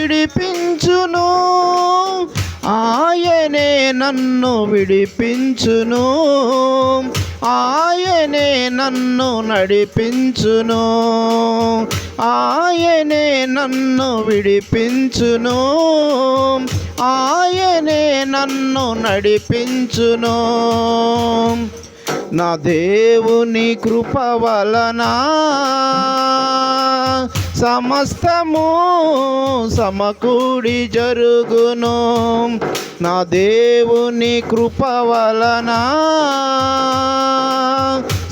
విడిపించును, ఆయనే నన్ను విడిపించును, ఆయనే నన్ను నడిపించును, ఆయనే నన్ను విడిపించును, ఆయనే నన్ను నడిపించును. నా దేవుని కృప వలన సమస్తము సమకూడి జరుగును. నా దేవుని కృప వలన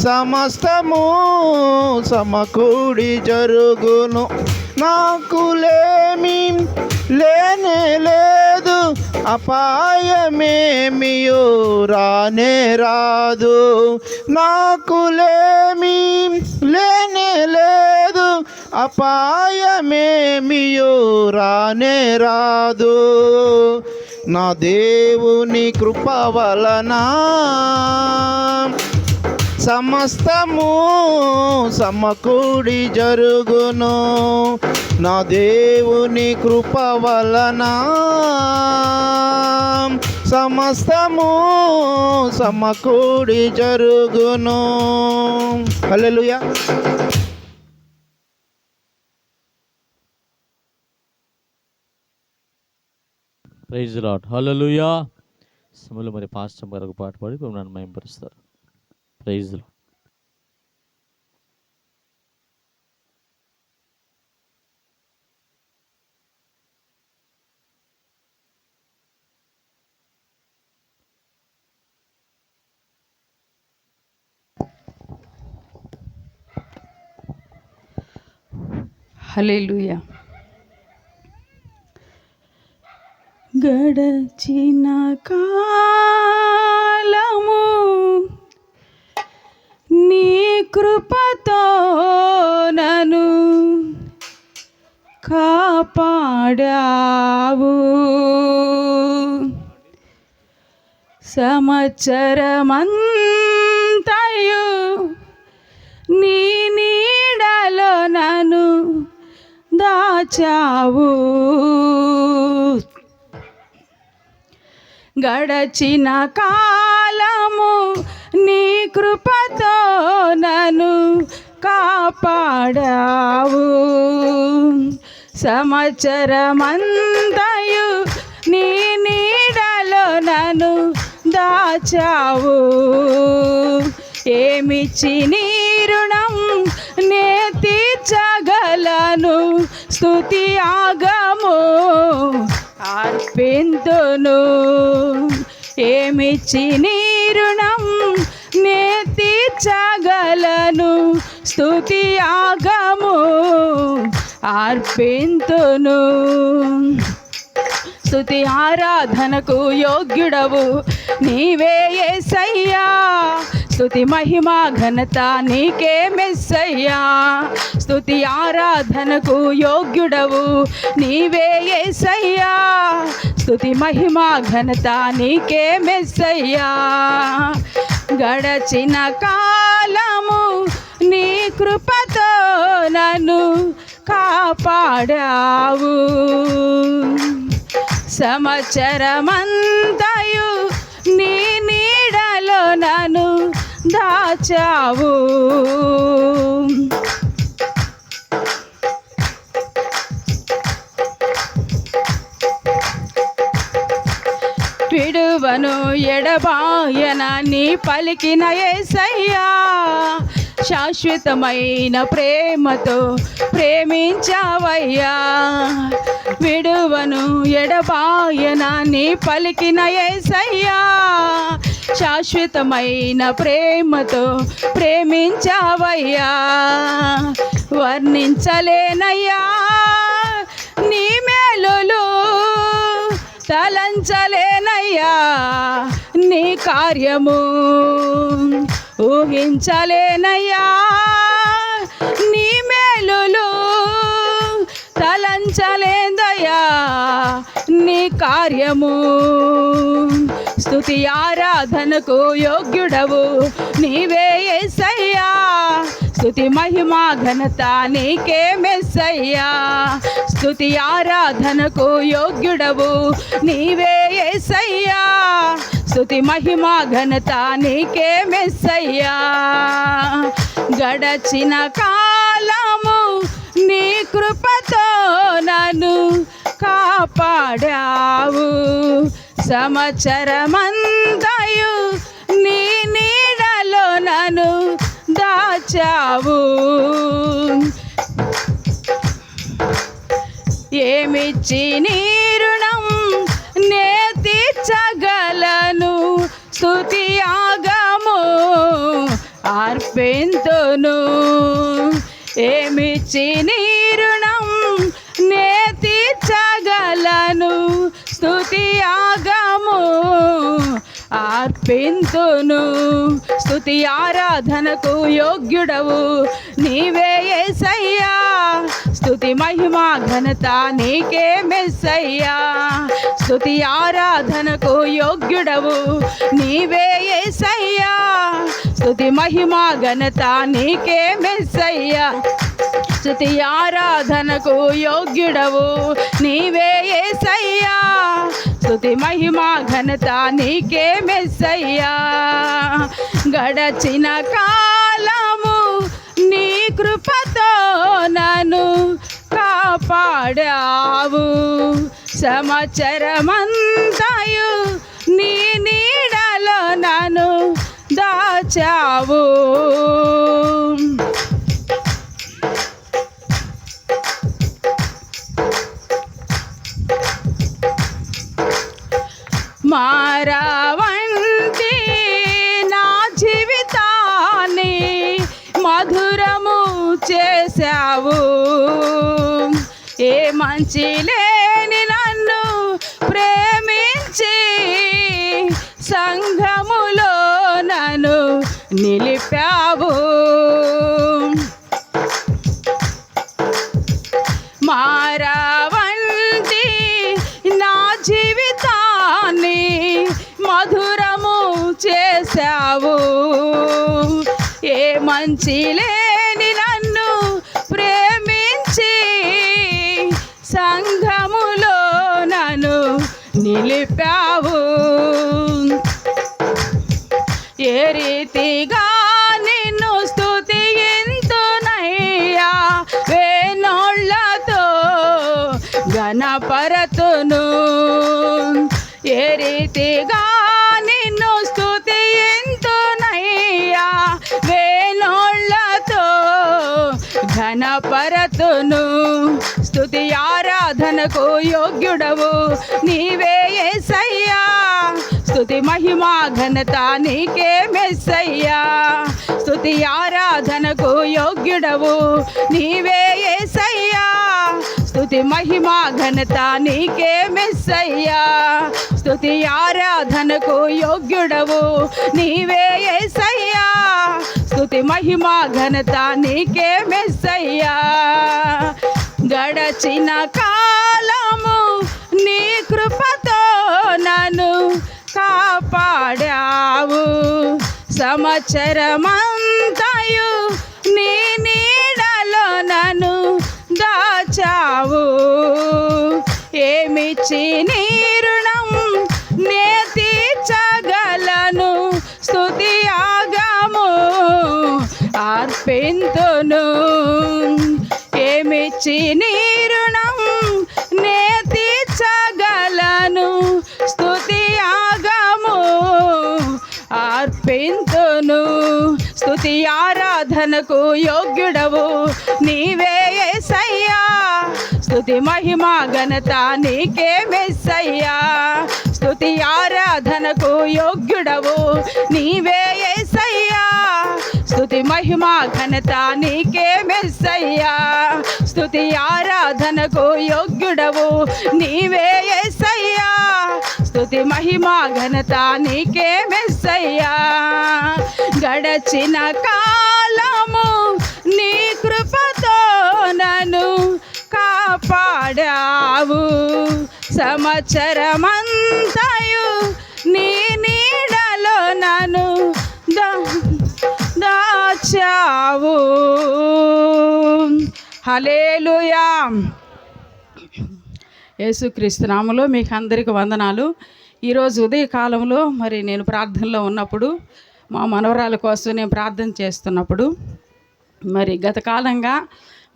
సమస్తము సమకూడి జరుగును. నాకు లేనే లేదు, అపాయమేమియో రానే రాదు. నాకు లేనే లేదు, అపాయమేమియో రానే రాదు. నా దేవుని కృప వలన సమస్తము సమకూడి జరుగును. నా దేవుని కృప వలన సమస్తము సమకూడి జరుగును. హల్లెలూయా. Praise lord. హల్లెలూయా. సమయంలో మరి పాస్టర్ గారు ఒక పాట పాడి నన్ను మహిమపరుస్తారు. Praise lord. హల్లెలూయా. గడచిన కాలము నీ కృపతో నన్ను కాపాడావు. సంవత్సరమంతయు నీ నీడలో నన్ను దాచావు. గడచిన కాలము నీ కృపతో నన్ను కాపాడావు. సంవత్సరమంతయు నీ నీడలో నన్ను దాచావు. ఏమిచ్చి నీ రుణం నే తీర్చగలను, స్తుతి ఆగము అర్పింతును. ఏమిచ్చి నీ రుణం నే తీర్చగలను, స్తుతి ఆగము అర్పింతును. స్తుతి ఆరాధనకు యోగ్యుడవు నీవే యేసయ్యా. స్తుతి మహిమ ఘనత నీకే మెస్సయ్యా. స్తుతి ఆరాధనకు యోగ్యుడవు నీవే యేసయ్యా. స్తుతి మహిమ ఘనత నీకే మెస్సయ్యా. గడచిన కాలము నీ కృపతో నన్ను కాపాడావు. సంవత్సరమంతయు నీ నీడలో నన్ను దాచావు. విడువను ఎడబాయన నీ పలికిన యేసయ్యా. శాశ్వతమైన ప్రేమతో ప్రేమించావయ్యా. విడువను ఎడబాయన నీ పలికిన యేసయ్యా. శాశ్వతమైన ప్రేమతో ప్రేమించావయ్యా. వర్ణించలేనయ్యా నీ మేలులు, తలంచలేనయ్యా నీ కార్యము. ఊహించలేనయ్యా నీ మేలులు, తలంచలేదయ్యా నీ కార్యము. స్తుతి ఆరాధనకు యోగ్యుడవు నీవే యేసయ్యా. స్తుతి మహిమ ఘనత నీకే మెస్సయ్యా. స్తుతి ఆరాధనకు యోగ్యుడవు నీవే యేసయ్యా. స్తుతి మహిమ ఘనత నీకే మెస్సయ్యా. గడచిన కాలము నీ కృపతో నన్ను కాపాడావు. సంవత్సరమంతయు నీ నీడలో నన్ను దాచావు. ఏమిచ్చి నీ రుణం నే తీర్చగలను. స్తుతి యాగము అర్పింతును. ఏమిచ్చి నీ రుణం నే తీర్చగలను. స్తుతి యాగము అర్పింతును. స్తుతి ఆరాధనకు యోగ్యుడవు నీవే యేసయ్యా. స్తుతి మహిమ ఘనత నీకే మెస్సయ్యా. స్తుతి ఆరాధనకు యోగ్యుడవు నీవే యేసయ్యా. స్తుతి మహిమ ఘనత నీకే మెస్సయ్యా. స్తుతి ఆరాధనకు యోగ్యుడవు నీవే యేసయ్యా. స్తుతి మహిమ ఘనత నీకే మెస్సయ్యా. గడచిన కాలము నీ కృపతో నన్ను కాపాడావు. సంవత్సరమంతయు నీ నీడలో నన్ను దాచావు. మారవంటి నా జీవితాన్ని మధురము చేశావు. ఏ మంచి లేని నన్ను ప్రేమించి సంఘములో నన్ను నిలిపావు. మారవంటి నా జీవితాన్ని మధురము చేశావు. ఏ మంచి లేని నన్ను ప్రేమించి సంఘములో నన్ను నిలిపావు. ఏ రీతిగా నిన్ను స్తుతింతునయ్యా. వేనోళ్ళతో ఘనపరతును. ఏ రీతిగా నిన్ను స్తుతింతునయ్యా. వేనోళ్ళతో ఘనపరతును. స్తుతి ఆరాధనకు యోగ్యుడవు నీవే యేసయ్యా. స్తుతి మహిమ ఘనత నీకే మెస్సయ్యా. స్తుతి ఆరాధనకు యోగ్యుడవు నీవే యేసయ్యా. స్తుతి మహిమ ఘనత నీకే మెస్సయ్యా. స్తుతి ఆరాధనకు యోగ్యుడవు నీవే యేసయ్యా. స్తుతి మహిమ ఘనత నీకే మెస్సయ్యా. గడచిన కాలము నీ కృపతో నన్ను కాపాడావు. సంవత్సరమంతయు నీ నీడలో నన్ను దాచావు. ఏమిచ్చి నీ రుణం నే తీర్చగలను. స్తుతి యాగము అర్పింతును. ఏమిచ్చి నీ రుణం నే తీర్చగలను. స్తుతి యాగము అర్పింతును. స్తుతి ఆరాధనకు యోగ్యుడవు నీవే యేసయ్యా. స్తుతి మహిమ ఘనత నీకే మెస్సయ్యా. స్తుతి ఆరాధనకు యోగ్యుడవు నీవే యేసయ్యా. స్తుతి మహిమ ఘనత నీకే మెస్సయ్యా. స్తుతి ఆరాధనకు యోగ్యుడవు నీవే యేసయ్యా. స్తుతి మహిమ ఘనత నీకే మెస్సయ్యా. గడచిన కాలము నీ కృపతో నన్ను కాపాడావు. సంవత్సరమంతయు నీ నీడలో నన్ను దాచావు. వచ్చావు. హల్లెలూయా. యేసుక్రీస్తు నామములో మీకు అందరికీ వందనాలు. ఈరోజు ఉదయకాలంలో మరి నేను ప్రార్థనలో ఉన్నప్పుడు మా మనవరాల కోసం నేను ప్రార్థన చేస్తున్నప్పుడు మరి గత కాలంగా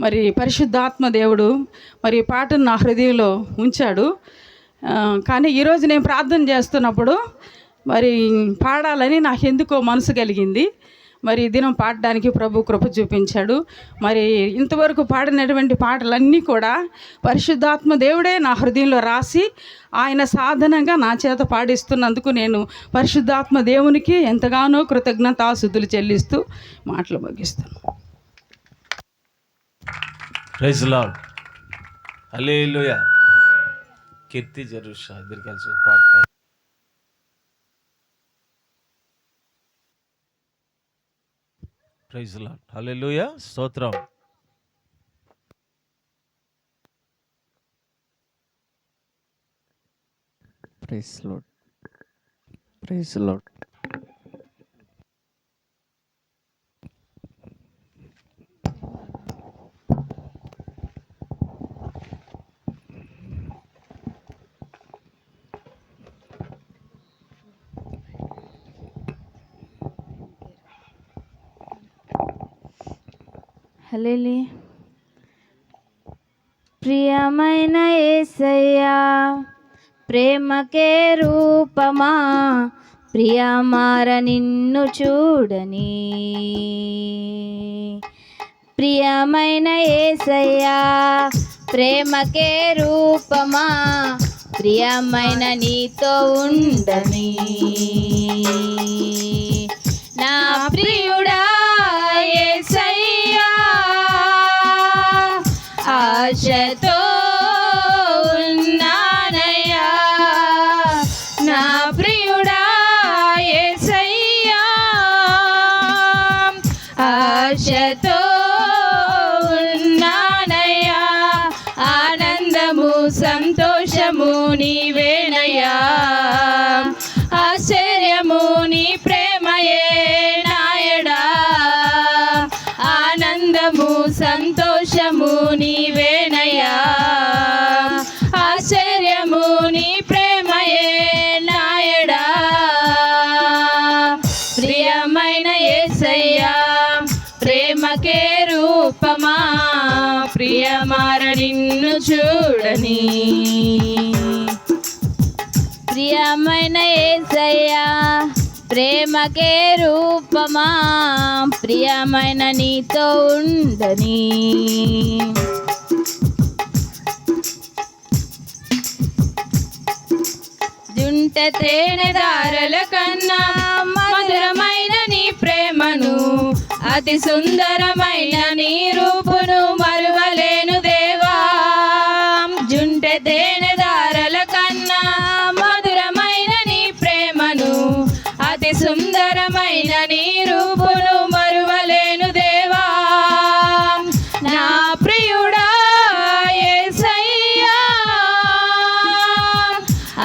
మరి పరిశుద్ధాత్మ దేవుడు మరి ఈ పాటను నా హృదయంలో ఉంచాడు. కానీ ఈరోజు నేను ప్రార్థన చేస్తున్నప్పుడు మరి పాడాలని నాకు ఎందుకో మనసు కలిగింది. మరి ఈ దినం పాడడానికి ప్రభు కృప చూపించాడు. మరి ఇంతవరకు పాడినటువంటి పాటలన్నీ కూడా పరిశుద్ధాత్మ దేవుడే నా హృదయంలో రాసి ఆయన సాధనంగా నా చేత పాడిస్తున్నందుకు నేను పరిశుద్ధాత్మ దేవునికి ఎంతగానో కృతజ్ఞతాస్తుతులు చెల్లిస్తూ మాటలు ముగిస్తాను. Praise lord. హల్లెలూయా. కీర్తి జరుషా ఇద్దరు కలిసి ఒక పాట పాడు. Praise lord. హల్లెలూయా. స్తోత్రం. Praise lord. Praise lord. Hallelujah. ప్రియమైన యేసయ్యా ప్రేమకే రూపమా, ప్రియమార నిన్ను చూడని. ప్రియమైన యేసయ్యా ప్రేమకే రూపమా, ప్రియమైన నీతో ఉండని. నా ప్రియుడా యేసయ్యా ఆశతో ఉన్నానయ్యా. నా ప్రియుడా యేసయ్యా ఆశతో ఉన్నానయ్యా. ఆనందము సంతోషము నీవేనయ్యా, ఆశ్చర్యము నీ ప్రేమయే నాయడా. ఆనందము సంతోషము నీవేనయ్యా, ఆశ్చర్యము నీ ప్రేమయే నాయడా. ప్రియమైన యేసయ్యా ప్రేమకే రూపమా, ప్రియమార నిన్ను చూడని. ప్రియమైన యేసయ్యా ప్రేమకే రూపమా, ప్రియమైన నీతో ఉండని. జుంట తేనె దారల కన్నా మధురమైన నీ ప్రేమను, అతి సుందరమైన నీ రూపును మరువలేను దేవా. జుంట తేనె దారల కన్నా మధురమైన నీ ప్రేమను, అతి సుందరమైన నీ రూపును మరువలేను దేవా. నా ప్రియుడా యేసయ్యా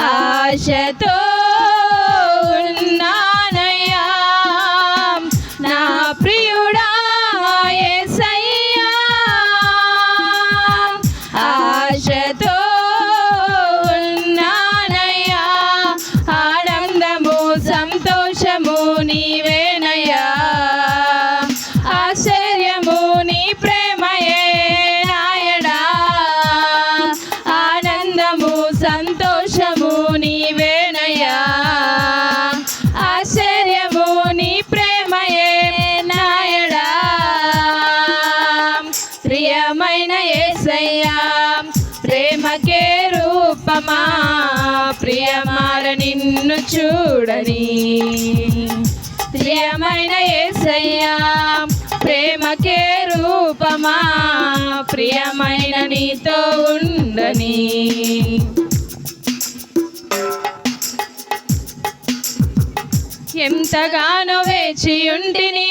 ఆశతో ఉన్నానయ్యా. నా ప్రియుడా యేసయ్యా ఆశతో ఉన్నానయ్యా. ఆనందము సంతోషము నీవేనయ్యా, ఆశ్చర్యము నీ ప్రేమయే నాయడా. ఆనందము సంతోషము నీవేనయ్యా, ఆశ్చర్యము నీ ప్రేమయే నాయడా. ప్రియమైన యేసయ్యా ప్రేమకే రూపమా, ప్రియమార నిన్ను చూడని. ప్రియమైన యేసయ్యా ప్రేమకే రూపమా, ప్రియమైన నీతో ఉండని. ఎంతగానో వేచి ఉంటిని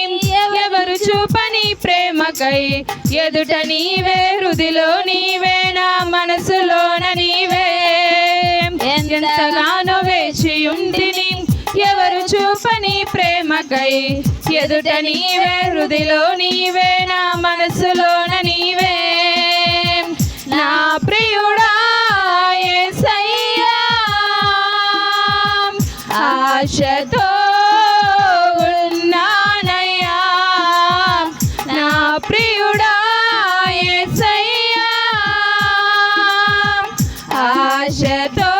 ఎవరు చూపని ప్రేమకై, ఎదుట నీవే హృదిలో నీవే నా మనసులోన నీవే. ఎంతగానో వేచి ఉంటిని ఎవరు చూపని ప్రేమకై, ప్రేమకై ఎదుట నీవే హృదిలో నీవే నా మనసులోన నీవే నా ప్రియుడా యేసయ్యా ఆశతో ఉన్నానయ్యా నా ప్రియుడా యేసయ్యా ఆశతో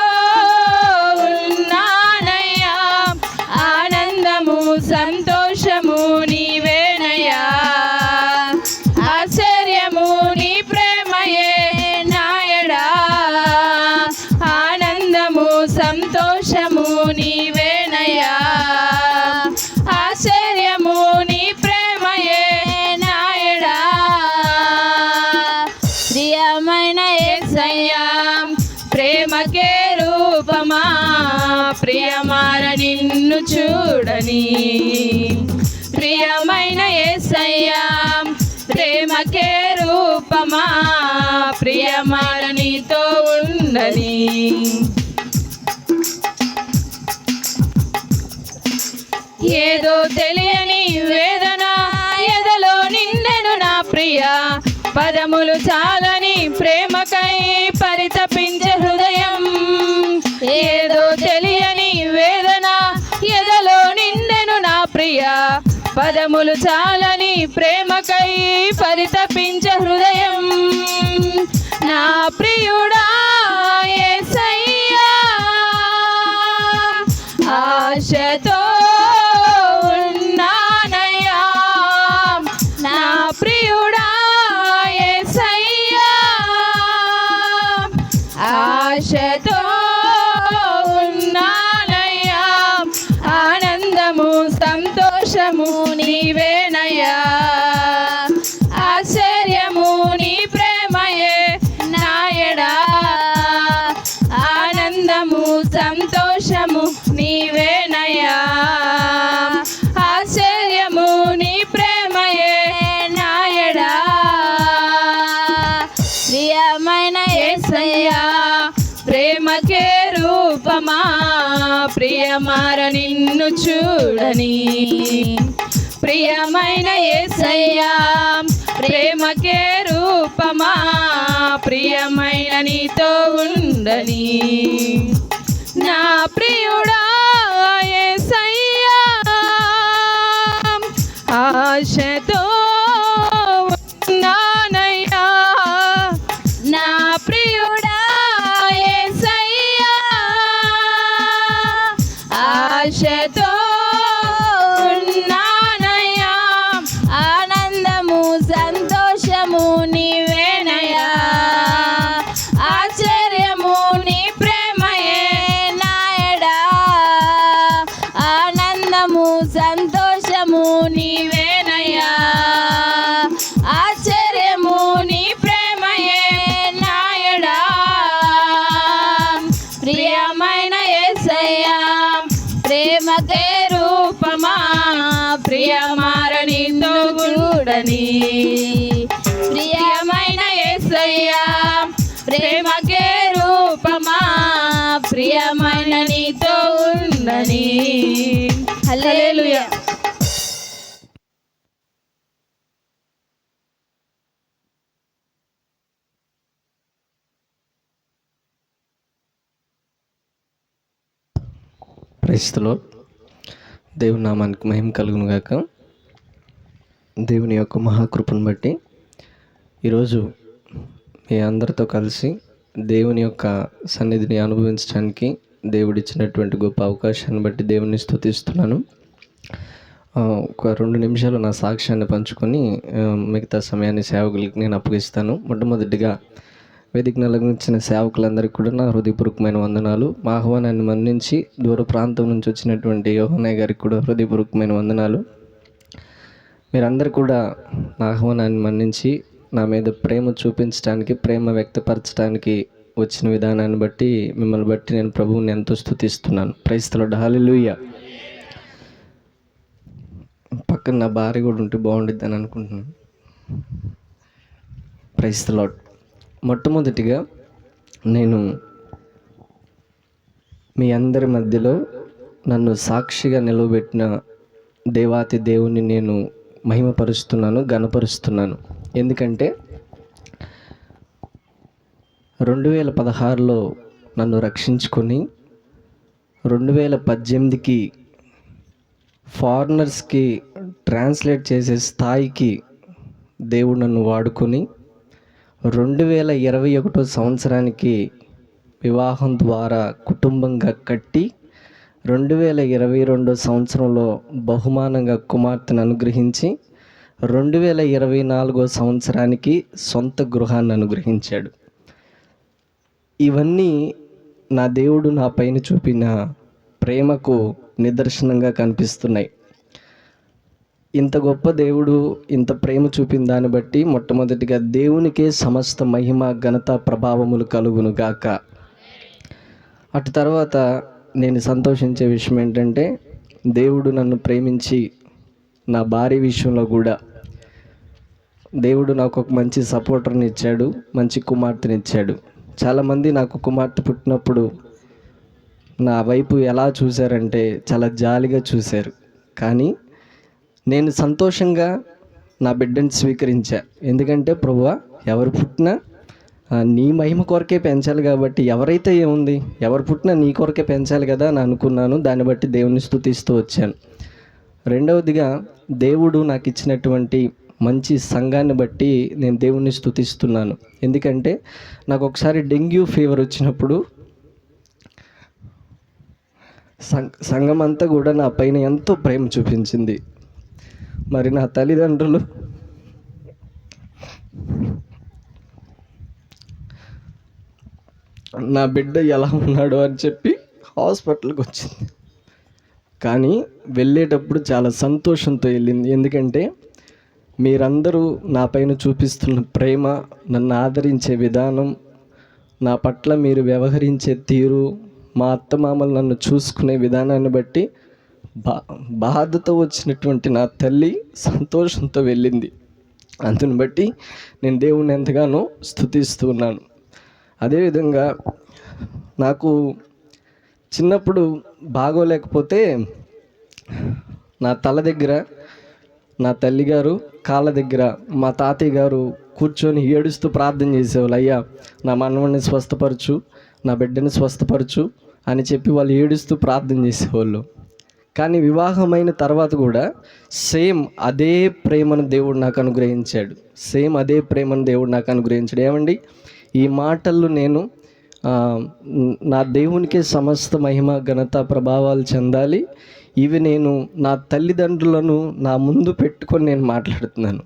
ఉన్నానయ్యా ఆనందము సంతోషము నీవేనయ్యా ఆశ్చర్యము నీ ప్రేమయే నాయడా ఆనందము సంతోషము నీవేనయ్యా ఆశ్చర్యము నీ ప్రేమయే నాయడా ప్రియమైన యేసయ్యా ప్రేమకే రూపమా ప్రియమార నిన్ను చూడని ప్రియమైన యేసయ్యా ప్రేమకే రూపమా ప్రియమార నీతో ఉండని ఏదో తెలియని వేదన ఎదలో నిండెను నా ప్రియ పదములు చాలని ప్రేమకై పరితపించే హృదయం ఏదో తెలియని వేదన ఎదలో నిండెను నా ప్రియ పదములు చాలని ప్రేమకై పరితపించే హృదయం నా ప్రియుడా యేసయ్యా ఆశతో ఉన్నానయ్యా నా ప్రియుడా యేసయ్యా ఆశతో ఉన్నానయ్యా ఆనందము సంతోషము నీవేనయ్యా ఆశ్చర్యము నీ ప్రేమయే నాయడా ఆనందము సంతోషము నీవేనయ్యా ఆశ్చర్యము నీ ప్రేమయే నాయడా ప్రియమైన యేసయ్యా ప్రేమకే రూపమా ప్రియమార నిన్ను చూడని ప్రియమైన యేసయ్యా ప్రేమకే రూపమా ప్రియమైన నీతో ఉండని నా ప్రియుడా యేసయ్యా ఆశతో ఉన్నానయ్యా నా ప్రియుడా యేసయ్యా ఆశతో ఉన్నానయ్యా ఆనందము సంతోషము నీవేనయ్యా ఆశ్చర్యము నీ ప్రేమయే నాయడా ఆనందము సంతోషము నీవేనయ్యా ఆశ్చర్యము నీ ప్రేమయే నాయడా ప్రియమైన యేసయ్యా ప్రేమకే రూపమా ప్రియమార నిన్ను చూడని ప్రియమైన యేసయ్యా ప్రేమకే రూపమా ప్రియమైన నీతో ఉండని హల్లెలూయా క్రైస్తలో దేవుని నామానికి మహిమ కలుగును గాక. దేవుని యొక్క మహాకృపను బట్టి ఈరోజు మీ అందరితో కలిసి దేవుని యొక్క సన్నిధిని అనుభవించడానికి దేవుడిచ్చినటువంటి గొప్ప అవకాశాన్ని బట్టి దేవుని స్తుతిస్తున్నాను. ఒక 2 నిమిషాలు నా సాక్ష్యాన్ని పంచుకొని మిగతా సమయాన్ని సేవకులకి నేను అప్పగిస్తాను. మొట్టమొదటిగా వేదికను అలంకరించిన సేవకులందరికీ కూడా నా హృదయపూర్వకమైన వందనాలు. మా ఆహ్వానాన్ని మన్నించి దూర ప్రాంతం నుంచి వచ్చినటువంటి యోహన్నయ్య గారికి కూడా హృదయపూర్వకమైన వందనాలు. మీరందరూ కూడా నా ఆహ్వానాన్ని మన్నించి నా మీద ప్రేమ చూపించడానికి, ప్రేమ వ్యక్తపరచడానికి వచ్చిన విధానాన్ని బట్టి మిమ్మల్ని బట్టి నేను ప్రభువుని ఎంతో స్తుతిస్తున్నాను. Praise the lord. హల్లెలూయా. పక్కన నా భార్య కూడా ఉంటే బాగుండిద్ది అని అనుకుంటున్నాను. Praise the lord. మొట్టమొదటిగా నేను మీ అందరి మధ్యలో నన్ను సాక్షిగా నిలవబెట్టిన దేవాతి దేవుణ్ణి నేను మహిమపరుస్తున్నాను, ఘనపరుస్తున్నాను. ఎందుకంటే 2016లో నన్ను రక్షించుకొని 2018కి ఫారినర్స్కి ట్రాన్స్లేట్ చేసే స్థాయికి దేవుడు నన్ను వాడుకొని 2021 సంవత్సరానికి వివాహం ద్వారా కుటుంబంగా కట్టి 2022 సంవత్సరంలో బహుమానంగా కుమార్తెను అనుగ్రహించి 2024 సంవత్సరానికి సొంత గృహాన్ని అనుగ్రహించాడు. ఇవన్నీ నా దేవుడు నా పైన చూపిన ప్రేమకు నిదర్శనంగా కనిపిస్తున్నాయి. ఇంత గొప్ప దేవుడు ఇంత ప్రేమ చూపిన దాన్ని బట్టి మొట్టమొదటిగా దేవునికే సమస్త మహిమ ఘనత ప్రభావములు కలుగును గాక. అటు తర్వాత నేను సంతోషించే విషయం ఏంటంటే, దేవుడు నన్ను ప్రేమించి నా భార్య విషయంలో కూడా దేవుడు నాకు ఒక మంచి సపోర్టర్ని ఇచ్చాడు, మంచి కుమార్తెని ఇచ్చాడు. చాలామంది నాకు కుమార్తె పుట్టినప్పుడు నా వైపు ఎలా చూశారంటే చాలా జాలిగా చూశారు. కానీ నేను సంతోషంగా నా బిడ్డని స్వీకరించా. ఎందుకంటే ప్రభువా, ఎవరు పుట్టినా నీ మహిమ కొరకే పెంచాలి కాబట్టి ఎవరైతే ఏముంది, ఎవరు పుట్టినా నీ కొరకే పెంచాలి కదా అని అనుకున్నాను. దాన్ని బట్టి దేవుని స్తుతిస్తూ వచ్చాను. రెండవదిగా దేవుడు నాకు ఇచ్చినటువంటి మంచి సంఘాన్ని బట్టి నేను దేవుణ్ణి స్తుతిస్తున్నాను. ఎందుకంటే నాకు ఒకసారి డెంగ్యూ ఫీవర్ వచ్చినప్పుడు సంఘం అంతా కూడా నా పైన ఎంతో ప్రేమ చూపించింది. మరి నా తల్లిదండ్రులు నా బిడ్డ ఎలా ఉన్నాడు అని చెప్పి హాస్పిటల్కి వచ్చింది. కానీ వెళ్ళేటప్పుడు చాలా సంతోషంతో వెళ్ళింది. ఎందుకంటే మీరందరూ నా పైన చూపిస్తున్న ప్రేమ, నన్ను ఆదరించే విధానం, నా పట్ల మీరు వ్యవహరించే తీరు, మా అత్తమామలు నన్ను చూసుకునే విధానాన్ని బట్టి బాధతో వచ్చినటువంటి నా తల్లి సంతోషంతో వెళ్ళింది. అందుని బట్టి నేను దేవుణ్ణి ఎంతగానో స్తుతిస్తూ ఉన్నాను. అదేవిధంగా నాకు చిన్నప్పుడు బాగోలేకపోతే నా తల దగ్గర నా తల్లిగారు కాళ్ళ దగ్గర మా తాతయ్య గారు కూర్చొని ఏడుస్తూ ప్రార్థన చేసేవాళ్ళు. అయ్యా, నా మనవడిని స్వస్థపరచు, నా బిడ్డని స్వస్థపరచు అని చెప్పి వాళ్ళు ఏడుస్తూ ప్రార్థన చేసేవాళ్ళు. కానీ వివాహమైన తర్వాత కూడా సేమ్ అదే ప్రేమను దేవుడు నాకు అనుగ్రహించాడు. ఏమండి, ఈ మాటలు నేను నా దేవునికే సమస్త మహిమ ఘనత ప్రభావాలు చెందాలి. ఇవి నేను నా తల్లిదండ్రులను నా ముందు పెట్టుకొని నేను మాట్లాడుతున్నాను.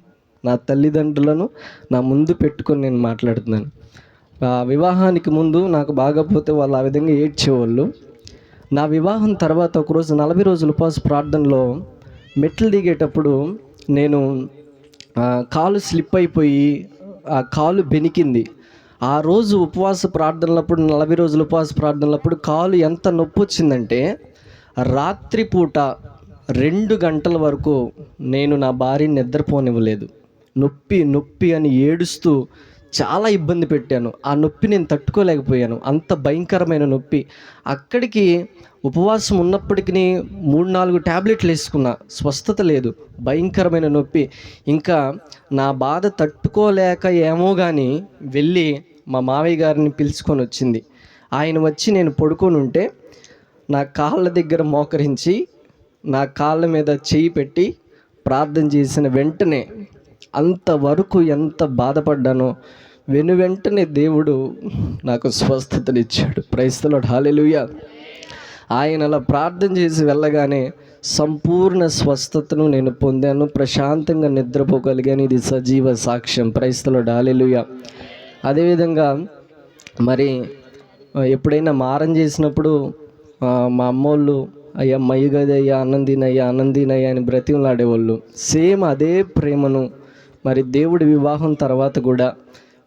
వివాహానికి ముందు నాకు బాగపోతే వాళ్ళు ఆ విధంగా ఏడ్చేవాళ్ళు. నా వివాహం తర్వాత ఒకరోజు 40 రోజుల ఉపవాస ప్రార్థనలో మెట్లు దిగేటప్పుడు నేను కాలు స్లిప్ అయిపోయి ఆ కాలు బెనికింది. ఆ రోజు ఉపవాస ప్రార్థనలప్పుడు 40 రోజుల ఉపవాస ప్రార్థనలప్పుడు కాలు ఎంత నొప్పి వచ్చిందంటే రాత్రిపూట 2 గంటల వరకు నేను నా భార్యని నిద్రపోనివ్వలేదు. నొప్పి అని ఏడుస్తూ చాలా ఇబ్బంది పెట్టాను. ఆ నొప్పి నేను తట్టుకోలేకపోయాను. అంత భయంకరమైన నొప్పి. అక్కడికి ఉపవాసం ఉన్నప్పటికీ 3-4 ట్యాబ్లెట్లు వేసుకున్నా, స్వస్థత లేదు, భయంకరమైన నొప్పి. ఇంకా నా బాధ తట్టుకోలేక ఏమో కానీ వెళ్ళి మా మావయ్య గారిని పిలుచుకొని వచ్చింది. ఆయన వచ్చి నేను పడుకొని ఉంటే నా కాళ్ళ దగ్గర మోకరించి నా కాళ్ళ మీద చేయి పెట్టి ప్రార్థన చేసిన వెంటనే అంతవరకు ఎంత బాధపడ్డానో వెంటనే దేవుడు నాకు స్వస్థతనిచ్చాడు. ప్రైజ్ ది లార్డ్, హల్లెలూయా. ఆయన అలా ప్రార్థన చేసి వెళ్ళగానే సంపూర్ణ స్వస్థతను నేను పొందాను. ప్రశాంతంగా నిద్రపోగలిగాను. ఇది సజీవ సాక్ష్యం. ప్రైజ్ ది లార్డ్, హల్లెలూయా. అదేవిధంగా మరి ఎప్పుడైనా మారం చేసినప్పుడు మా అమ్మోళ్ళు అయ్యా మయ్యగదయ్యా ఆనందినయ్యా అని బ్రతిమలాడేవాళ్ళు. సేమ్ అదే ప్రేమను మరి దేవుడి వివాహం తర్వాత కూడా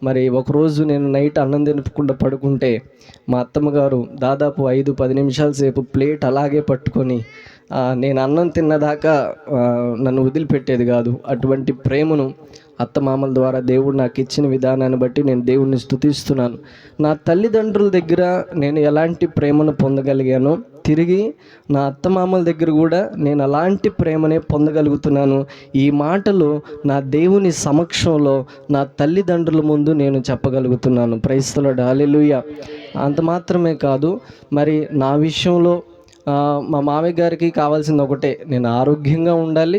మరి ఒకరోజు నేను నైట్ అన్నం తినకుండా పడుకుంటే మా అత్తమ్మగారు దాదాపు 5-10 నిమిషాల సేపు ప్లేట్ అలాగే పట్టుకొని నేను అన్నం తిన్నదాకా నన్ను వదిలిపెట్టేది కాదు. అటువంటి ప్రేమను అత్తమామల ద్వారా దేవుడు నాకు ఇచ్చిన విధానాన్ని బట్టి నేను దేవుడిని స్తుతిస్తున్నాను. నా తల్లిదండ్రుల దగ్గర నేను ఎలాంటి ప్రేమను పొందగలిగానో తిరిగి నా అత్తమామల దగ్గర కూడా నేను అలాంటి ప్రేమనే పొందగలుగుతున్నాను. ఈ మాటలు నా దేవుని సమక్షంలో నా తల్లిదండ్రుల ముందు నేను చెప్పగలుగుతున్నాను. ప్రైజ్ ది లార్డ్, హల్లెలూయా. అంత మాత్రమే కాదు, మరి నా విషయంలో మా మామయ్య గారికి కావాల్సింది ఒకటే, నేను ఆరోగ్యంగా ఉండాలి,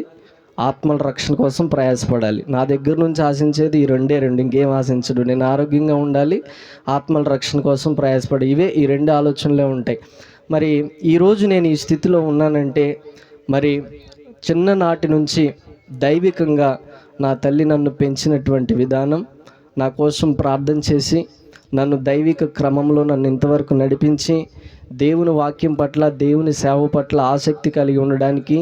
ఆత్మల రక్షణ కోసం ప్రయాసపడాలి. నా దగ్గర నుంచి ఆశించేది ఈ రెండే, ఇంకేం ఆశించడు. నేను ఆరోగ్యంగా ఉండాలి, ఆత్మల రక్షణ కోసం ప్రయాసపడి, ఈ రెండు ఆలోచనలే ఉంటాయి. మరి ఈరోజు నేను ఈ స్థితిలో ఉన్నానంటే మరి చిన్ననాటి నుంచి దైవికంగా నా తల్లి నన్ను పెంచినటువంటి విధానం, నా కోసం ప్రార్థన చేసి నన్ను దైవిక క్రమంలో నన్ను ఇంతవరకు నడిపించి దేవుని వాక్యం పట్ల, దేవుని సేవ పట్ల ఆసక్తి కలిగి ఉండడానికి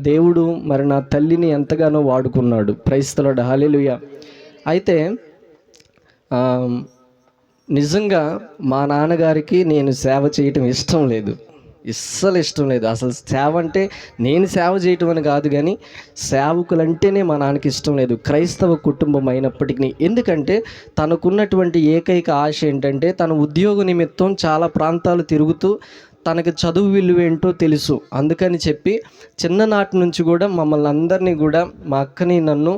దేవుడు మరి నా తల్లిని ఎంతగానో వాడుకున్నాడు. ప్రైజ్ ది లార్డ్, హల్లెలూయా. అయితే నిజంగా మా నాన్నగారికి నేను సేవ చేయటం ఇష్టం లేదు, అస్సలు ఇష్టం లేదు. అసలు సేవ అంటే నేను సేవ చేయటం అని కాదు, కానీ సేవకులంటేనే మా నాన్నకి ఇష్టం లేదు, క్రైస్తవ కుటుంబం అయినప్పటికీ. ఎందుకంటే తనకున్నటువంటి ఏకైక ఆశ ఏంటంటే తన ఉద్యోగ నిమిత్తం చాలా ప్రాంతాలు తిరుగుతూ తనకి చదువు విలువ ఏంటో తెలుసు. అందుకని చెప్పి చిన్ననాటి నుంచి కూడా మమ్మల్ని అందరినీ కూడా, మా అక్కని నన్ను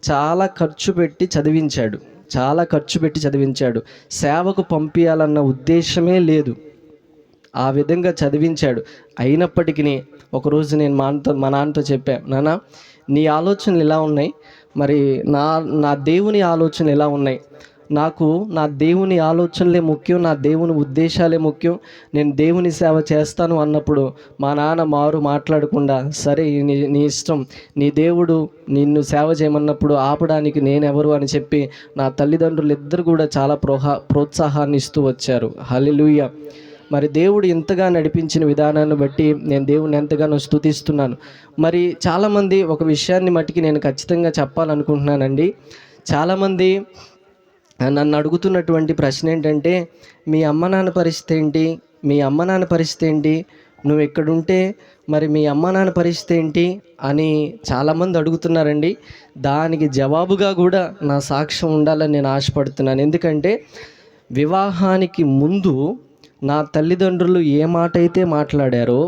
చాలా ఖర్చు పెట్టి చదివించాడు. సేవకు పంపించాలన్న ఉద్దేశమే లేదు, ఆ విధంగా చదివించాడు. అయినప్పటికీ ఒకరోజు నేను మా నాన్నతో చెప్పాను, నాన్న నీ ఆలోచనలు ఎలా ఉన్నాయి, మరి నా దేవుని ఆలోచనలు ఎలా ఉన్నాయి, నాకు నా దేవుని ఆలోచనలే ముఖ్యం, నా దేవుని ఉద్దేశాలే ముఖ్యం, నేను దేవుని సేవ చేస్తాను అన్నప్పుడు మా నాన్న మాట్లాడకుండా, సరే నీ ఇష్టం, నీ దేవుడు నిన్ను సేవ చేయమన్నప్పుడు ఆపడానికి నేనెవరు అని చెప్పి నా తల్లిదండ్రులు ఇద్దరు కూడా చాలా ప్రోత్సాహాన్ని ఇస్తూ వచ్చారు. హల్లెలూయా. మరి దేవుడు ఇంతగా నడిపించిన విధానాన్ని బట్టి నేను దేవుని ఎంతగానో స్తుతిస్తున్నాను. మరి చాలామంది ఒక విషయాన్ని మట్టుకి నేను ఖచ్చితంగా చెప్పాలనుకుంటున్నానండి. చాలామంది నన్ను అడుగుతున్నటువంటి ప్రశ్న ఏంటంటే, మీ అమ్మ నాన్న పరిస్థితి ఏంటి, నువ్వు ఎక్కడుంటే మరి మీ అమ్మ నాన్న పరిస్థితి ఏంటి అని చాలామంది అడుగుతున్నారండి. దానికి జవాబుగా కూడా నా సాక్ష్యం ఉండాలని నేను ఆశపడుతున్నాను. ఎందుకంటే వివాహానికి ముందు నా తల్లిదండ్రులు ఏ మాట అయితే మాట్లాడారో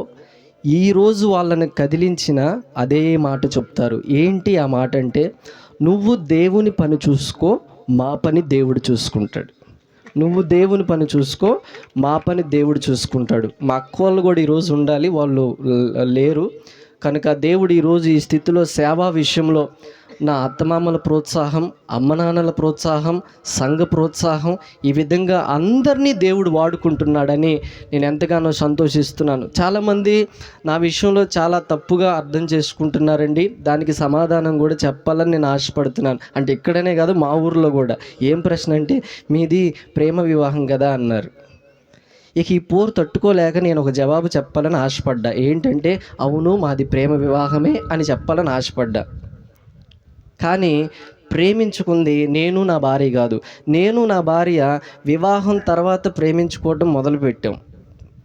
ఈరోజు వాళ్ళని కదిలించిన అదే మాట చెప్తారు. ఏంటి ఆ మాట అంటే, నువ్వు దేవుని పని చూసుకో, మా పని దేవుడు చూసుకుంటాడు. నువ్వు దేవుని పని చూసుకో, మా పని దేవుడు చూసుకుంటాడు. మా అక్క వాళ్ళు కూడా ఈరోజు ఉండాలి, వాళ్ళు లేరు కనుక దేవుడు ఈరోజు ఈ స్థితిలో సేవా విషయంలో నా అత్తమామల ప్రోత్సాహం, అమ్మ నాన్నల ప్రోత్సాహం, సంఘ ప్రోత్సాహం, ఈ విధంగా అందరినీ దేవుడు వాడుకుంటున్నాడని నేను ఎంతగానో సంతోషిస్తున్నాను. చాలామంది నా విషయంలో చాలా తప్పుగా అర్థం చేసుకుంటున్నారండి. దానికి సమాధానం కూడా చెప్పాలని నేను ఆశపడుతున్నాను. అంటే ఇక్కడనే కాదు, మా ఊర్లో కూడా. ఏం ప్రశ్న అంటే, మీది ప్రేమ వివాహం కదా అన్నారు. ఇక ఈ పోరు తట్టుకోలేక నేను ఒక జవాబు చెప్పాలని ఆశపడ్డా. ఏంటంటే, అవును మాది ప్రేమ వివాహమే అని చెప్పాలని ఆశపడ్డా. కానీ ప్రేమించుకుంది నేను నా భార్య కాదు. నేను నా భార్య వివాహం తర్వాత ప్రేమించుకోవడం మొదలుపెట్టాం.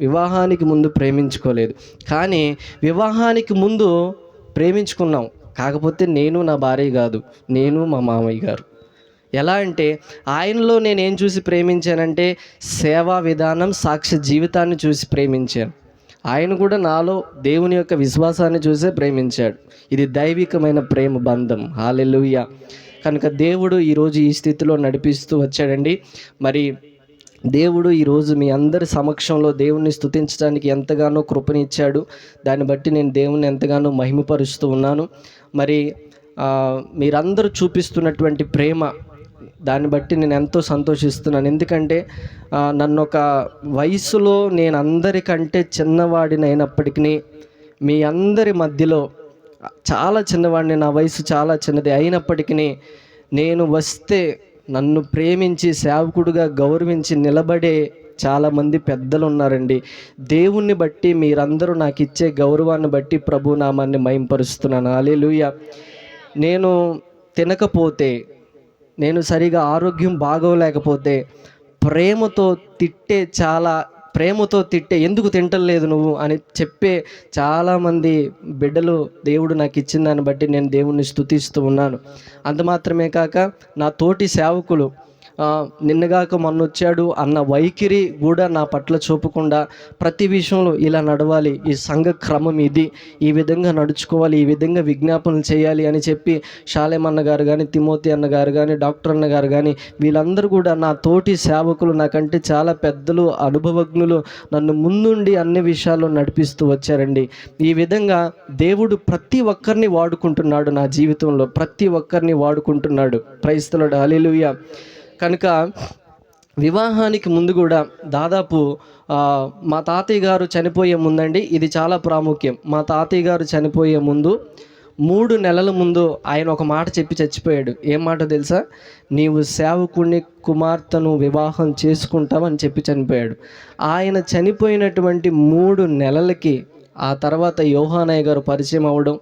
వివాహానికి ముందు ప్రేమించుకోలేదు, కానీ వివాహానికి ముందు ప్రేమించుకున్నాం. కాకపోతే నేను నా భార్య కాదు, నేను మా మామయ్య గారు. ఎలా అంటే, ఆయనలో నేనేం చూసి ప్రేమించానంటే సేవా విధానం, సాక్ష్య జీవితాన్ని చూసి ప్రేమించాను. ఆయన కూడా నాలో దేవుని యొక్క విశ్వాసాన్ని చూసే ప్రేమించాడు. ఇది దైవికమైన ప్రేమ బంధం. హల్లెలూయా. కనుక దేవుడు ఈరోజు ఈ స్థితిలో నడిపిస్తూ వచ్చాడండి. మరి దేవుడు ఈరోజు మీ అందరి సమక్షంలో దేవుణ్ణి స్తుతించడానికి ఎంతగానో కృపనిచ్చాడు. దాన్ని బట్టి నేను దేవుణ్ణి ఎంతగానో మహిమపరుస్తూ ఉన్నాను. మరి మీరందరూ చూపిస్తున్నటువంటి ప్రేమ, దాన్ని బట్టి నేను ఎంతో సంతోషిస్తున్నాను. ఎందుకంటే నన్ను ఒక వయసులో నేను అందరికంటే చిన్నవాడిని అయినప్పటికీ మీ అందరి మధ్యలో చాలా చిన్నవాడిని, నా వయసు చాలా చిన్నది అయినప్పటికీ నేను వస్తే నన్ను ప్రేమించి సేవకుడిగా గౌరవించి నిలబడే చాలామంది పెద్దలు ఉన్నారండి. దేవుణ్ణి బట్టి మీరందరూ నాకు ఇచ్చే గౌరవాన్ని బట్టి ప్రభు నామాన్ని మహింపరుస్తున్నాను. హల్లెలూయా. నేను తినకపోతే, నేను సరిగా ఆరోగ్యం బాగోలేకపోతే ప్రేమతో తిట్టే ఎందుకు తింటలేదు నువ్వు అని చెప్పే చాలామంది బిడ్డలు దేవుడు నాకు ఇచ్చిన దాన్ని బట్టి నేను దేవుణ్ణి స్తుతిస్తూ ఉన్నాను. అంత మాత్రమే కాక నా తోటి సేవకులు నిన్నగాక మొన్న వచ్చాడు అన్న వైఖరి కూడా నా పట్ల చూపకుండా ప్రతి విషయంలో ఇలా నడవాలి, ఈ సంఘ క్రమం ఇది, ఈ విధంగా నడుచుకోవాలి, ఈ విధంగా విజ్ఞాపనలు చేయాలి అని చెప్పి షాలేం అన్న గారు కానీ, తిమోతి అన్న గారు కానీ, డాక్టర్ అన్న గారు కానీ వీళ్ళందరూ కూడా నా తోటి సేవకులు, నాకంటే చాలా పెద్దలు, అనుభవజ్ఞులు నన్ను ముందుండి అన్ని విషయాల్లో నడిపిస్తూ వచ్చారండి. ఈ విధంగా దేవుడు ప్రతి ఒక్కరిని వాడుకుంటున్నాడు, నా జీవితంలో ప్రతి ఒక్కరిని వాడుకుంటున్నాడు. ప్రైజ్ ది లార్డ్, హల్లెలూయా. కనుక వివాహానికి ముందు కూడా దాదాపు మా తాతయ్య గారు చనిపోయే ముందండి, ఇది చాలా ప్రాముఖ్యం. మా తాతయ్య గారు చనిపోయే ముందు 3 నెలల ముందు ఆయన ఒక మాట చెప్పి చచ్చిపోయాడు. ఏం మాట తెలుసా? నీవు సేవకుని కుమార్తెను వివాహం చేసుకుంటావని చెప్పి చనిపోయాడు. ఆయన చనిపోయినటువంటి 3 నెలలకి ఆ తర్వాత యోహానయ్య గారు పరిచయం అవ్వడం,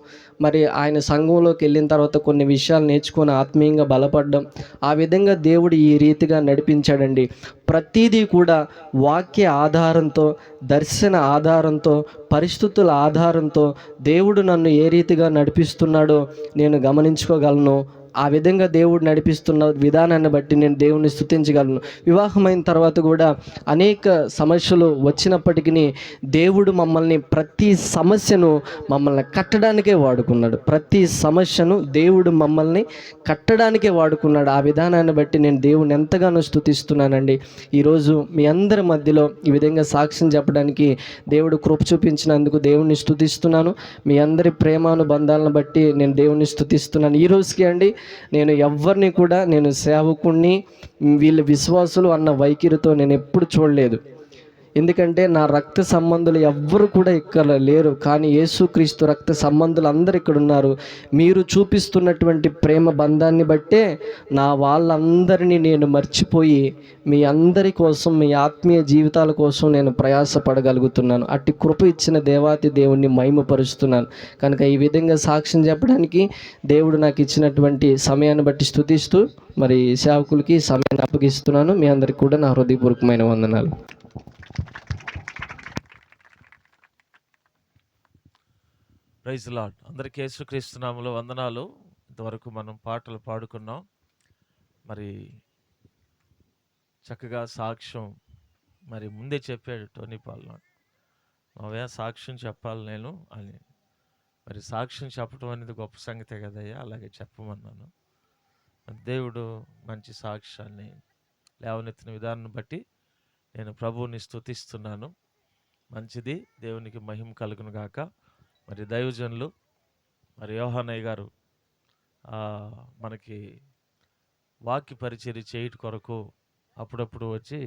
మరి ఆయన సంఘంలోకి వెళ్ళిన తర్వాత కొన్ని విషయాలు నేర్చుకొని ఆత్మీయంగా బలపడడం, ఆ విధంగా దేవుడు ఈ రీతిగా నడిపించాడండి. ప్రతిదీ కూడా వాక్య ఆధారంతో, దర్శన ఆధారంతో, పరిస్థితుల ఆధారంతో దేవుడు నన్ను ఏ రీతిగా నడిపిస్తున్నాడో నేను గమనించుకోగలను. ఆ విధంగా దేవుడు నడిపిస్తున్న విధానాన్ని బట్టి నేను దేవుని స్తుతించగలను. వివాహమైన తర్వాత కూడా అనేక సమస్యలు వచ్చినప్పటికీ దేవుడు మమ్మల్ని ప్రతి సమస్యను మమ్మల్ని కట్టడానికే వాడుకున్నాడు. ప్రతి సమస్యను దేవుడు మమ్మల్ని కట్టడానికే వాడుకున్నాడు. ఆ విధానాన్ని బట్టి నేను దేవుని ఎంతగానో స్తుతిస్తున్నానండి. ఈరోజు మీ అందరి మధ్యలో ఈ విధంగా సాక్ష్యం చెప్పడానికి దేవుడు కృప చూపించినందుకు దేవుని స్తుతిస్తున్నాను. మీ అందరి ప్రేమానుబంధాలను బట్టి నేను దేవుని స్తుతిస్తున్నాను. ఈ రోజుకి అండి నేను ఎవరిని కూడా నేను సేవకుణ్ణి, వీళ్ళు విశ్వాసులు అన్న వైఖరితో నేను ఎప్పుడు చూడలేదు. ఎందుకంటే నా రక్త సంబంధులు ఎవ్వరు కూడా ఇక్కడ లేరు, కానీ యేసుక్రీస్తు రక్త సంబంధులు అందరు ఇక్కడ ఉన్నారు. మీరు చూపిస్తున్నటువంటి ప్రేమ బంధాన్ని బట్టే నా వాళ్ళందరినీ నేను మర్చిపోయి మీ అందరి కోసం, మీ ఆత్మీయ జీవితాల కోసం నేను ప్రయాసపడగలుగుతున్నాను. అట్టి కృప ఇచ్చిన దేవాతి దేవుణ్ణి మహిమపరుస్తున్నాను. కనుక ఈ విధంగా సాక్ష్యం చెప్పడానికి దేవుడు నాకు ఇచ్చినటువంటి సమయాన్ని బట్టి స్తుతిస్తూ మరి సేవకులకి సమయాన్ని అప్పగిస్తున్నాను. మీ అందరికీ కూడా నా హృదయపూర్వకమైన వందనాలు. Praise the Lord. అందరికీ యేసుక్రీస్తు నామములో వందనాలు. ఇంతవరకు మనం పాటలు పాడుకున్నాం. మరి చక్కగా సాక్ష్యం మరి ముందే చెప్పాడు టోనీ పాల్, మావయ్య సాక్ష్యం చెప్పాలి నేను అని. మరి సాక్ష్యం చెప్పడం అనేది గొప్ప సంగతే కదయ్యా, అలాగే చెప్పమన్నాను. దేవుడు మంచి సాక్ష్యాన్ని లేవనెత్తిన విధానాన్ని బట్టి నేను ప్రభువుని స్తుతిస్తున్నాను. మంచిది, దేవునికి మహిమ కలుగును గాక. మరి దైవజనులు మరి యోహానయ్య గారు మనకి వాక్య పరిచర్య చేయట కొరకు అప్పుడప్పుడు వచ్చి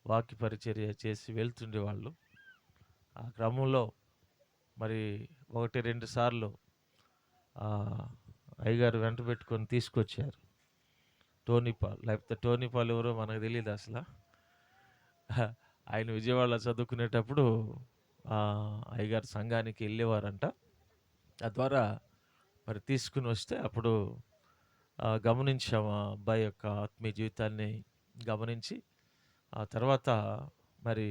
వాక్య పరిచర్య చేసి వెళ్తుండేవాళ్ళు. ఆ క్రమంలో మరి 1-2 సార్లు అయ్యగారు వెంట పెట్టుకొని తీసుకొచ్చారు టోనీ పాల్. లేకపోతే టోనీ పాల్ ఎవరో మనకు తెలియదు అసలు. ఆయన విజయవాడలో చదువుకునేటప్పుడు అయ్యగారు సంఘానికి వెళ్ళేవారంట. తద్వారా మరి తీసుకుని వస్తే అప్పుడు గమనించాము ఆ అబ్బాయి యొక్క ఆత్మీయ జీవితాన్ని గమనించి, ఆ తర్వాత మరి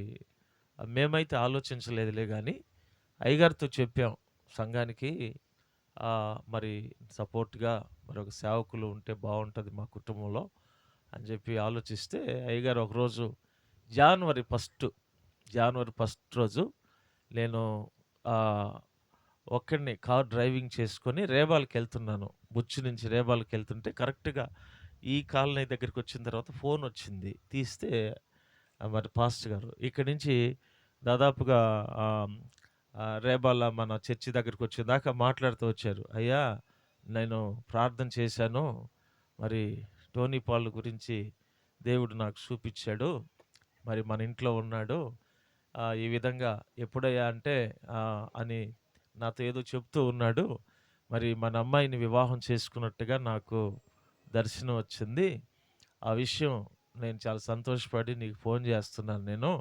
మేమైతే ఆలోచించలేదులే కానీ అయ్యగారితో చెప్పాం సంఘానికి మరి సపోర్ట్గా మరి ఒక సేవకులు ఉంటే బాగుంటుంది మా కుటుంబంలో అని చెప్పి ఆలోచిస్తే అయ్యగారు ఒకరోజు జనవరి 1 రోజు నేను ఒక్కడిని కార్ డ్రైవింగ్ చేసుకొని రేబాల్కి వెళ్తున్నాను. బుచ్చు నుంచి రేబాల్కి వెళ్తుంటే కరెక్ట్గా ఈ కాలనీ దగ్గరికి వచ్చిన తర్వాత ఫోన్ వచ్చింది. తీస్తే మరి పాస్టర్ గారు ఇక్కడి నుంచి దాదాపుగా రేబాల మన చర్చి దగ్గరికి వచ్చేదాకా మాట్లాడుతూ వచ్చారు. అయ్యా, నేను ప్రార్థన చేశాను, మరి టోనీ పాల్ గురించి దేవుడు నాకు చూపించాడు, మరి మన ఇంట్లో ఉన్నాడు, ఈ విధంగా ఎప్పుడయ్యా అంటే అని నాతో ఏదో చెప్తూ ఉన్నాడు. మరి మన అమ్మాయిని వివాహం చేసుకున్నట్టుగా నాకు దర్శనం వచ్చింది. ఆ విషయం నేను చాలా సంతోషపడి నీకు ఫోన్ చేస్తున్నాను నేను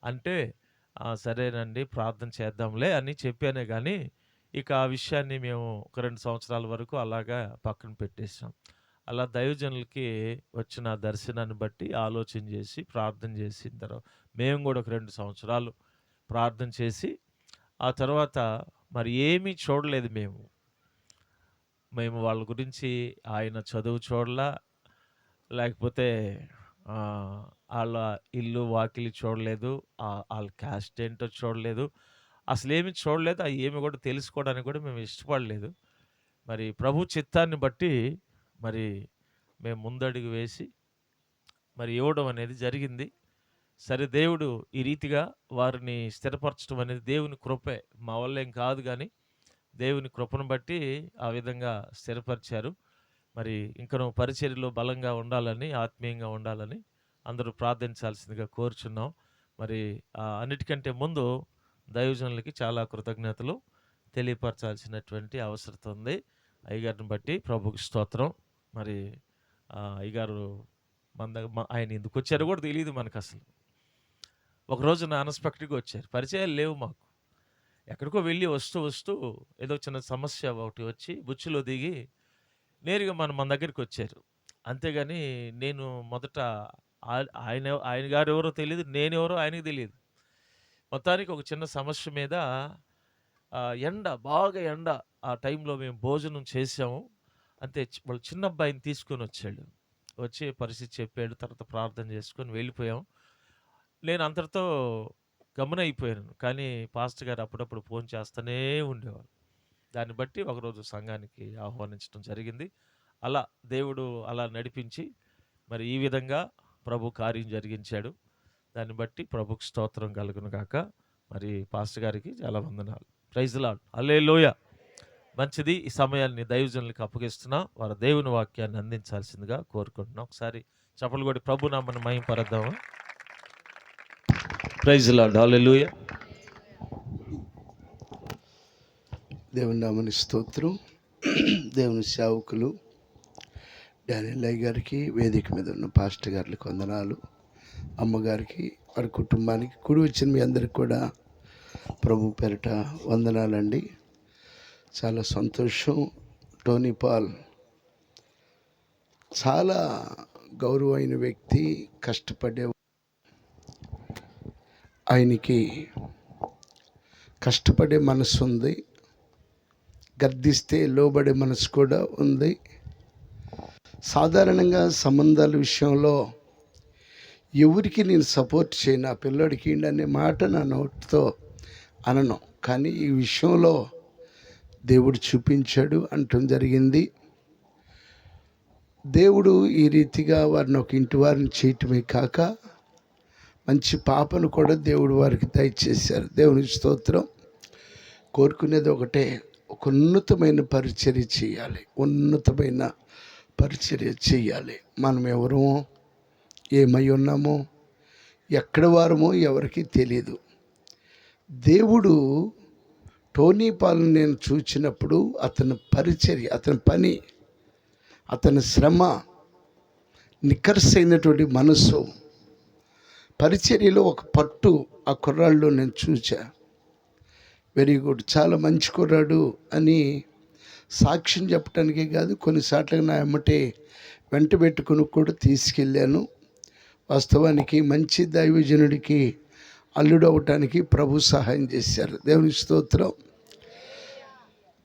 అంటే, సరేనండి ప్రార్థన చేద్దాంలే అని చెప్పానే కానీ ఇక ఆ విషయాన్ని మేము 1-2 సంవత్సరాల వరకు అలాగా పక్కన పెట్టేసాం. అలా దైవజనులకి వచ్చిన దర్శనాన్ని బట్టి ఆలోచన చేసి ప్రార్థన చేసిన తర్వాత మేము కూడా 2 సంవత్సరాలు ప్రార్థన చేసి ఆ తర్వాత మరి ఏమీ చూడలేదు. మేము వాళ్ళ గురించి ఆయన చదువు చూడలా, లేకపోతే వాళ్ళ ఇల్లు వాకిలి చూడలేదు, వాళ్ళ క్యాస్ట్ ఏంటో చూడలేదు, అసలేమి చూడలేదు, అవి ఏమి కూడా తెలుసుకోవడానికి కూడా మేము ఇష్టపడలేదు. మరి ప్రభు చిత్తాన్ని బట్టి మరి మేము ముందడుగు వేసి మరి ఇవ్వడం అనేది జరిగింది. సరే, దేవుడు ఈ రీతిగా వారిని స్థిరపరచడం అనేది దేవుని కృపే, మా వల్ల ఏం కాదు, కానీ దేవుని కృపను బట్టి ఆ విధంగా స్థిరపరిచారు. మరి ఇంకను పరిచర్యలో బలంగా ఉండాలని, ఆత్మీయంగా ఉండాలని అందరూ ప్రార్థించాల్సిందిగా కోరుచున్నాం. మరి అన్నిటికంటే ముందు దైవజనులకి చాలా కృతజ్ఞతలు తెలియపరచాల్సినటువంటి అవసరం ఉంది. అయ్యగారిని బట్టి ప్రభుకి స్తోత్రం. మరి అయ్యగారు ఆయన ఎందుకు వచ్చారో కూడా తెలియదు మనకు అసలు. ఒకరోజు అన్ఎక్స్పెక్టెడ్గా వచ్చారు, పరిచయాలు లేవు మాకు. ఎక్కడికో వెళ్ళి వస్తూ ఏదో చిన్న సమస్య ఒకటి వచ్చి బుచ్చిలో దిగి నేరుగా మన దగ్గరికి వచ్చారు. అంతేగాని నేను మొదట ఆయన గారు ఎవరో తెలియదు, నేనెవరో ఆయనకు తెలియదు. మొత్తానికి ఒక చిన్న సమస్య మీద బాగా ఎండ, ఆ టైంలో మేము భోజనం చేసాము. అంతే, వాళ్ళ చిన్న అబ్బాయిని తీసుకొని వచ్చి పరిస్థితి చెప్పాడు. తర్వాత ప్రార్థన చేసుకొని వెళ్ళిపోయాం. నేను అంతటితో గమనైపోయాను, కానీ పాస్టర్ గారు అప్పుడప్పుడు ఫోన్ చేస్తూనే ఉండేవారు. దాన్ని బట్టి ఒకరోజు సంఘానికి ఆహ్వానించడం జరిగింది. అలా దేవుడు అలా నడిపించి మరి ఈ విధంగా ప్రభు కార్యం జరిగించాడు. దాన్ని బట్టి ప్రభుకి స్తోత్రం కలుగును గాక. మరి పాస్టర్ గారికి చాలా వందనాలు. Praise the lord. హల్లెలూయా. మంచిది. ఈ సమయాన్ని దైవజనులకు అప్పగిస్తున్నా, వారు దేవుని వాక్యాన్ని అందించాల్సిందిగా కోరుకుంటున్నాం. ఒకసారి చప్పలు కొట్టి ప్రభు నామమును మహిమపరద్దామా. Praise the lord. హల్లెలూయా. దేవుని నామని స్తోత్రం. దేవుని సేవకులు డానియల్ అయ్య గారికి, వేదిక మీద ఉన్న పాస్టర్ గారికి వందనాలు, అమ్మగారికి, వారి కుటుంబానికి, కూడి వచ్చిన మీ అందరికి కూడా ప్రభు పేరిట వందనాలండి. చాలా సంతోషం. టోనీ పాల్ చాలా గౌరవమైన వ్యక్తి, కష్టపడే, ఆయనకి కష్టపడే మనసు ఉంది, గర్దిస్తే లోబడే మనసు కూడా ఉంది. సాధారణంగా సంబంధాల విషయంలో ఎవరికి నేను సపోర్ట్ చేయను, ఆ పిల్లోడికి అనే మాట నా నోటితో అనను, కానీ ఈ విషయంలో దేవుడు చూపించాడు అంటం జరిగింది. దేవుడు ఈ రీతిగా వారిని ఒక ఇంటి వారిని చేయటమే కాక మంచి పాపను కూడా దేవుడు వారికి దయచేశారు. దేవుని స్తోత్రం. కోరుకునేది ఒకటే, ఒక ఉన్నతమైన పరిచర్య చేయాలి, ఉన్నతమైన పరిచర్య చేయాలి. మనం ఎవరో, ఏమై ఉన్నామో, ఎక్కడ వారమో ఎవరికి తెలియదు. దేవుడు టోనీ పాల్ని నేను చూచినప్పుడు అతని పరిచర్య, అతని పని, అతని శ్రమ, నిక్కర్సైనటువంటి మనసు, పరిచర్యలో ఒక పట్టు ఆ కుర్రాళ్ళు నేను చూచా. వెరీ గుడ్, చాలా మంచి కుర్రాడు అని సాక్ష్యం చెప్పడానికే కాదు, కొన్నిసార్లు నా ఎమ్మటే వెంట పెట్టుకుని కూడా తీసుకెళ్ళాను. వాస్తవానికి మంచి దైవజనుడికి అల్లుడు అవటానికి ప్రభు సహాయం చేశారు. దేవుని స్తోత్రం.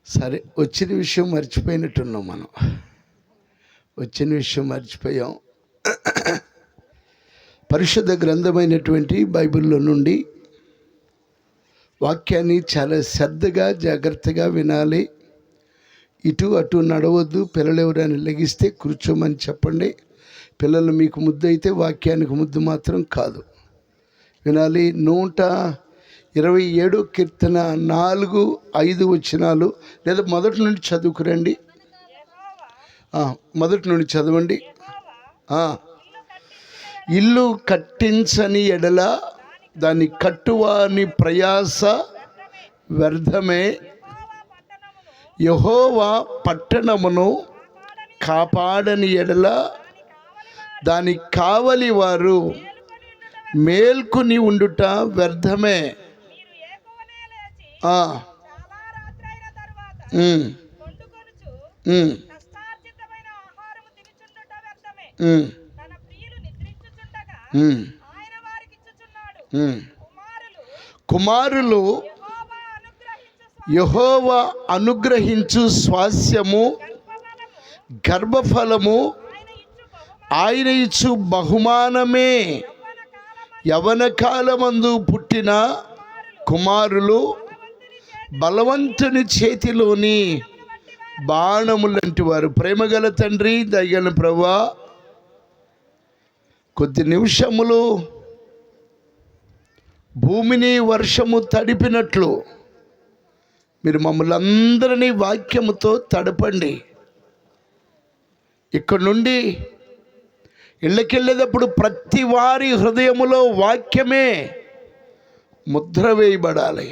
సరే, వచ్చిన విషయం మర్చిపోయినట్టున్నాం, మనం వచ్చిన విషయం మర్చిపోయాం. పరిశుద్ధ గ్రంథమైనటువంటి బైబిల్లో నుండి వాక్యాన్ని చాలా శ్రద్ధగా జాగ్రత్తగా వినాలి. ఇటు అటు నడవద్దు. పిల్లలు ఎవరైనా లెగిస్తే కూర్చోమని చెప్పండి. పిల్లలు మీకు ముద్దు అయితే వాక్యానికి ముద్దు మాత్రం కాదు, వినాలి. 127 కీర్తన 4-5 వచనాలు, లేదా మొదటి నుండి చదువుకురండి. మొదటి నుండి చదవండి. ఇల్లు కట్టించని ఎడల దాని కట్టువాని ప్రయాస వ్యర్థమే, యెహోవా పట్టణమును కాపాడని ఎడల దాని కావలి వారు మేల్కొని ఉండుట వ్యర్థమే. కుమారులు యెహోవా అనుగ్రహించు స్వాస్యము, గర్భఫలము ఆయన ఇచ్చు బహుమానమే యవన కాలమందు పుట్టిన కుమారులు బలవంతుని చేతిలోని బాణములంటి వారు. ప్రేమగల తండ్రి, దయగల ప్రభువా, కొద్ది నిమిషములు భూమిని వర్షము తడిపినట్లు మీరు మమ్మల్ని అందరినీ వాక్యముతో తడపండి. ఇక్కడ నుండి ఇళ్ళకెళ్ళేటప్పుడు ప్రతి వారి హృదయములో వాక్యమే ముద్ర వేయబడాలి.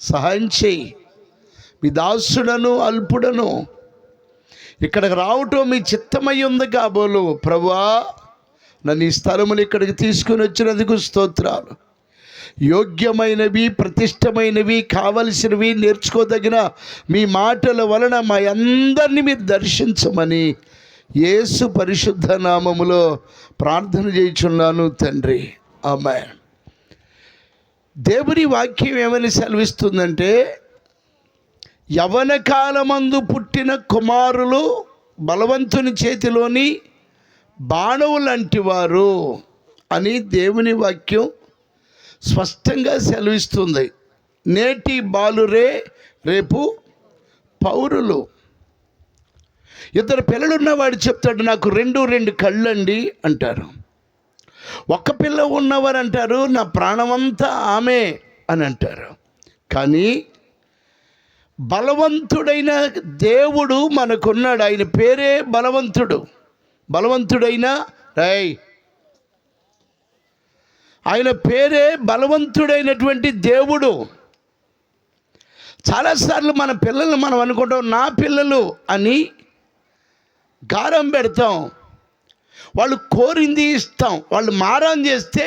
సహాయం చేయి. మీ దాసుడను అల్పుడను ఇక్కడికి రావటం మీ చిత్తమై ఉంది కాబోలు. ప్రభువా, నన్ను ఈ స్థలములు ఇక్కడికి తీసుకుని వచ్చినందుకు స్తోత్రాలు. యోగ్యమైనవి, ప్రతిష్టమైనవి, కావలసినవి, నేర్చుకోదగిన మీ మాటల వలన మా అందరినీ మీరు దర్శించమని యేసు పరిశుద్ధ నామములో ప్రార్థన చేయుచున్నాను తండ్రి. ఆమేన్. దేవుని వాక్యం ఏమని సెలవిస్తుందంటే, యవన కాలమందు పుట్టిన కుమారులు బలవంతుని చేతిలోని బాణవులంటి వారు అని దేవుని వాక్యం స్పష్టంగా సెలవిస్తుంది. నేటి బాలురే రేపు పౌరులు. ఇద్దరు పిల్లలున్నవాడు చెప్తాడు, నాకు రెండు కళ్ళండి అంటారు. ఒక్క పిల్ల ఉన్నవారు అంటారు, నా ప్రాణమంతా ఆమె అని అంటారు. కానీ బలవంతుడైన దేవుడు మనకున్నాడు. ఆయన పేరే బలవంతుడు. బలవంతుడైన ఆయన పేరే బలవంతుడైనటువంటి దేవుడు. చాలాసార్లు మన పిల్లల్ని మనం అనుకుంటాం నా పిల్లలు అని గారం పెడతాం. వాళ్ళు కోరింది ఇస్తాం. వాళ్ళు మారం చేస్తే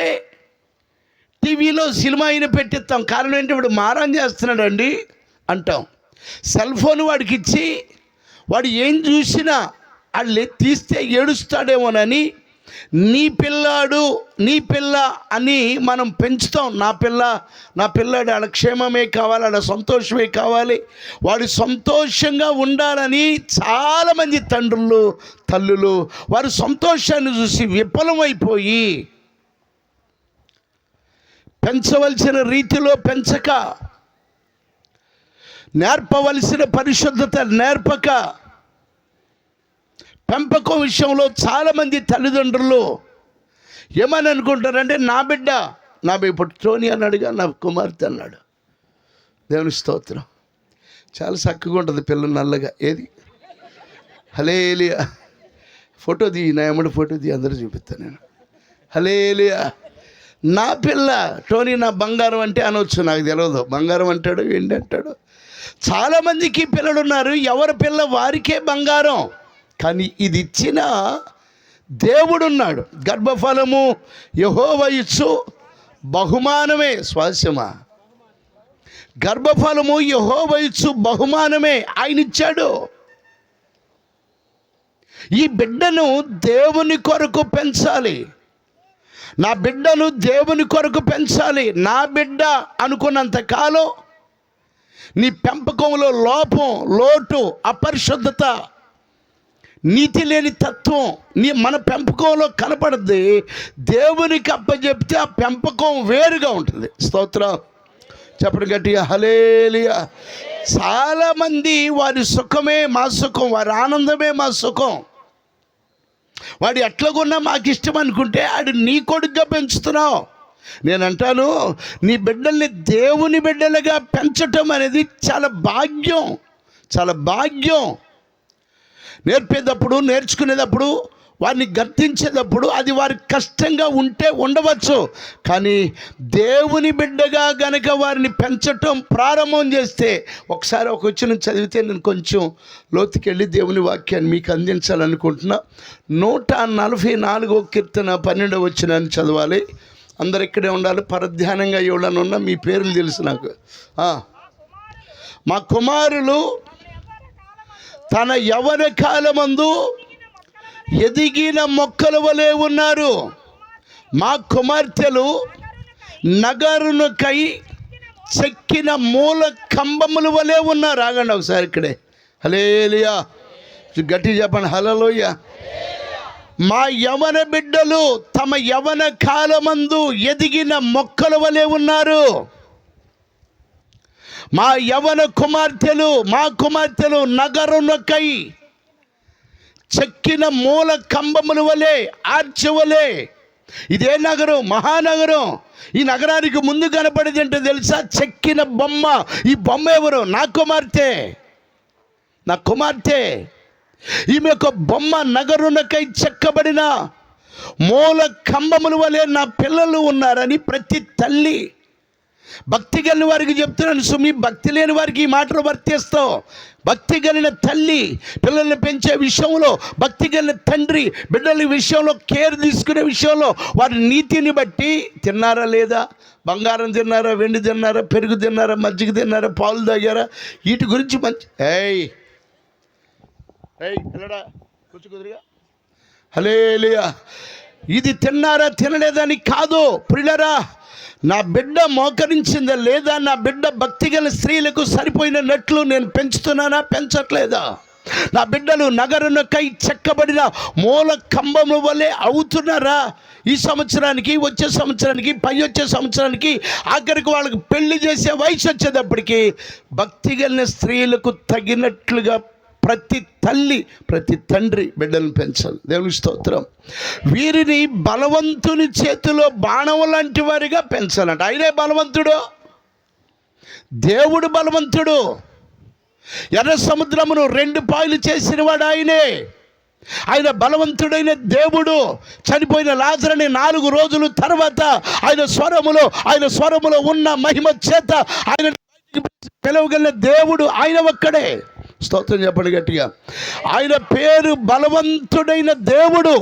టీవీలో సినిమా అయినా పెట్టిస్తాం. కారణం ఏంటి? వాడు మారం చేస్తున్నాడండి అంటాం. సెల్ ఫోన్ వాడికి ఇచ్చి వాడు ఏం చూసినా వాళ్ళు తీస్తే ఏడుస్తాడేమోనని నీ పిల్లాడు, నీ పిల్ల అని మనం పెంచుతాం. నా పిల్లాడు వాళ్ళ క్షేమమే కావాలి, వాళ్ళ సంతోషమే కావాలి, వాడు సంతోషంగా ఉండాలని చాలామంది తండ్రులు, తల్లులు వారి సంతోషాన్ని చూసి విఫలమైపోయి పెంచవలసిన రీతిలో పెంచక, నేర్పవలసిన పరిశుద్ధత నేర్పక, పెంపకం విషయంలో చాలామంది తల్లిదండ్రులు ఏమని అనుకుంటారంటే, నా బిడ్డ ఇప్పుడు టోనీ అన్నాడుగా, నా కుమార్తె అన్నాడు. దేవుని స్తోత్రం. చాలా చక్కగా ఉంటుంది పిల్ల నల్లగా. ఏది హల్లెలూయా. ఫోటో తీ, నా ఎమ్మడి ఫోటో తీ, అందరూ చూపిస్తాను నేను. హల్లెలూయా. నా పిల్ల టోనీ నా బంగారం అంటే అనవచ్చు. నాకు తెలియదు బంగారం అంటాడు ఏంటి అంటాడు. చాలామందికి పిల్లలు ఉన్నారు, ఎవరి పిల్ల వారికే బంగారం. కానీ ఇది ఇచ్చిన దేవుడున్నాడు. గర్భఫలము యెహోవా ఇచ్చు బహుమానమే. స్వాస్యమా? గర్భఫలము యెహోవా ఇచ్చు బహుమానమే. ఆయన ఇచ్చాడు. ఈ బిడ్డను దేవుని కొరకు పెంచాలి. నా బిడ్డను దేవుని కొరకు పెంచాలి. నా బిడ్డ అనుకున్నంత కాలం నీ పెంపకంలో లోపం, లోటు, అపరిశుద్ధత, నీతి లేని తత్వం మన పెంపకంలో కనపడద్ది. దేవునికి అప్పచెప్తే ఆ పెంపకం వేరుగా ఉంటుంది. స్తోత్రం. చెప్పడం గట్టిగా హల్లెలూయా. చాలామంది వారి సుఖమే మా సుఖం, వారి ఆనందమే మా సుఖం, వాడు ఎట్లాగున్నా మాకు ఇష్టం అనుకుంటే ఆడు నీ కొడుకుగా పెంచుతున్నావు. నేను అంటాను, నీ బిడ్డల్ని దేవుని బిడ్డలుగా పెంచటం అనేది చాలా భాగ్యం, చాలా భాగ్యం. నేర్పేటప్పుడు, నేర్చుకునేటప్పుడు, వారిని గర్తించేటప్పుడు అది వారికి కష్టంగా ఉండవచ్చు. కానీ దేవుని బిడ్డగా గనక వారిని పెంచటం ప్రారంభం చేస్తే, ఒకసారి ఒక వచనం చదివితే నేను కొంచెం లోతుకెళ్ళి దేవుని వాక్యాన్ని మీకు అందించాలనుకుంటున్నా. 144వ కీర్తన 12వ వచనాన్ని చదవాలి. అందరు ఇక్కడే ఉండాలి. పరధ్యానంగా ఎవడనున్నా మీ పేర్లు తెలుసు నాకు. మా కుమారులు తన యవ్వన కాలమందు ఎదిగిన మొక్కల వలె ఉన్నారు. మా కుమార్తెలు నగరునకై చెక్కిన మూల కంబముల వలె ఉన్నారు. ఆగండి ఒకసారి ఇక్కడే. హల్లెలూయా. గట్టి చెప్పండి హల్లెలూయా. మా యవన బిడ్డలు తమ యవన కాలమందు ఎదిగిన మొక్కల వలె ఉన్నారు. మా యవన కుమార్తెలు, మా కుమార్తెలు నగరునకై చెక్కిన మూల కంబముల వలె, ఆర్చి వలె. ఇదే నగరం, మహానగరం. ఈ నగరానికి ముందు కనపడేది ఏంటో తెలుసా? చెక్కిన బొమ్మ. ఈ బొమ్మ ఎవరు? నా కుమార్తె, నా కుమార్తె. ఈమె ఒక బొమ్మ. నగరునకై చెక్కబడిన మూల కంబముల వలె నా పిల్లలు ఉన్నారని ప్రతి తల్లి, భక్తి కలిగిన వారికి చెప్తున్నాను సుమి, భక్తి లేని వారికి ఈ మాటలు వర్తిస్తావు. భక్తి కలిగిన తల్లి పిల్లల్ని పెంచే విషయంలో, భక్తి కలిగిన తండ్రి బిడ్డల విషయంలో, కేర్ తీసుకునే విషయంలో వారి నీతిని బట్టి తిన్నారా లేదా, బంగారం తిన్నారా, వెండి తిన్నారా, పెరుగు తిన్నారా, మజ్జిగ తిన్నారా, పాలు తాగారా, వీటి గురించి మంచి పిల్లడా కూర్చు కుదురుగా. హల్లెలూయా. ఇది తిన్నారా తినలేదని కాదు ప్రియులారా. నా బిడ్డ మోకరించిందా లేదా, నా బిడ్డ భక్తి గల స్త్రీలకు సరిపోయిన నట్లు నేను పెంచుతున్నానా, పెంచట్లేదా? నా బిడ్డలు నగరునకై చెక్కబడిన మూల కంబము వలె అవుతున్నారా? ఈ సంవత్సరానికి, వచ్చే సంవత్సరానికి, పై వచ్చే సంవత్సరానికి, ఆఖరికి వాళ్ళకి పెళ్లి చేసే వయసు వచ్చేటప్పటికి భక్తి గల స్త్రీలకు తగినట్లుగా ప్రతి తల్లి, ప్రతి తండ్రి బిడ్డలను పెంచాలి. దేవుని స్తోత్రం. వీరిని బలవంతుని చేతిలో బాణం లాంటి వారిగా పెంచాలంట. ఆయనే బలవంతుడు, దేవుడు బలవంతుడు. ఎర్ర సముద్రమును 2 పాయలు చేసిన వాడు ఆయనే. ఆయన బలవంతుడైన దేవుడు. చనిపోయిన లాజరుని 4 రోజుల తర్వాత ఆయన స్వరములో ఉన్న మహిమ చేత ఆయన పిలవగలిగిన దేవుడు ఆయన ఒక్కడే. స్తోత్రం చెప్పండి గట్టిగా. ఆయన పేరు బలవంతుడైన దేవుడు.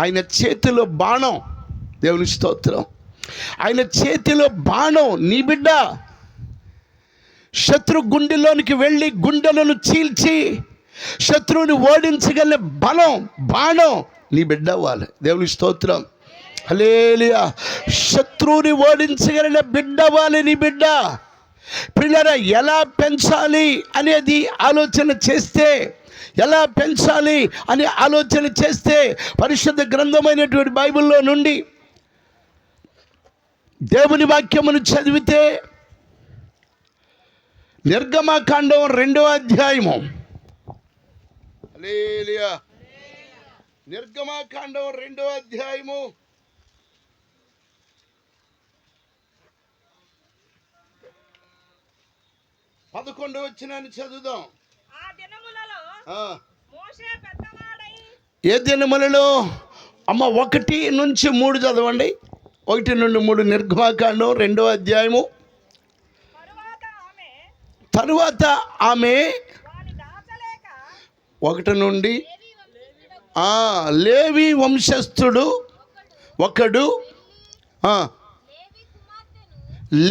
ఆయన చేతిలో బాణం. దేవుని స్తోత్రం. ఆయన చేతిలో బాణం. నీ బిడ్డ శత్రు గుండెలోనికి వెళ్ళి గుండెలను చీల్చి శత్రువుని ఓడించగలిగిన బలం, బాణం నీ బిడ్డ అవ్వాలి. దేవుని స్తోత్రం. హల్లెలూయా. శత్రువుని ఓడించగలిగిన బిడ్డ అవ్వాలి నీ బిడ్డ. పిల్లరా, ఎలా పెంచాలి అనేది ఆలోచన చేస్తే, ఎలా పెంచాలి అని ఆలోచన చేస్తే పరిశుద్ధ గ్రంథమైనటువంటి బైబిల్లో నుండి దేవుని వాక్యమును చదివితే నిర్గమకాండం 2వ అధ్యాయము. హల్లెలూయా. నిర్గమకాండం 2వ అధ్యాయము 11వ వచనాన్ని చదువుదాం. ఏ దినములలో అమ్మ 1 నుంచి 3 చదవండి. 1 నుండి 3 నిర్గమకాండం 2వ అధ్యాయము. తరువాత ఆమె 1 నుండి లేవి వంశస్థుడు ఒకడు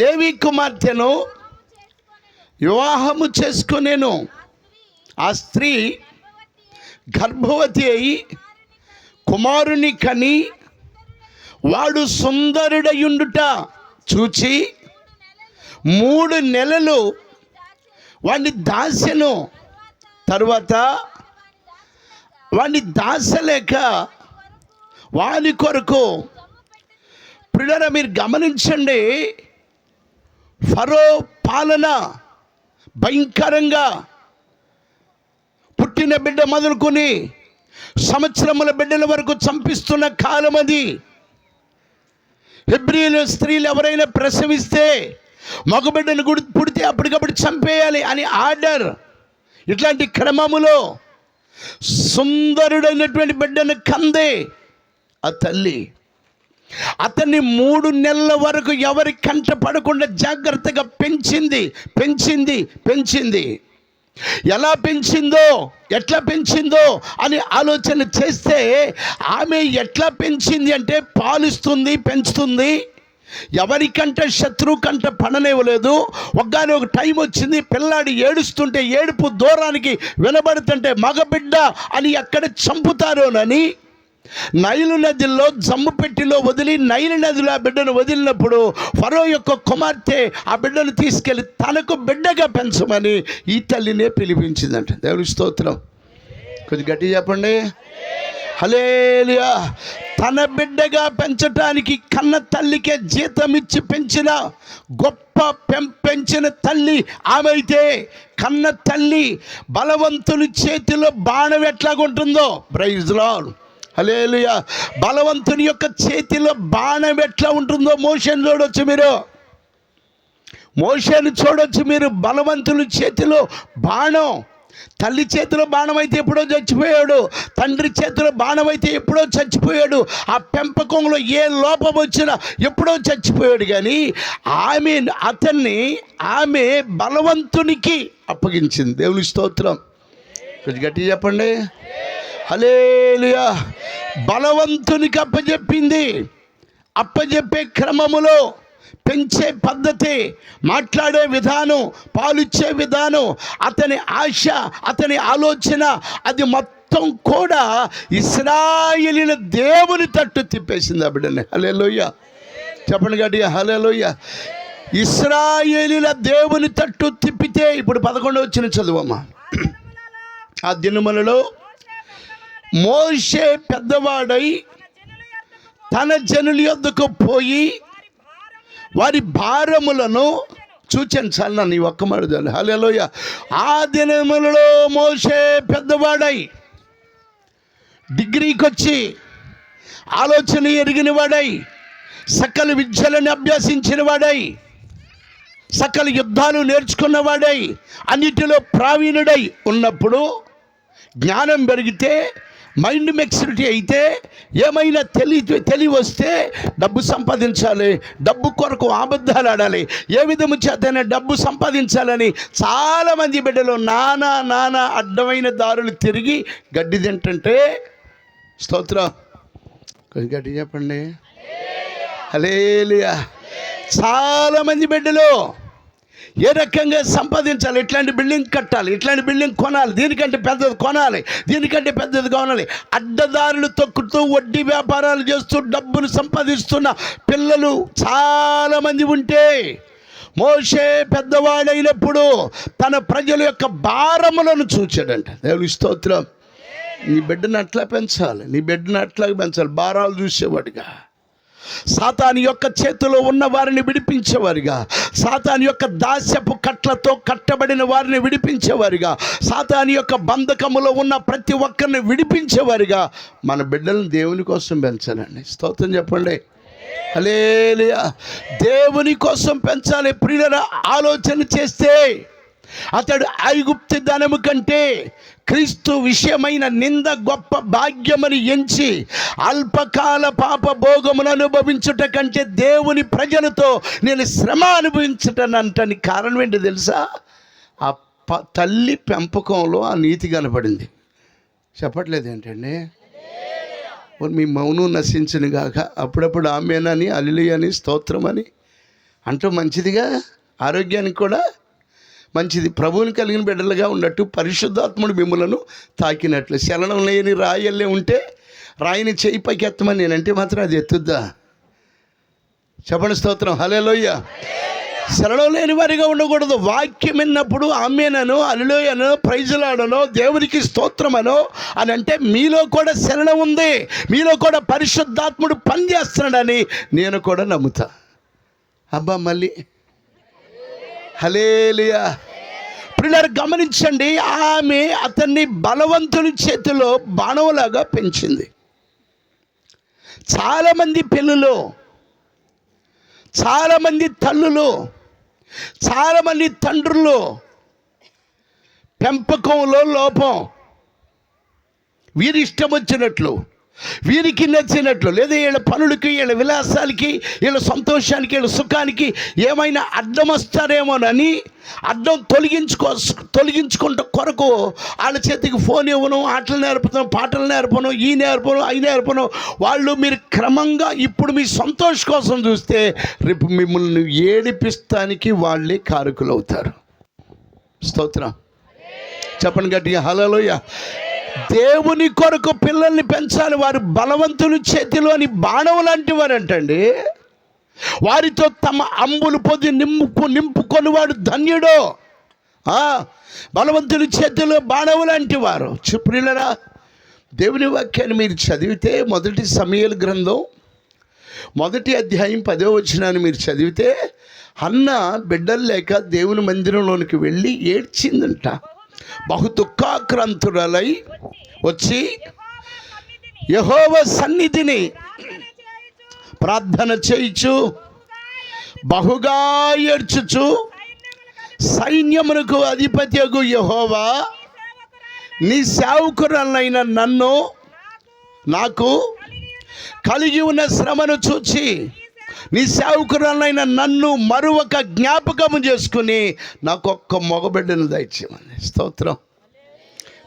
లేవి కుమార్తెను వివాహము చేసుకునేను. ఆ స్త్రీ గర్భవతి అయి కుమారుని కని వాడు సుందరుడయుండుట చూచి 3 నెలలు వాడిని దాసెను. తరువాత వాడిని దాసలేక వాని కొరకు, ప్రియులారా మీరు గమనించండి, ఫరో పాలన భయంకరంగా, పుట్టిన బిడ్డ మొదలుకొని సంవత్సరముల బిడ్డల వరకు చంపిస్తున్న కాలం అది. హెబ్రీయుల స్త్రీలు ఎవరైనా ప్రసవిస్తే మగబిడ్డను పుడితే అప్పటికప్పుడు చంపేయాలి అని ఆర్డర్. ఇట్లాంటి క్రమములో సుందరుడైనటువంటి బిడ్డను కందే ఆ తల్లి. అతన్ని 3 నెలల వరకు ఎవరి కంట పడకుండా జాగ్రత్తగా పెంచింది. ఎలా పెంచిందో, ఎట్లా పెంచిందో అని ఆలోచన చేస్తే ఆమె ఎట్లా పెంచింది అంటే పాలిస్తుంది, పెంచుతుంది. ఎవరికంటే శత్రువు కంట పడనివ్వలేదు. ఒక టైం వచ్చింది, పిల్లాడు ఏడుస్తుంటే ఏడుపు దూరానికి వినబడుతుంటే మగబిడ్డ అని ఎక్కడ చంపుతారోనని నైలు నదిలో జమ్ము పెట్టిలో వదిలి నైలు నదిలో ఆ బిడ్డను వదిలినప్పుడు ఫరో యొక్క కుమార్తె ఆ బిడ్డను తీసుకెళ్ళి తనకు బిడ్డగా పెంచమని ఈ తల్లినే పిలిపించిందంట. దేవుని స్తోత్రం. కొద్దిగా గట్టి చెప్పండి. హల్లెలూయా. తన బిడ్డగా పెంచటానికి కన్న తల్లికే జీతం ఇచ్చి పెంచిన గొప్ప పెంచిన తల్లి ఆమె అయితే, కన్న తల్లి బలవంతుని చేతిలో బాణం ఎట్లాగుంటుందో, ప్రైజ్ లార్డ్, హల్లెలూయా, బలవంతుని యొక్క చేతిలో బాణం ఎట్లా ఉంటుందో మోషేని చూడొచ్చు మీరు. మోషేని చూడొచ్చు మీరు. బలవంతుని చేతిలో బాణం, తల్లి చేతిలో బాణం అయితే ఎప్పుడో చచ్చిపోయాడు, తండ్రి చేతిలో బాణం అయితే ఎప్పుడో చచ్చిపోయాడు. ఆ పెంపకంలో ఏ లోపం వచ్చినా ఎప్పుడో చచ్చిపోయాడు. కానీ ఆమె బలవంతునికి అప్పగించింది. దేవుని స్తోత్రం. కొంచెం గట్టిగా చెప్పండి. హల్లెలూయా. బలవంతునికి అప్పచెప్పింది. అప్పచెప్పే క్రమములో పెంచే పద్ధతి, మాట్లాడే విధానం, పాలిచ్చే విధానం, అతని ఆశ, అతని ఆలోచన, అది మొత్తం కూడా ఇశ్రాయేలీయుల దేవుని తట్టు తిప్పేసింది ఆ బిడ్డని. హల్లెలూయా. చెప్పండి గట్టిగా, హల్లెలూయా. ఇశ్రాయేలీయుల దేవుని తట్టు తిప్పితే, ఇప్పుడు 11వ వచనం చదువమ్మా. ఆ దినములలో మోషే పెద్దవాడై తన జనుల యొద్దకు పోయి వారి భారములను చూచాను. చాలు నన్ను ఈ ఒక్క మాట చాలు. హల్లెలూయా. ఆ దినములలో మోషే పెద్దవాడై, డిగ్రీకి వచ్చి, ఆలోచన ఎరిగిన వాడై, సకల విద్యలను అభ్యసించిన వాడై, సకల యుద్ధాలు నేర్చుకున్నవాడై, అన్నిటిలో ప్రావీణుడై ఉన్నప్పుడు, జ్ఞానం పెరిగితే, మైండ్ మెచ్యూరిటీ అయితే, ఏమైనా తెలివి వస్తే డబ్బు సంపాదించాలి, డబ్బు కొరకు అబద్ధాలు ఆడాలి, ఏ విధము చేతనే డబ్బు సంపాదించాలని చాలామంది బిడ్డలు నానా అడ్డమైన దారులు తిరిగి గడ్డి తింటుంటే, స్తోత్రం, కొంచెం గడ్డి చెప్పండి. హల్లెలూయా. చాలామంది బిడ్డలు ఏ రకంగా సంపాదించాలి, ఇట్లాంటి బిల్డింగ్ కట్టాలి, ఇట్లాంటి బిల్డింగ్ కొనాలి, దీనికంటే పెద్దది కొనాలి, దీనికంటే పెద్దది కొనాలి, అడ్డదారులు తొక్కుతూ వడ్డీ వ్యాపారాలు చేస్తూ డబ్బులు సంపాదిస్తున్న పిల్లలు చాలామంది ఉంటే, మోషే పెద్దవాడైనప్పుడు తన ప్రజల యొక్క భారములను చూచాడంట. దేవుని స్తోత్రం. నీ బిడ్డను అట్లా పెంచాలి, నీ బిడ్డను అట్లా పెంచాలి, భారాలు చూసేవాడిగా, సాతాను యొక్క చేతిలో ఉన్న వారిని విడిపించేవారిగా, సాతాను యొక్క దాస్యపు కట్లతో కట్టబడిన వారిని విడిపించేవారిగా, సాతాను యొక్క బంధకములో ఉన్న ప్రతి ఒక్కరిని విడిపించేవారిగా మన బిడ్డలను దేవుని కోసం పెంచాలండి. స్తోత్రం చెప్పండి. హల్లెలూయా. దేవుని కోసం పెంచాలి. ప్రియులారా, ఆలోచన చేస్తే అతడు ఐగుప్తు ధనము కంటే క్రీస్తు విషయమైన నింద గొప్ప భాగ్యమని ఎంచి అల్పకాల పాప భోగమును అనుభవించుట కంటే దేవుని ప్రజలతో నేను శ్రమ అనుభవించటానికి కారణం ఏంటో తెలుసా? ఆ తల్లి పెంపకంలో ఆ నీతి కనపడింది. చెప్పట్లేదు ఏంటండి? మీ మౌనం నశించను గాక. అప్పుడప్పుడు ఆమేనని, హల్లెలూయా అని, స్తోత్రం అని అంటూ మంచిదిగా, ఆరోగ్యానికి కూడా మంచిది. ప్రభువుని కలిగిన బిడ్డలుగా ఉన్నట్టు పరిశుద్ధాత్ముడు మిమ్ములను తాకినట్లు. శలనం లేని రాయల్లే ఉంటే రాయిని చేయి పైకి ఎత్తమని నేనంటే మాత్రం అది ఎత్తుద్దా? చెప్పండి స్తోత్రం. హల్లెలూయా. శలనం లేని వారిగా ఉండకూడదు. వాక్యం విన్నప్పుడు ఆమేనను, హల్లెలూయాను, ప్రైజులాడనో, దేవునికి స్తోత్రమనో అని అంటే మీలో కూడా శలనం ఉంది, మీలో కూడా పరిశుద్ధాత్ముడు పనిచేస్తున్నాడని నేను కూడా నమ్ముతా. అబ్బా మళ్ళీ హల్లెలూయా. ప్రియులారా, గమనించండి, ఆమె అతన్ని బలవంతుని చేతిలో బాణంలాగా పెంచింది. చాలామంది పిల్లలు, చాలామంది తల్లులు, చాలామంది తండ్రులు పెంపకంలో లోపం. వీరి ఇష్టం వచ్చినట్లు, వీరికి నచ్చినట్లు, లేదా వీళ్ళ పనులకి, వీళ్ళ విలాసాలకి, వీళ్ళ సంతోషానికి, వీళ్ళ సుఖానికి ఏమైనా అడ్డం వస్తారేమోనని అడ్డం తొలగించుకుంట కొరకు వాళ్ళ చేతికి ఫోన్ ఇవ్వను, ఆటలు నేర్పుతాను, పాటలు నేర్పను, ఈ నేర్పను, అవి నేర్పను. వాళ్ళు మీరు క్రమంగా ఇప్పుడు మీ సంతోష కోసం చూస్తే రేపు మిమ్మల్ని ఏడిపిస్తానికి వాళ్ళే కారకులు అవుతారు. స్తోత్రం చెప్పండి గట్టిగా. హల్లెలూయా. దేవుని కొరకు పిల్లల్ని పెంచాలి. వారు బలవంతుని చేతిలోని బాణం లాంటి వారంటండి. వారితో తమ అంబులు పొది నింపుకొని వాడు ధన్యుడు. బలవంతుని చేతిలో బాణం లాంటి వారు. ప్రియులారా, దేవుని వాక్యాన్ని మీరు చదివితే మొదటి సమూయేలు గ్రంథం 1వ అధ్యాయం 10వ వచనాన్ని మీరు చదివితే హన్న బిడ్డలు లేక దేవుని మందిరంలోనికి వెళ్ళి ఏడ్చిందంట. బహు దుఃఖాక్రాంతురాలై వచ్చి యెహోవా సన్నిధిని ప్రార్థన చేయుచు బహుగా ఏడ్చుచు, సైన్యమునకు అధిపతియగు యెహోవా, నీ సేవకురాలైన నన్ను నాకు కలిగి ఉన్న శ్రమను చూచి నీ సేవకురాలైన నన్ను మరొక జ్ఞాపకము చేసుకుని నాకు ఒక్క మగబిడ్డను దయచేయమని. స్తోత్రం.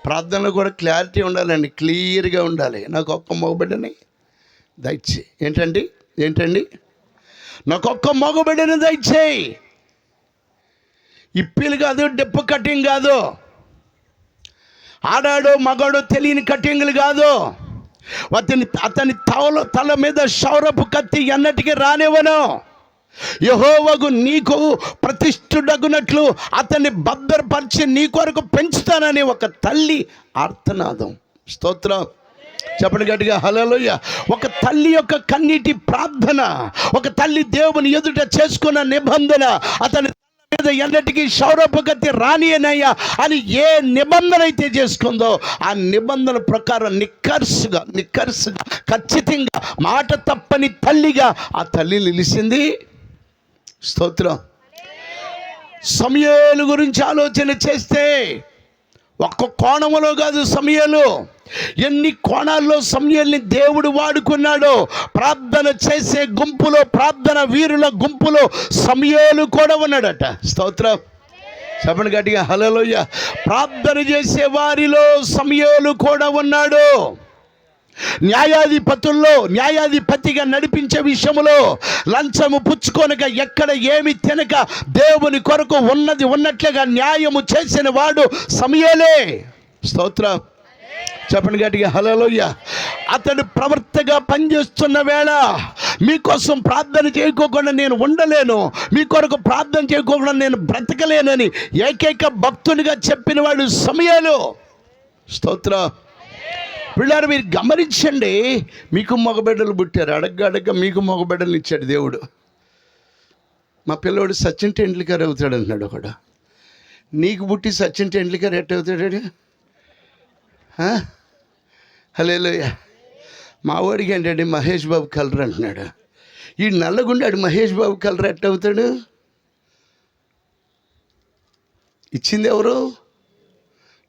ప్రార్థనలో కూడా క్లారిటీ ఉండాలండి, క్లియర్గా ఉండాలి. నాకు ఒక్క మగబిడ్డని దయచేయి. ఏంటండి నాకు ఒక్క మగబిడ్డను దయచేయి. ఇప్పిలు కాదు, డెప్పు కటింగ్ కాదు, ఆడాడో మగాడో తెలియని కటింగ్లు కాదు. అతని తల మీద శౌరపు కత్తి ఎన్నటికీ రానివ్వను. యెహోవాకు నీకు ప్రతిష్ఠుడగునట్లు అతన్ని భద్రపరిచి నీ కొరకు పెంచుతానని ఒక తల్లి ఆర్తనాదం. స్తోత్రం. చెప్పండి గట్టిగా హల్లెలూయా. ఒక తల్లి యొక్క కన్నీటి ప్రార్థన, ఒక తల్లి దేవుని ఎదుట చేసుకున్న నిబంధన, అతని మీద ఎన్నటికీ శౌరపు కత్తి రానియనయ్యా అని ఏ నిబంధన అయితే చేసుకుందో ఆ నిబంధన ప్రకారం నిక్కర్సుగా ఖచ్చితంగా మాట తప్పని తల్లిగా ఆ తల్లి నిలిచింది. స్తోత్రం. సమూయేలు గురించి ఆలోచన చేస్తే ఒక్క కోణములో కాదు, సమూయేలు ఎన్ని కోణాల్లో సమూయేలుని దేవుడు వాడుకున్నాడో. ప్రార్థన చేసే గుంపులో, ప్రార్థన వీరుల గుంపులో సమూయేలు కూడా ఉన్నాడట. స్తోత్రం. చెప్పండి గట్టిగా హల్లెలూయా. ప్రార్థన చేసే వారిలో సమూయేలు కూడా ఉన్నాడు. న్యాయాధిపతుల్లో న్యాయాధిపతిగా నడిపించే విషయంలో లంచము పుచ్చుకొనక, ఎక్కడ ఏమి తినక దేవుని కొరకు ఉన్నది ఉన్నట్లుగా న్యాయము చేసిన వాడు సమూయేలే. స్తోత్రం. చెప్పండి గట్టిగా హల్లెలూయా. అతడు ప్రవర్తగా పనిచేస్తున్న వేళ మీకోసం ప్రార్థన చేయకోకుండా నేను ఉండలేను, మీ కొరకు ప్రార్థన చేయకోకుండా నేను బ్రతకలేనని ఏకైక భక్తునిగా చెప్పిన వాడు సమూయేలు. స్తోత్రం. పిల్లలు మీరు గమనించండి, మీకు మగబిడ్డలు పుట్టారు. అడగ మీకు మగబిడ్డలు ఇచ్చాడు దేవుడు. మా పిల్లవాడు సచిన్ టెండూల్కర్ అవుతాడు అంటున్నాడు ఒకడు. నీకు పుట్టి సచిన్ టెండూల్కర్ ఎట్ట అవుతాడు? హల్లెలూయా. మా వాడికి ఏంటంటే మహేష్ బాబు కలర్ అంటున్నాడు. ఈ నల్లగుండాడు మహేష్ బాబు కలర్ ఎట్ట అవుతాడు? ఇచ్చింది ఎవరు?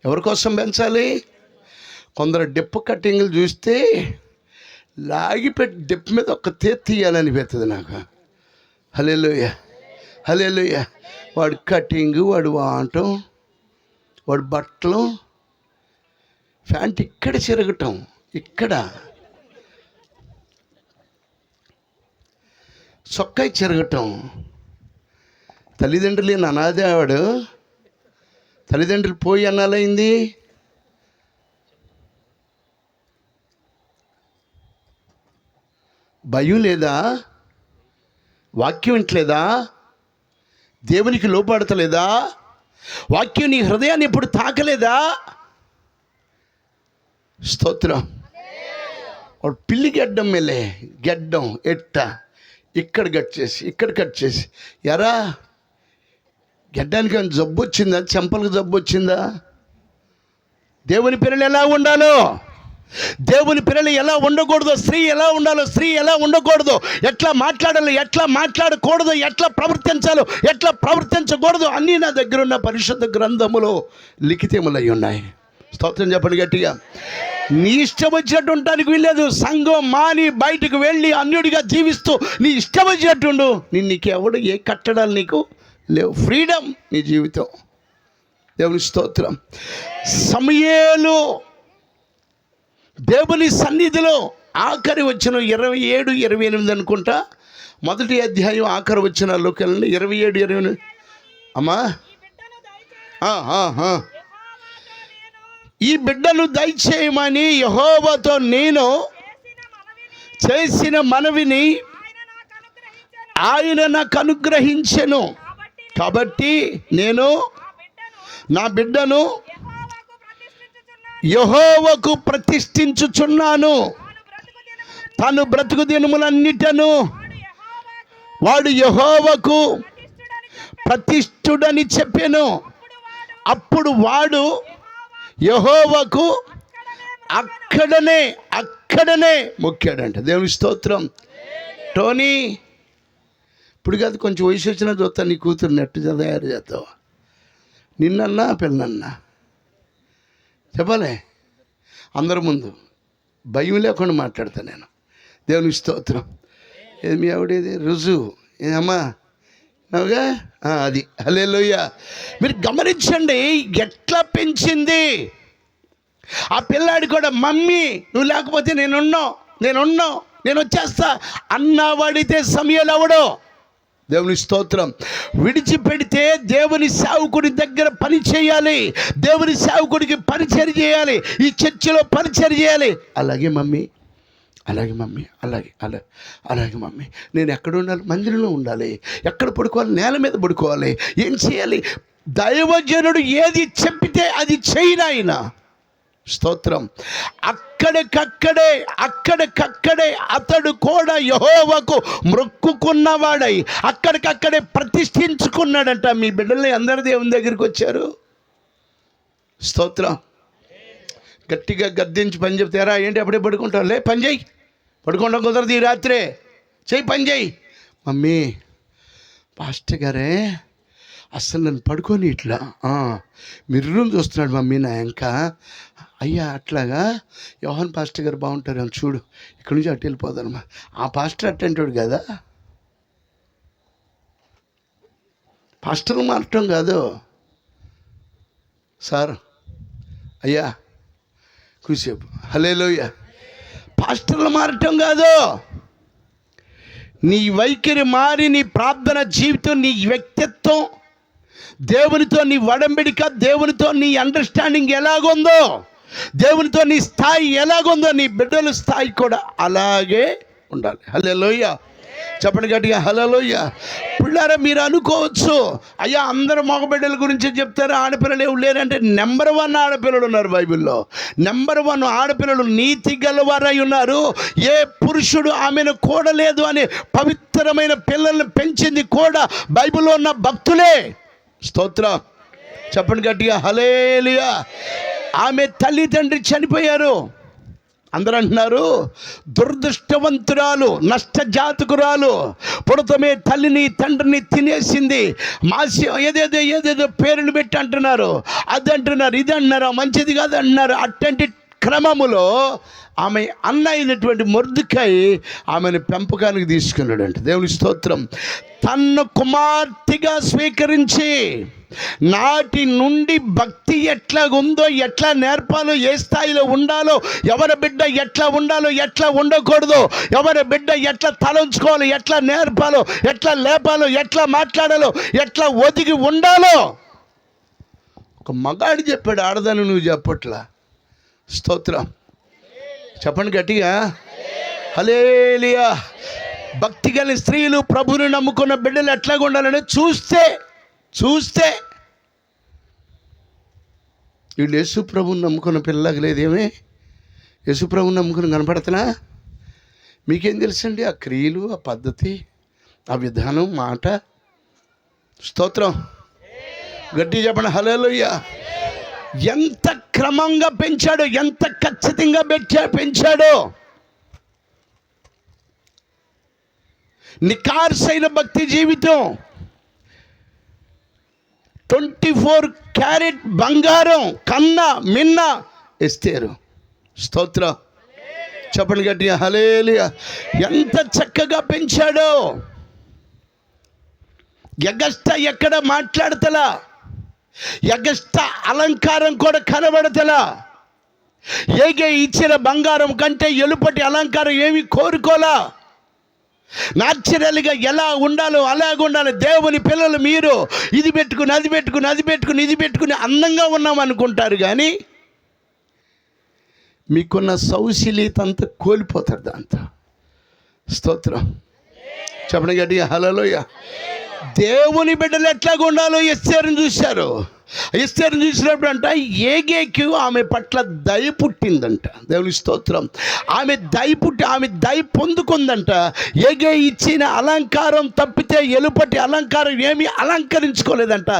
ఎవరి కోసం పెంచాలి? కొందరు డిప్పు కట్టింగ్లు చూస్తే లాగిపెట్టి డిప్పు మీద ఒక తీయాలని పెడుతుంది నాకు. హల్లెలూయా, హల్లెలూయా. వాడు కటింగు, వాడు వాడటం, వాడు బట్టలు, ప్యాంట్ ఇక్కడ చిరగటం, ఇక్కడ చొక్కాయి చిరగటం. తల్లిదండ్రులు అనాదే వాడు. తల్లిదండ్రులు పోయి అనాలైంది. భయం లేదా? వాక్యం వింటలేదా? దేవునికి లోపడతలేదా? వాక్యం నీ హృదయాన్ని ఎప్పుడు తాకలేదా? స్తోత్రం. వాడు పిల్లి గడ్డం మేలే, గడ్డం ఎట్ట ఇక్కడ కట్ చేసి ఎరా గడ్డానికి ఏమైనా జబ్బు వచ్చిందా? చెంపలకు జబ్బు వచ్చిందా? దేవుని పిల్లలు ఎలా ఉండాలో, దేవుని పిల్లలు ఎలా ఉండకూడదో, స్త్రీ ఎలా ఉండాలో, స్త్రీ ఎలా ఉండకూడదో, ఎట్లా మాట్లాడాలో, ఎట్లా మాట్లాడకూడదు, ఎట్లా ప్రవర్తించాలో, ఎట్లా ప్రవర్తించకూడదు అన్నీ నా దగ్గర ఉన్న పరిశుద్ధ గ్రంథములో లిఖితములై ఉన్నాయి. స్తోత్రం చెప్పండి గట్టిగా. నీ ఇష్టం వచ్చినట్టు ఉండటానికి వీల్లేదు. సంఘం మాని బయటకు వెళ్ళి అన్యుడిగా జీవిస్తూ నీ ఇష్టం వచ్చినట్టుండు. నీకెవడు ఏ కట్టడాలు నీకు లేవు. ఫ్రీడమ్ నీ జీవితం. దేవుని స్తోత్రం. సమూయేలు దేవుని సన్నిధిలో ఆఖరి వచ్చిన 27, 28 అనుకుంటా, 1వ అధ్యాయం ఆఖరి వచ్చినాల్లోకి వెళ్ళండి. 27, 28 అమ్మా. ఈ బిడ్డను దయచేయమని యెహోవాతో నేను చేసిన మనవిని ఆయన నాకు అనుగ్రహించెను. కాబట్టి నేను నా బిడ్డను యెహోవాకు ప్రతిష్ఠించుచున్నాను. తను బ్రతుకు దినములన్నిటను వాడు యెహోవాకు ప్రతిష్ఠుడని చెప్పెను. అప్పుడు వాడు యెహోవాకు అక్కడనే మొక్కాడంట. దేవుని స్తోత్రం. టోనీ, ఇప్పుడు కాదు, కొంచెం వయసు వచ్చినా చూస్తా నీ కూతురు నెట్టు తయారు చేస్తావు. నిన్నన్నా పిల్లన్నా చెప్పాలి, అందరి ముందు భయం లేకుండా మాట్లాడతా నేను. దేవుని స్తోత్రం. ఏది మీ ఆవిడేది రుజువు ఏమమ్మా నవ్వుగా అది. హల్లెలూయా. మీరు గమనించండి ఎట్లా పెంచింది ఆ పిల్లాడి కూడా. మమ్మీ నువ్వు లేకపోతే నేను వచ్చేస్తా అన్నవాడితే సమయాలు అవడో. దేవుని స్తోత్రం. విడిచిపెడితే దేవుని సేవకుడి దగ్గర పని చేయాలి, దేవుని సేవకుడికి పరిచయం చేయాలి, ఈ చర్చిలో పరిచయం చేయాలి. అలాగే మమ్మీ అలాగే మమ్మీ. నేను ఎక్కడ ఉండాలి? మందిరంలో ఉండాలి. ఎక్కడ పడుకోవాలి? నేల మీద పడుకోవాలి. ఏం చేయాలి? దైవజనుడు ఏది చెప్పితే అది చేయనాయన. స్తోత్రం. అక్కడికక్కడే అతడు కూడా యెహోవాకు మొక్కుకున్నవాడై అక్కడికక్కడే ప్రతిష్ఠించుకున్నాడంట. మీ బిడ్డల్ని అందరి దేవుని దగ్గరికి వచ్చారు. స్తోత్రం. గట్టిగా గద్దించి పని చెప్తారా? ఏంటి అప్పుడే పడుకుంటావు? లే పని చేయి. పడుకోవడం కుదరదు, ఈ రాత్రే చెయ్యి, పని చేయి. మమ్మీ పాస్టర్ గారే అస్సలు నన్ను పడుకొని ఇట్లా మిర్రులు చూస్తున్నాడు మమ్మీ నా ఇంకా. అయ్యా అట్లాగా యోహాన్ పాస్టర్ గారు బాగుంటారు చూడు, ఇక్కడి నుంచి అటు వెళ్ళిపోదానమ్మా. ఆ పాస్టర్ అట్టంటాడు కదా. పాస్టర్లు మారటం కాదు సార్. అయ్యా కూసేపు. హల్లెలూయా. పాస్టర్లు మారటం కాదు. నీ వైఖరి మారి, నీ ప్రార్థన జీవితం, నీ వ్యక్తిత్వం, దేవునితో నీ వడంబడిక, దేవునితో నీ అండర్స్టాండింగ్ ఎలాగుందో, దేవునితో నీ స్థాయి ఎలాగుందో, నీ బిడ్డల స్థాయి కూడా అలాగే ఉండాలి. హల్లెలూయా. చెప్పండి గట్టిగా హల్లెలూయా. పిల్లారా మీరు అనుకోవచ్చు, అయ్యా అందరూ మగబిడ్డల గురించి చెప్తారు, ఆడపిల్లలు ఏమి లేరంటే నెంబర్ 1 ఆడపిల్లలు ఉన్నారు బైబిల్లో. నెంబర్ 1 ఆడపిల్లలు నీతి గలవారై ఉన్నారు. ఏ పురుషుడు ఆమెను కూడలేదు అని పవిత్రమైన పిల్లల్ని పెంచింది కూడా బైబిల్లో ఉన్న భక్తులే. స్తోత్రం. చెప్పండి గట్టిగా హల్లెలూయా. ఆమె తల్లిదండ్రి చనిపోయారు. అందరూ అంటున్నారు దురదృష్టవంతురాలు, నష్టజాతకురాలు, పుడతమే తల్లిని తండ్రిని తినేసింది, మాసి ఏదేదో పేర్లు పెట్టి అంటున్నారు, అది అంటున్నారు, ఇది అంటున్నారు, మంచిది కాదు అంటున్నారు. అట్లాంటి క్రమములో ఆమె అన్న అయినటువంటి మొర్దెకై ఆమెను పెంపకానికి తీసుకున్నాడంట. దేవుని స్తోత్రం. తన్ను కుమార్తెగా స్వీకరించి నాటి నుండి భక్తి ఎట్లా ఉందో, ఎట్లా నేర్పాలో, ఏ స్థాయిలో ఉండాలో, ఎవరి బిడ్డ ఎట్లా ఉండాలో, ఎట్లా ఉండకూడదో, ఎవరి బిడ్డ ఎట్లా తలంచుకోవాలో, ఎట్లా నేర్పాలో, ఎట్లా లేపాలో, ఎట్లా మాట్లాడాలో, ఎట్లా ఒదిగి ఉండాలో ఒక మగాడు చెప్పాడు. ఆడదాన్ని నువ్వు చెప్పట్లా. స్తోత్రం. చెప్పండి గట్టిగా హల్లెలూయా. భక్తి గల స్త్రీలు, ప్రభువుని నమ్ముకున్న బిడ్డలు ఎట్లాగా ఉండాలని చూస్తే వీళ్ళు యేసు ప్రభువుని నమ్ముకున్న పిల్లలాగా లేదేమే. యేసు ప్రభువుని నమ్ముకుని కనపడుతున్నా. మీకేం తెలుసండి ఆ క్రియలు, ఆ పద్ధతి, ఆ విధానం, మాట. స్తోత్రం. గట్టి చెప్పండి హల్లెలూయా. ఎంత క్రమంగా పెంచాడో, ఎంత ఖచ్చితంగా పెంచాడో. నికార్సైన భక్తి జీవితం. 24 క్యారెట్ బంగారం కన్నా మిన్న ఎస్తేరు. స్తోత్రం. చెప్పండి గట్టిగా హల్లెలూయా. ఎంత చక్కగా పెంచాడో. ఎగస్ట ఎక్కడ మాట్లాడతలా, ఎగస్ట అలంకారం కూడా కనబడతలా. ఏగే ఇచ్చిన బంగారం కంటే ఎలుపటి అలంకారం ఏమి కోరుకోలా. న్యాచురల్గా ఎలా ఉండాలో అలాగ ఉండాలి. దేవుని పిల్లలు మీరు ఇది పెట్టుకుని అది పెట్టుకుని అందంగా ఉన్నాం అనుకుంటారు, కానీ మీకున్న సౌశీల్యత అంతా కోల్పోతారు దాంతో. స్తోత్రం. చెప్పండి గట్టిగా హల్లెలూయా. దేవుని బిడ్డలు ఎట్లాగా ఉండాలో ఎస్తేరుని చూశారు. ఎస్తేరుని చూసినప్పుడు అంట ఏగేకి ఆమె పట్ల దయ పుట్టిందంట. దేవుని స్తోత్రం. ఆమె దయ పొందుకుందంట. ఏగే ఇచ్చిన అలంకారం తప్పితే ఎలుపటి అలంకారం ఏమీ అలంకరించుకోలేదంట.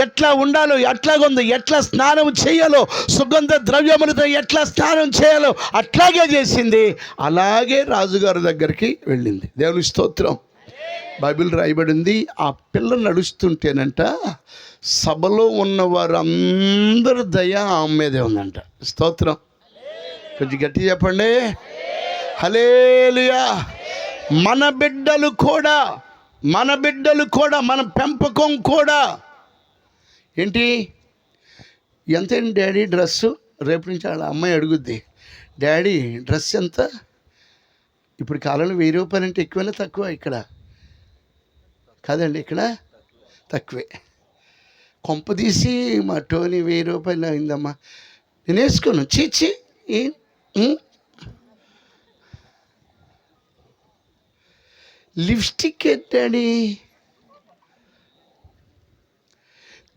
ఎట్లా ఉండాలో ఎట్లాగుంది, ఎట్లా స్నానం చేయాలో, సుగంధ ద్రవ్యములతో ఎట్లా స్నానం చేయాలో అట్లాగే చేసింది. అలాగే రాజుగారి దగ్గరికి వెళ్ళింది. దేవుని స్తోత్రం. బైబిల్ రాయబడింది, ఆ పిల్ల నడుస్తుంటేనంట సభలో ఉన్న వారందరి దయ ఆమె మీదే ఉందంట. స్తోత్రం. కొంచెం గట్టి చెప్పండి. హల్లెలూయా. మన బిడ్డలు కూడా మన పెంపకం కూడా ఏంటి, ఎంతేంటి డాడీ డ్రెస్సు? రేపు నుంచి వాళ్ళ అమ్మాయి అడుగుద్ది, డాడీ డ్రెస్ ఎంత? ఇప్పుడు కాలంలో 1000 రూపాయలు అంటే ఎక్కువైనా తక్కువ? ఇక్కడ కాదండి, ఇక్కడ తక్కువే. కొంపదీసి మా టోనీ 1000 రూపాయలు అయిందమ్మా, నేను వేసుకోను. చీచి లిప్స్టిక్ ఏంటండి?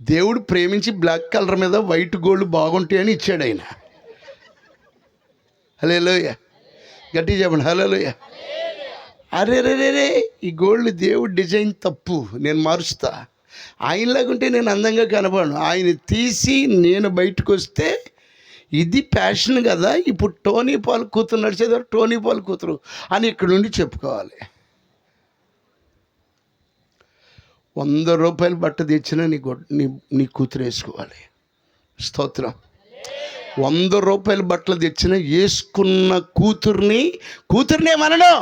దేవుడు ప్రేమించి బ్లాక్ కలర్ మీద వైట్ గోల్డ్ బాగుంటాయని ఇచ్చాడు ఆయన. హల్లెలూయా. గట్టిగా చెప్పండి హల్లెలూయా. అరే రే, ఈ గోల్డ్ దేవుడు డిజైన్ తప్పు, నేను మారుస్తా. ఆయనలాగుంటే నేను అందంగా కనపడను. ఆయన తీసి నేను బయటకు వస్తే ఇది ఫ్యాషన్ కదా. ఇప్పుడు టోనీ పాల్ కూతురు నడిచేదారు, టోనీ పాల్ కూతురు అని ఇక్కడ నుండి చెప్పుకోవాలి. 100 రూపాయలు బట్ట తెచ్చినా నీ కూతురు వేసుకోవాలి. స్తోత్రం. 100 రూపాయల బట్టలు తెచ్చినా వేసుకున్న కూతుర్నే మనను.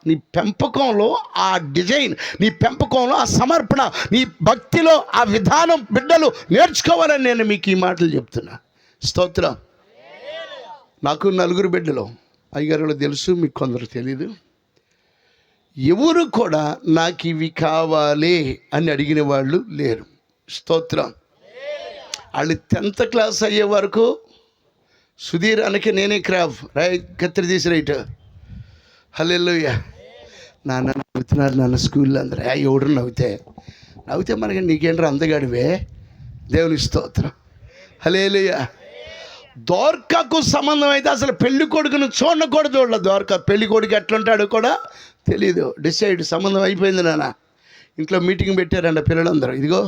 నీ పెంపకంలో ఆ డిజైన్, నీ పెంపకంలో ఆ సమర్పణ, నీ భక్తిలో ఆ విధానం బిడ్డలు నేర్చుకోవాలని నేను మీకు ఈ మాటలు చెప్తున్నా. స్తోత్రం. నాకు 4 బిడ్డలు. అయ్యగారు తెలుసు, మీకు కొందరు తెలీదు. ఎవరు కూడా నాకు ఇవి కావాలి అని అడిగిన వాళ్ళు లేరు. స్తోత్రం. వాళ్ళు 10th క్లాస్ అయ్యే వరకు సుధీర్ అనకి నేనే క్రాఫ్ కత్తిరి తీసి రైట్. హల్లెలూయా. నాన్న నవ్వుతున్నారు నాన్న స్కూల్లో అందరూ. ఎవడు నవ్వుతే మనకి నీకేంట్రా అందగాడివే. దేవుని స్తోత్రం. హల్లెలూయా. దోర్కకు సంబంధం అయితే అసలు పెళ్లి కొడుకును చూడలేదు. దోర్క పెళ్లి కొడుకు ఎట్లుంటాడో కూడా తెలీదు. డిసైడ్ సంబంధం అయిపోయింది నాన్న. ఇంట్లో మీటింగ్ పెట్టారంట పిల్లలందరూ. ఇదిగో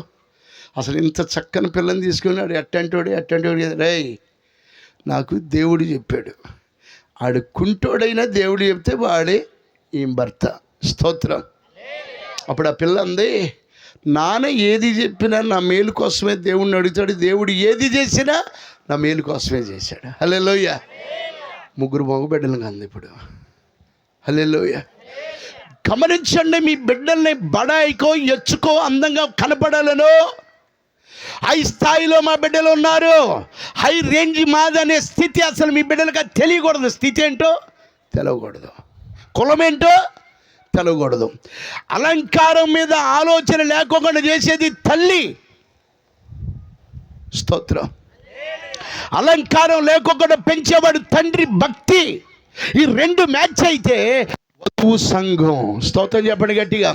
అసలు ఇంత చక్కని పిల్లని తీసుకున్నాడు, ఎట్టంటోడు రేయ్, నాకు దేవుడు చెప్పాడు, ఆడు కుంటోడైనా దేవుడు చెప్తే వాడే ఈ భర్త. స్తోత్రం. అప్పుడు ఆ పిల్ల అంది, నాన్న ఏది చెప్పినా నా మేలు కోసమే దేవుడిని అడుగుతాడు, దేవుడు ఏది చేసినా నా మేలు కోసమే చేశాడు. హల్లెలూయా. 3 మగబిడ్డలు కంది ఇప్పుడు. హల్లెలూయా. గమనించండి, మీ బిడ్డల్ని బడాయికో ఎచ్చుకో అందంగా కనపడాలను హై స్థాయిలో మా బిడ్డలు ఉన్నారు. హై రేంజ్ మాదనే స్థితి అసలు మీ బిడ్డలకు తెలియకూడదు. స్థితి ఏంటో తెలవకూడదు, కులం ఏంటో తెలవకూడదు. అలంకారం మీద ఆలోచన లేకుండా చేసేది తల్లి. స్తోత్రం. అలంకారం లేకుండా పెంచేవాడు తండ్రి భక్తి. ఈ 2 మ్యాచ్ అయితే వధువు సంఘం. స్తోత్రం చెప్పండి గట్టిగా.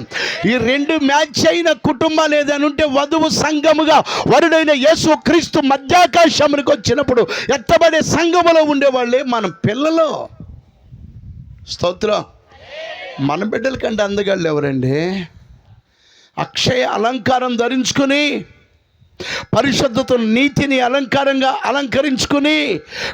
ఈ 2 మ్యాచ్ అయిన కుటుంబాలు ఏదైనా ఉంటే వధువు సంఘముగా వరుడైన యేసు క్రీస్తు మధ్యాకాశమునికి వచ్చినప్పుడు ఎత్తబడే సంఘములో ఉండేవాళ్ళే మన పిల్లలు. స్తోత్రం. మన బిడ్డల కంటే అందగాళ్ళు ఎవరండి? అక్షయ అలంకారం ధరించుకుని, పరిశుద్ధత నీతిని అలంకారంగా అలంకరించుకుని,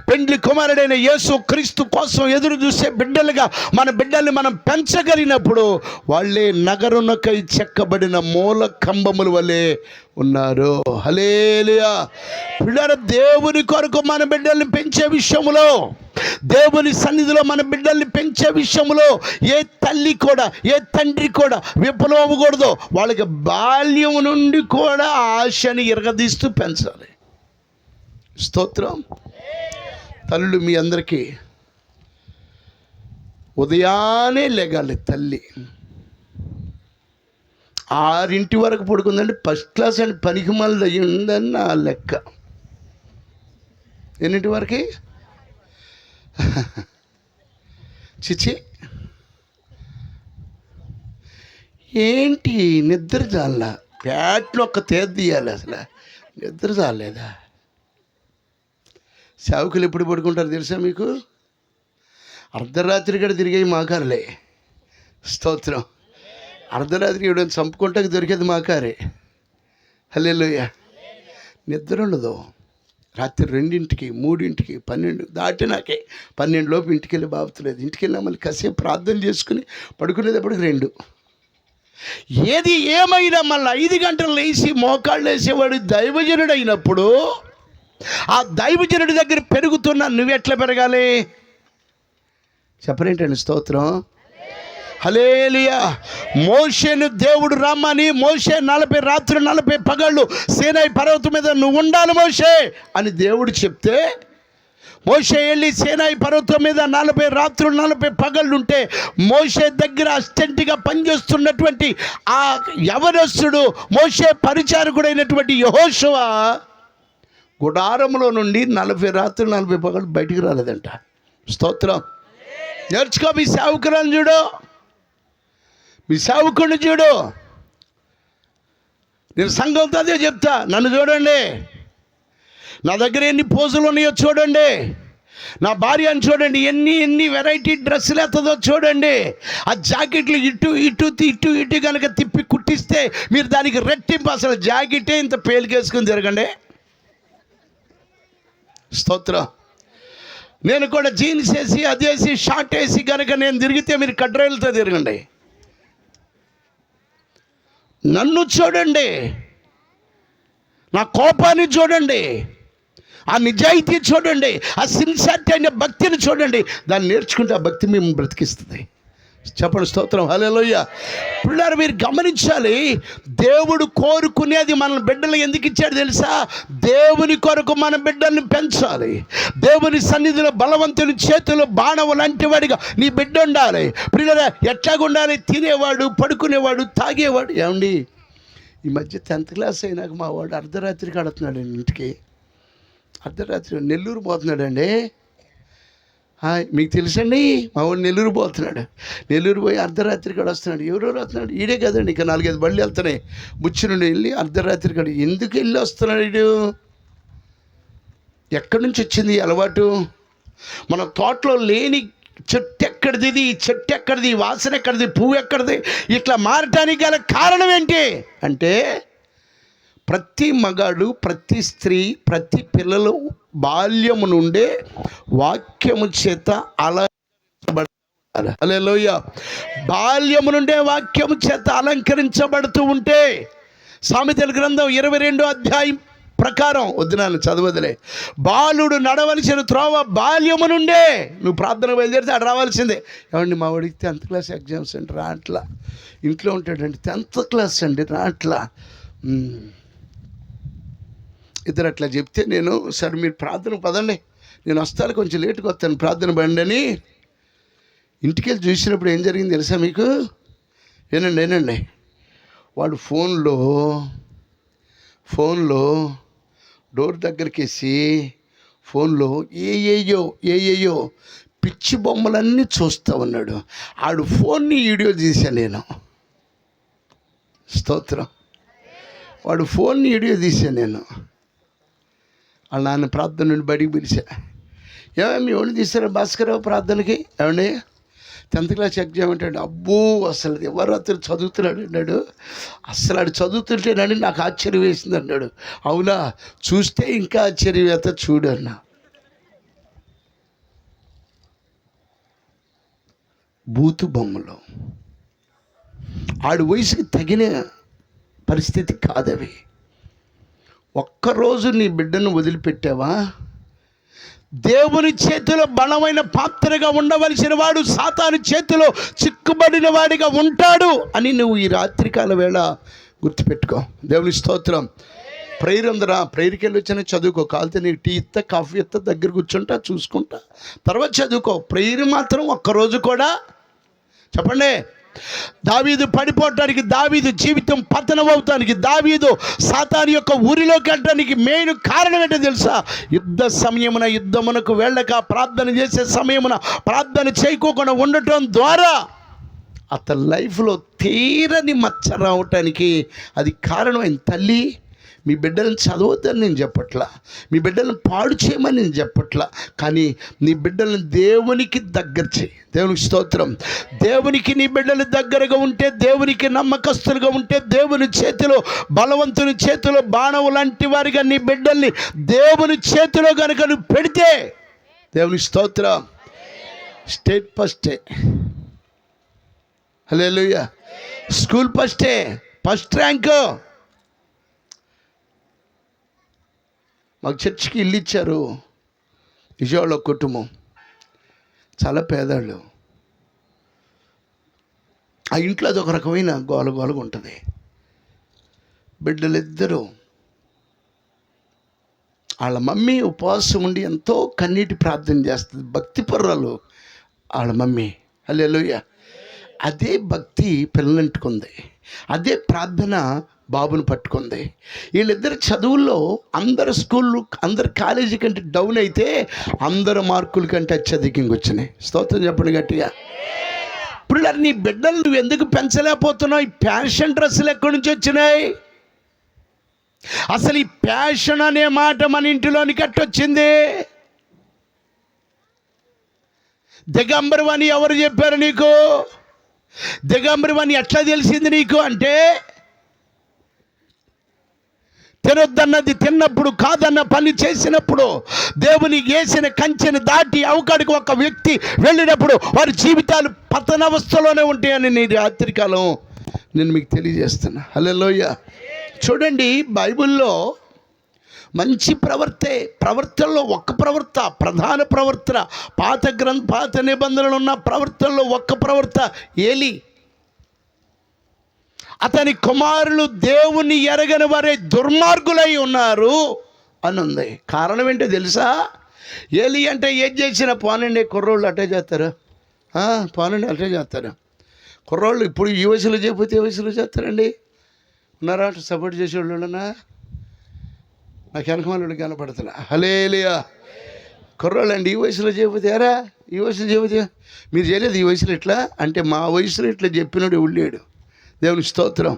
పెండ్లి కుమారుడైన యేసు క్రీస్తు కోసం ఎదురు చూసే బిడ్డలుగా మన బిడ్డల్ని మనం పెంచగలిగినప్పుడు వాళ్ళే నగరునకై చెక్కబడిన మూల కంబముల వలె ఉన్నారు. హల్లెలూయా. పిల్లల దేవుని కొరకు మన బిడ్డల్ని పెంచే విషయంలో, దేవుని సన్నిధిలో మన బిడ్డల్ని పెంచే విషయంలో ఏ తల్లి కూడా ఏ తండ్రి కూడా విఫలం అవ్వకూడదు. వాళ్ళకి బాల్యం నుండి కూడా ఆశని ఇరగదీస్తూ పెంచాలి. స్తోత్రం. తల్లులు మీ అందరికీ ఉదయాన్నే లెగాలి. తల్లి 6 వరకు పడుకుందంటే ఫస్ట్ క్లాస్ అండ్ పనికి మళ్ళీ అయ్యిందని నా లెక్క. ఎన్నింటి వరకు? చిచి, ఏంటి నిద్ర చాలా ప్యాట్ను ఒక్క తీయాలి. అసలు నిద్ర చాలేదా? సేవకులు ఎప్పుడు పడుకుంటారు తెలుసా మీకు? అర్ధరాత్రి కూడా తిరిగే మాకారులే. స్తోత్రం. అర్ధరాత్రి ఎవడని చంపుకుంటాకి దొరికేది మాకారే. హల్లెలూయా. నిద్ర ఉండదు. రాత్రి 2ంటికి 3ంటికి 12 దాటినాకే 12 లోపు ఇంటికి వెళ్ళి బాబుతలేదు. ఇంటికి వెళ్ళినా మళ్ళీ కాసేపు ప్రార్థన చేసుకుని పడుకునేటప్పటికి 2. ఏది ఏమైనా మళ్ళీ 5 గంటలు లేచి మోకాళ్ళు వేసేవాడు దైవజనుడు అయినప్పుడు ఆ దైవజనుడి దగ్గర పెరుగుతున్నా నువ్వెట్లా పెరగాలి చెప్పరేంటండి? స్తోత్రం. హల్లెలూయా. మోషేను దేవుడు రమ్మని, మోషే 40 రాత్రులు 40 పగళ్ళు సీనాయి పర్వతం మీద నువ్వు ఉండాలి మోషే అని దేవుడు చెప్తే, మోషే వెళ్ళి సీనాయి పర్వతం మీద 40 రాత్రులు 40 పగళ్ళు ఉంటే మోషే దగ్గర అసిస్టెంట్గా పనిచేస్తున్నటువంటి ఆ యవనస్తుడు మోషే పరిచారకుడైనటువంటి యెహోషువ గుడారంలో నుండి 40 రాత్రులు 40 పగళ్ళు బయటికి రాలేదంట. స్తోత్రం. నేర్చుకో. మీ సేవకులను చూడు, మీ సేవకుడిని చూడు. నేను సంఘంతో అదే చెప్తా. నన్ను చూడండి, నా దగ్గర ఎన్ని పోజులు ఉన్నాయో చూడండి, నా భార్యను చూడండి, ఎన్ని వెరైటీ డ్రెస్సులు ఎత్తదో చూడండి. ఆ జాకెట్లు ఇటు కనుక తిప్పి కుట్టిస్తే మీరు దానికి రెట్టింపు. అసలు జాకెటే ఇంత పేలికేసుకుని తిరగండి. స్తోత్రం. నేను కూడా జీన్స్ వేసి అదేసి షార్ట్ వేసి కనుక నేను తిరిగితే మీరు కడ్రైలతో తిరగండి. నన్ను చూడండి, నా కోపాన్ని చూడండి, ఆ నిజాయితీ చూడండి, ఆ సిన్సియారిటీ అయిన భక్తిని చూడండి. దాన్ని నేర్చుకుంటే ఆ భక్తి మేము బ్రతికిస్తుంది. చెప్పండి స్తోత్రం. హల్లెలూయా. పిల్లలు మీరు గమనించాలి, దేవుడు కోరుకునేది మన బిడ్డలు ఎందుకు ఇచ్చాడు తెలుసా? దేవుని కొరకు మన బిడ్డల్ని పెంచాలి. దేవుని సన్నిధిలో బలవంతుని చేతిలో బాణం లాంటి వాడిగా నీ బిడ్డ ఉండాలి. పిల్లలు ఎట్లాగుండాలి? తినేవాడు, పడుకునేవాడు, తాగేవాడు. ఏమండి, ఈ మధ్య 10th క్లాస్ అయినాక మా వాడు అర్ధరాత్రికి ఆడుతున్నాడు ఇంటికి. అర్ధరాత్రి నెల్లూరు పోతున్నాడండి. మీకు తెలుసండి, మా వాడు నెల్లూరు పోతున్నాడు. నెల్లూరు పోయి అర్ధరాత్రి కాడ వస్తున్నాడు. ఎవరెవరు వస్తున్నాడు? ఈడే కదండి. ఇక 4-5 బళ్ళు వెళ్తున్నాయి. బుచ్చి నుండి వెళ్ళి అర్ధరాత్రి కాడ ఎందుకు వెళ్ళి వస్తున్నాడు వీడు? ఎక్కడి నుంచి వచ్చింది అలవాటు? మన తోటలో లేని చెట్టు ఎక్కడిది, ఈ చెట్టు ఎక్కడిది, ఈ వాసన ఎక్కడిది, పువ్వు ఎక్కడిది, ఇట్లా మారటానికి గల కారణం ఏంటి అంటే, ప్రతి మగాడు, ప్రతి స్త్రీ, ప్రతి పిల్లలు బాల్యము నుండే వాక్యము చేత అలంకరించబడాలి. హల్లెలూయా. బాల్యము నుండే వాక్యము చేత అలంకరించబడుతూ ఉంటే, సామెతల గ్రంథం 22వ అధ్యాయం ప్రకారం, వద్దు నాన్న చదవదులే, బాలుడు నడవలసిన త్రోవ బాల్యము నుండే. నువ్వు ప్రార్థన బయలుదేరితే అటు రావాల్సిందే. ఏమండి, మా వాడికి 10th క్లాస్ ఎగ్జామ్స్ అండి, రాట్లా. ఇంట్లో ఉంటాడండి. 10th క్లాస్ అండి, రాట్లా. ఇద్దరు అట్లా చెప్తే నేను, సరే మీరు ప్రార్థన పదండి, నేను వస్తాను, కొంచెం లేటుగా వస్తాను, ప్రార్థన బండి అని ఇంటికి వెళ్ళి చూసినప్పుడు ఏం జరిగింది తెలుసా మీకు? ఏనండి, వాడు ఫోన్లో డోర్ దగ్గరికి వేసి ఫోన్లో ఏయేయో పిచ్చి బొమ్మలన్నీ చూస్తూ ఉన్నాడు. ఆడు ఫోన్ని వీడియో తీశాను నేను. స్తోత్రం. వాడు ఫోన్ని వీడియో తీశాను నేను. వాళ్ళ నాన్న ప్రార్థన నుండి బడికి పిలిచా. ఏమేమి ఎవరిని తీసారా భాస్కరరావు ప్రార్థనకి? ఏమండి 10th క్లాస్ ఎగ్జామ్ అంటాడు. అబ్బో అసలు ఎవరు అతను చదువుతున్నాడు అన్నాడు. అసలు ఆడు చదువుతుంటేనండి నాకు ఆశ్చర్యం వేసింది అన్నాడు. అవునా, చూస్తే ఇంకా ఆశ్చర్యం వేత చూడు అన్నా. బూతు బొమ్మలు ఆడు వయసుకి తగిన పరిస్థితి కాదవి. ఒక్కరోజు నీ బిడ్డను వదిలిపెట్టావా, దేవుని చేతిలో బలమైన పాత్రగా ఉండవలసిన వాడు సాతాను చేతిలో చిక్కుబడిన వాడిగా ఉంటాడు అని నువ్వు ఈ రాత్రికాల వేళ గుర్తుపెట్టుకో. దేవుని స్తోత్రం. ప్రేయర్ ఉందరా, ప్రేయర్కి వెళ్ళి వచ్చినా చదువుకో. కాలితే నీకు టీ ఇస్తా, కాఫీ ఇస్తా, దగ్గర కూర్చుంటా, చూసుకుంటా, తర్వాత చదువుకో. ప్రేయర్ మాత్రం ఒక్కరోజు కూడా చెప్పండి. దావీదు పడిపోవటానికి, దావీదు జీవితం పతనం అవుతానికి, దావీదు సాతాను యొక్క ఊరిలోకి వెళ్ళడానికి మెయిన్ కారణం ఏంటో తెలుసా? యుద్ధమునకు వెళ్ళక ప్రార్థన చేసే సమయమున ప్రార్థన చేయకోకుండా ఉండటం ద్వారా అతని లైఫ్లో తీరని మచ్చ రావటానికి అది కారణమైన తల్లి, మీ బిడ్డలను చదవద్దని నేను చెప్పట్లా, మీ బిడ్డలను పాడు చేయమని నేను చెప్పట్లా, కానీ నీ బిడ్డలను దేవునికి దగ్గర చేయి. దేవునికి స్తోత్రం. దేవునికి నీ బిడ్డలు దగ్గరగా ఉంటే, దేవునికి నమ్మకస్తులుగా ఉంటే, దేవుని చేతిలో, బలవంతుని చేతిలో బాణం లాంటి వారిగా నీ బిడ్డల్ని దేవుని చేతిలో కనుక నువ్వు పెడితే, దేవునికి స్తోత్రం, స్టేట్ ఫస్టే, హల్లెలూయా, స్కూల్ ఫస్టే, ఫస్ట్ ర్యాంకు. మాకు చర్చికి ఇల్లు ఇచ్చారు విజయవాడలో కుటుంబం, చాలా పేదవాళ్ళు. ఆ ఇంట్లో అదొక రకమైన గోలగోలగా ఉంటుంది. బిడ్డలిద్దరూ, వాళ్ళ మమ్మీ ఉపవాసం ఉండి ఎంతో కన్నీటి ప్రార్థన చేస్తుంది, భక్తి పర్రాలు వాళ్ళ మమ్మీ, హల్లెలూయా. అదే భక్తి పిల్లలంటుకుంది, అదే ప్రార్థన బాబుని పట్టుకుంది. వీళ్ళిద్దరు చదువుల్లో అందరు స్కూళ్ళు, అందరు కాలేజీ కంటే డౌన్ అయితే, అందరు మార్కుల కంటే అత్యధికంగా వచ్చినాయి. స్తోత్రం చెప్పండి గట్టిగా. ఇప్పుడు నీ బిడ్డలు నువ్వు ఎందుకు పెంచలేకపోతున్నావు? ఈ ఫ్యాషన్ డ్రెస్సులు ఎక్కడి నుంచి వచ్చినాయి? అసలు ఈ ఫ్యాషన్ అనే మాట మన ఇంటిలోని కట్టొచ్చింది. దిగంబరు అని ఎవరు చెప్పారు నీకు? దిగంబరు అని ఎట్లా తెలిసింది నీకు అంటే, తినొద్దన్నది తిన్నప్పుడు, కాదన్న పని చేసినప్పుడు, దేవుని వేసిన కంచెని దాటి అవకాడికి ఒక వ్యక్తి వెళ్ళినప్పుడు వారి జీవితాలు పతనావస్థలోనే ఉంటాయని నేను రాత్రికాలం నేను మీకు తెలియజేస్తున్నా. హల్లెలూయా. చూడండి, బైబిల్లో మంచి ప్రవర్తనలో ఒక్క ప్రవర్త, ప్రధాన ప్రవర్తన, పాత నిబంధనలు ఉన్న ప్రవర్తనలో ఒక్క ప్రవర్త ఏలి. అతని కుమారులు దేవుని ఎరగని వారే దుర్మార్గులై ఉన్నారు అని ఉంది. కారణం ఏంటో తెలుసా? ఏలి అంటే ఏం చేసినా పోనండి, కుర్రోళ్ళు అట్టే చేస్తారు, పోనండి అట్టే చేస్తారు. కుర్రోళ్ళు ఇప్పుడు ఈ వయసులో చేయకపోతే ఏ వయసులో చేస్తారండి? ఉన్నారా సపోర్ట్ చేసేవాళ్ళున్నా? నాకు వెనకమాలు కనపడుతున్నా. హల్లెలూయా. కుర్రోళ్ళు అండి ఈ వయసులో చేయకపోతే, ఎరా ఈ వయసులో చేయకపోతే మీరు చేయలేదు ఈ వయసులో ఇట్లా అంటే, మా వయసులో ఇట్లా చెప్పినాడు ఎవడు? దేవుని స్తోత్రం.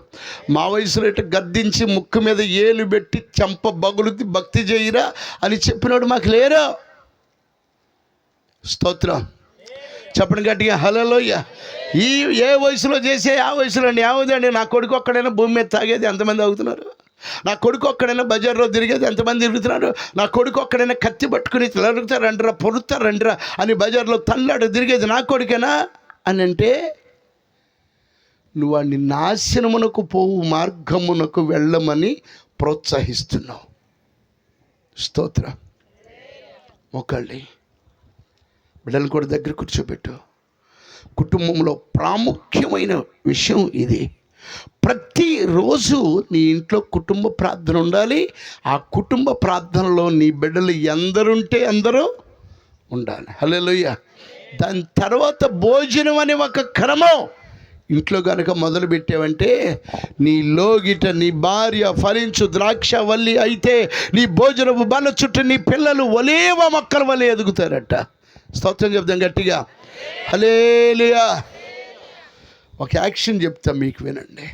మా వయసులో ఇట్లా గద్దించి ముక్కు మీద ఏలు పెట్టి చెంప బగులుతి భక్తి చేయరా అని చెప్పినాడు మాకు లేరు. స్తోత్రం చెప్పండి గట్టిగా, హల్లెలూయా. ఈ ఏ వయసులో చేసే ఆ వయసులో అండి ఏమవుదండి? నా కొడుకు ఒక్కడైనా భూమి మీద తాగేది ఎంతమంది అవుతున్నారు? నా కొడుకు ఒక్కడైనా బజార్లో తిరిగేది ఎంతమంది తిరుగుతున్నారు? నా కొడుకు ఒక్కడైనా కత్తి పట్టుకుని తిరుగుతారంటరా, పొరుతారంటరా అని బజార్లో తల్లాడు తిరిగేది నా కొడుకేనా అని అంటే, నువ్వు వాడిని నాశనమునకు పోవు మార్గమునకు వెళ్ళమని ప్రోత్సహిస్తున్నావు. స్తోత్రం. ఒకళ్ళి బిడ్డలు కూడా దగ్గర కూర్చోబెట్టు. కుటుంబంలో ప్రాముఖ్యమైన విషయం ఇది. ప్రతిరోజు నీ ఇంట్లో కుటుంబ ప్రార్థన ఉండాలి. ఆ కుటుంబ ప్రార్థనలో నీ బిడ్డలు ఎందరుంటే అందరూ ఉండాలి. హల్లెలూయా. దాని తర్వాత భోజనం అనే ఒక క్రమం ఇంట్లో కనుక మొదలు పెట్టావంటే, నీ లోగిట నీ భార్య ఫలించు ద్రాక్షవల్లి అయితే, నీ భోజనపు బల్ల చుట్టూ నీ పిల్లలు ఒలేవ మొక్కల వలె ఎదుగుతారట. స్తోత్రం చెప్తాం గట్టిగా, హల్లెలూయా. ఒక యాక్షన్ చెప్తా మీకు, వినండి.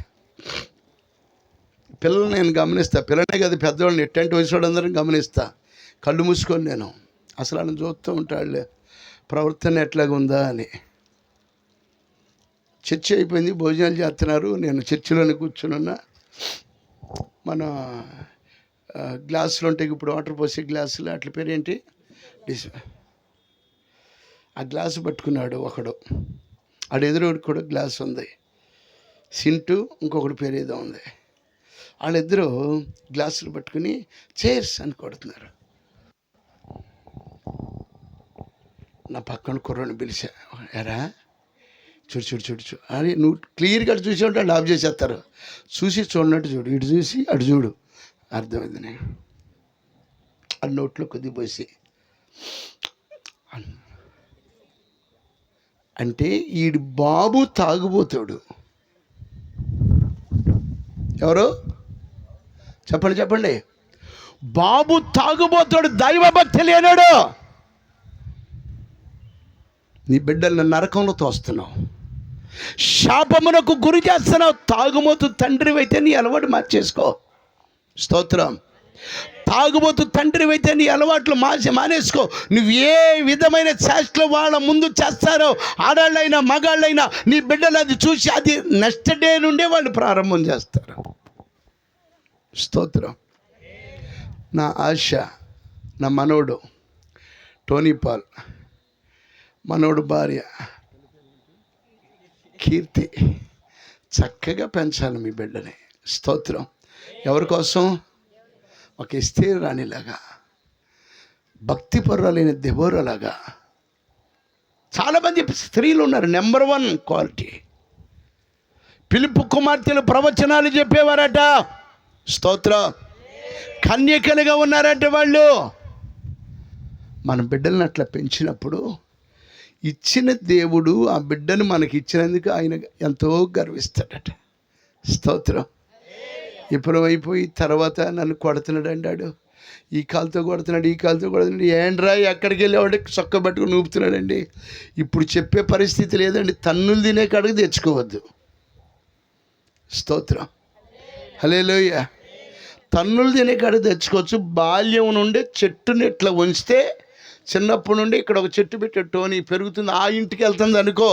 పిల్లలు నేను గమనిస్తా, పిల్లనే కదా పెద్దవాళ్ళని, ఎట్టంటి వయసు అందరం గమనిస్తా. కళ్ళు మూసుకొని నేను అసలు వాళ్ళని చూస్తూ ఉంటాడులే ప్రవర్తన ఎట్లాగుందా అని. చర్చి అయిపోయింది, భోజనాలు చేస్తున్నారు, నేను చర్చిలోనే కూర్చున్నా. మన గ్లాసులు ఉంటాయి ఇప్పుడు, వాటర్ పోసే గ్లాసులు, అట్ల పేరేంటి, ఆ గ్లాసు పట్టుకున్నాడు ఒకడు. ఆడు ఎదురుడికి కూడా గ్లాస్ ఉంది, సింటు ఇంకొకటి పేరు ఏదో ఉంది. వాళ్ళిద్దరూ గ్లాసులు పట్టుకుని చేర్స్ అని కొడుతున్నారు. నా పక్కన కుర్రని పిలిచా, ఎరా చూడు చూడు చూడు చూడు అని, నువ్వు క్లియర్గా అటు చూసి ఉంటే వాళ్ళు ఆఫ్ చేసేస్తారు. చూసి చూడనట్టు చూడు, ఇటు చూసి అటు చూడు, అర్థమైంది. నేను ఆ నోట్లో కొద్ది పోసి అంటే ఈడు బాబు తాగుబోతాడు. ఎవరు చెప్పండి చెప్పండి? బాబు తాగుబోతాడు, దైవభక్తి లేనాడు. నీ బిడ్డలను నరకంలో తోస్తున్నావు. శాపమునకు గురి చేస్తున్నావు. తాగుమోతు తండ్రివైతే నీ అలవాటు మార్చేసుకో. స్తోత్రం. తాగుబోతు తండ్రివైతే నీ అలవాట్లు మానేసుకో. నువ్వు ఏ విధమైన చేష్టలు వాళ్ళ ముందు చేస్తారో, ఆడాళ్ళైనా మగాళ్ళైనా, నీ బిడ్డలు అది చూసి అది నెక్స్ట్ డే నుండే వాళ్ళు ప్రారంభం చేస్తారు. స్తోత్రం. నా ఆశ, నా మనోడు టోనీ పాల్, మనోడు భార్య కీర్తి, చక్కగా పెంచాలి మీ బిడ్డని. స్తోత్రం. ఎవరి కోసం? ఒక ఎస్తేరు రాణిలాగా, భక్తిపరులైన దెబోరాలాగా. చాలామంది స్త్రీలు ఉన్నారు, నెంబర్ 1 క్వాలిటీ. పిలుపు కుమార్తెలు ప్రవచనాలు చెప్పేవారట. స్తోత్రం. కన్యకలుగా ఉన్నారట వాళ్ళు. మన బిడ్డలను అట్లా పెంచినప్పుడు ఇచ్చిన దేవుడు ఆ బిడ్డను మనకి ఇచ్చినందుకు ఆయన ఎంతో గర్విస్తాడట. స్తోత్రం. విఫలం అయిపోయి తర్వాత నన్ను కొడుతున్నాడు అన్నాడు, ఈ కాలుతో కొడుతున్నాడు, ఈ కాలుతో కొడుతున్నాడు. ఏంట్రా ఎక్కడికి వెళ్ళేవాడు చొక్క పట్టుకుని ఊపుతున్నాడండి. ఇప్పుడు చెప్పే పరిస్థితి లేదండి. తన్నులు తినే కాడికి తెచ్చుకోవద్దు. స్తోత్రం. హల్లెలూయా. తన్నులు తినే కాడికి తెచ్చుకోవచ్చు. బాల్యం నుండే చెట్టుని ఇట్లా ఉంచితే, చిన్నప్పటి నుండి ఇక్కడ ఒక చెట్టు పెట్టే టోనీ పెరుగుతుంది, ఆ ఇంటికి వెళ్తుంది అనుకో,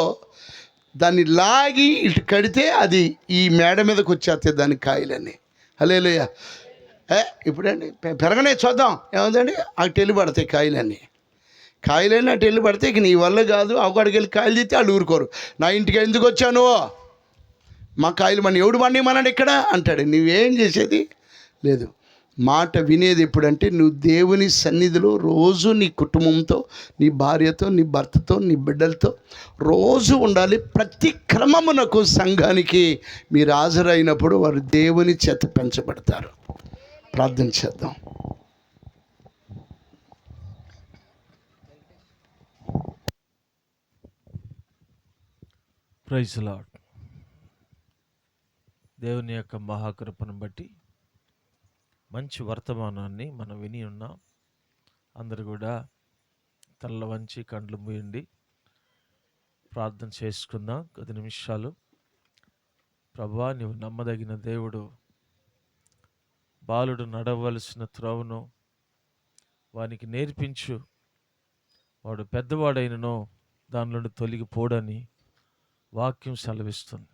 దాన్ని లాగి ఇటు కడితే అది ఈ మేడ మీదకి వచ్చేస్తాయి దాని కాయలన్నీ. హల్లెలూయా. ఇప్పుడండి పెరగనే చూద్దాం ఏముందండి, అటు వెళ్ళి పడతాయి కాయలన్నీ. కాయలన్నీ అటు వెళ్ళి పడితే ఇక నీ వల్ల కాదు. అక్కడికి వెళ్ళి కాయలు తీస్తే వాళ్ళు ఊరుకోరు. నా ఇంటికి ఎందుకు వచ్చాను, మా కాయలు మన ఎవడు పండిమన్నాడు ఇక్కడ అంటాడు. నువ్వేం చేసేది లేదు. మాట వినేది ఎప్పుడంటే నువ్వు దేవుని సన్నిధిలో రోజు నీ కుటుంబంతో, నీ భార్యతో, నీ భర్తతో, నీ బిడ్డలతో రోజు ఉండాలి. ప్రతి క్రమమునకు సంఘానికి మీరు హాజరైనప్పుడు వారు దేవుని చేత పెంచబడతారు. ప్రార్థన చేద్దాం. Praise the Lord. దేవుని యొక్క మహాకృపను బట్టి మంచి వర్తమానాన్ని మనం విని ఉన్నాం. అందరు కూడా తల్ల వంచి కండ్లు మూయండి, ప్రార్థన చేసుకుందాం 10 నిమిషాలు. ప్రభువా, నీవు నమ్మదగిన దేవుడు. బాలుడు నడవలసిన త్రోవను వానికి నేర్పించు, వాడు పెద్దవాడైనను దాని నుండి తొలగిపోడని వాక్యం సెలవిస్తుంది.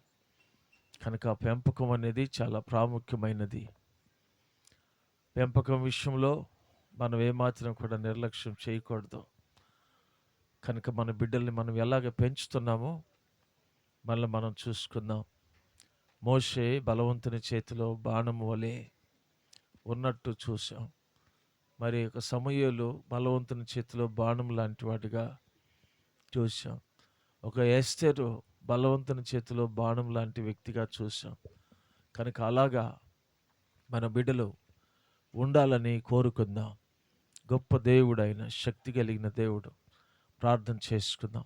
కనుక పెంపకం అనేది చాలా ప్రాముఖ్యమైనది. పెంపకం విషయంలో మనం ఏమాత్రం కూడా నిర్లక్ష్యం చేయకూడదు. కనుక మన బిడ్డల్ని మనం ఎలాగ పెంచుతున్నామో మళ్ళీ మనం చూసుకుందాం. మోషే బలవంతుని చేతిలో బాణం వలె ఉన్నట్టు చూసాం. మరి ఒక సమూయేలు బలవంతుని చేతిలో బాణం లాంటి వాటిగా చూసాం. ఒక ఎస్తేరు బలవంతుని చేతిలో బాణం లాంటి వ్యక్తిగా చూసాం. కనుక అలాగా మన బిడ్డలు ఉండాలని కోరుకుందాం. గొప్ప దేవుడైన, శక్తి కలిగిన దేవుడు. ప్రార్థన చేసుకుందాం.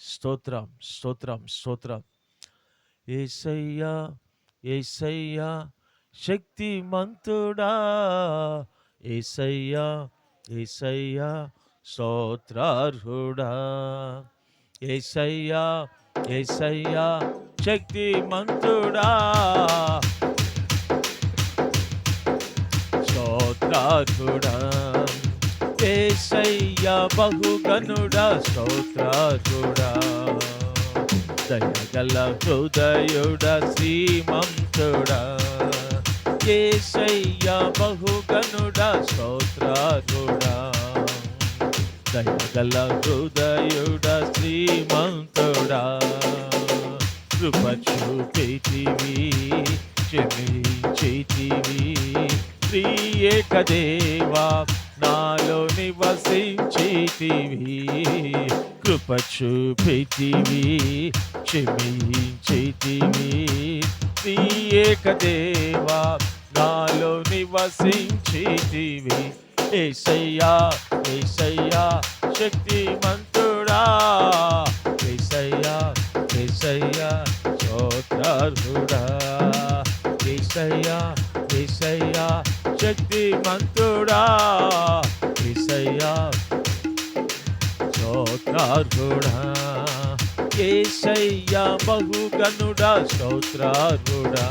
స్తోత్రం, స్తోత్రం, స్తోత్రం. యేసయ్యా, యేసయ్యా శక్తిమంతుడా, యేసయ్యా, యేసయ్యా స్తోత్రార్హుడా, యేసయ్యా, యేసయ్యా శక్తిమంతుడా, స్తోత్రార్హుడా, యేసయ్యా బహుగనుడా, స్తోత్రార్హుడా, దయగల హృదయుడా, శ్రీమంతుడా, యేసయ్యా బహుగనుడా, స్తోత్రార్హుడా, దయగల హృదయుడా, శ్రీమంతుడా, కృప చూపితివి, క్షమించితివి, త్రియేక దేవా నాలో నివసించితివి, కృప చూపితివి, క్షమించితివి, త్రియేక దేవా నాలో నివసించితివి, యేసయ్యా, యేసయ్యా శక్తిమంతుడా, యేసయ్యా, యేసయ్యా స్తోత్రార్హుడా, యేసయ్యా, యేసయ్యా శక్తిమంతుడా, యేసయ్యా స్తోత్రార్హుడా, యేసయ్య బహుగనుడా స్తోత్రారుడా,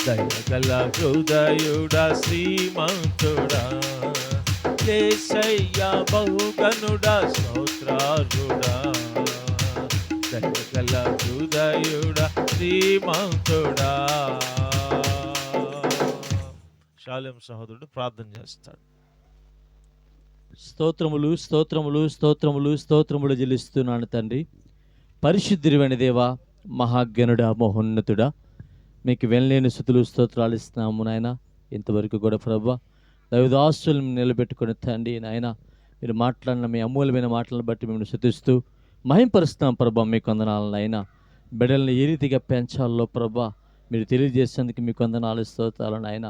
దయగల హృదయుడా శ్రీమంతుడా. యేసయ్య బహుగనుడా స్తోత్రారుడా, దయగల హృదయుడా శ్రీమంతుడా. షాలేం సహోదరుడు ప్రార్థన చేస్తాడు. స్తోత్రములు స్తోత్రములు స్తోత్రములు స్తోత్రములు చెల్లిస్తున్నాను తండ్రి. పరిశుద్ధుడైన దేవా, మహాగణుడా, మహోన్నతుడా, మీకు వెళ్ళలేని స్తుతులు స్తోత్రాలు ఇస్తున్నాము నాయన. ఇంతవరకు కూడా ప్రభా దైవదాసులను నిలబెట్టుకుని తండ్రి నాయన, మీరు మాట్లాడిన మీ అమూల్యమైన మాటలను బట్టి మేము స్తుతిస్తూ మహింపరుస్తున్నాం ప్రభా. మీకు వందనాలు నాయన. బిడ్డలను ఏ రీతిగా పెంచాలో ప్రభా మీరు తెలియజేసేందుకు మీకు వందనాలు స్తోత్రాలు నాయన.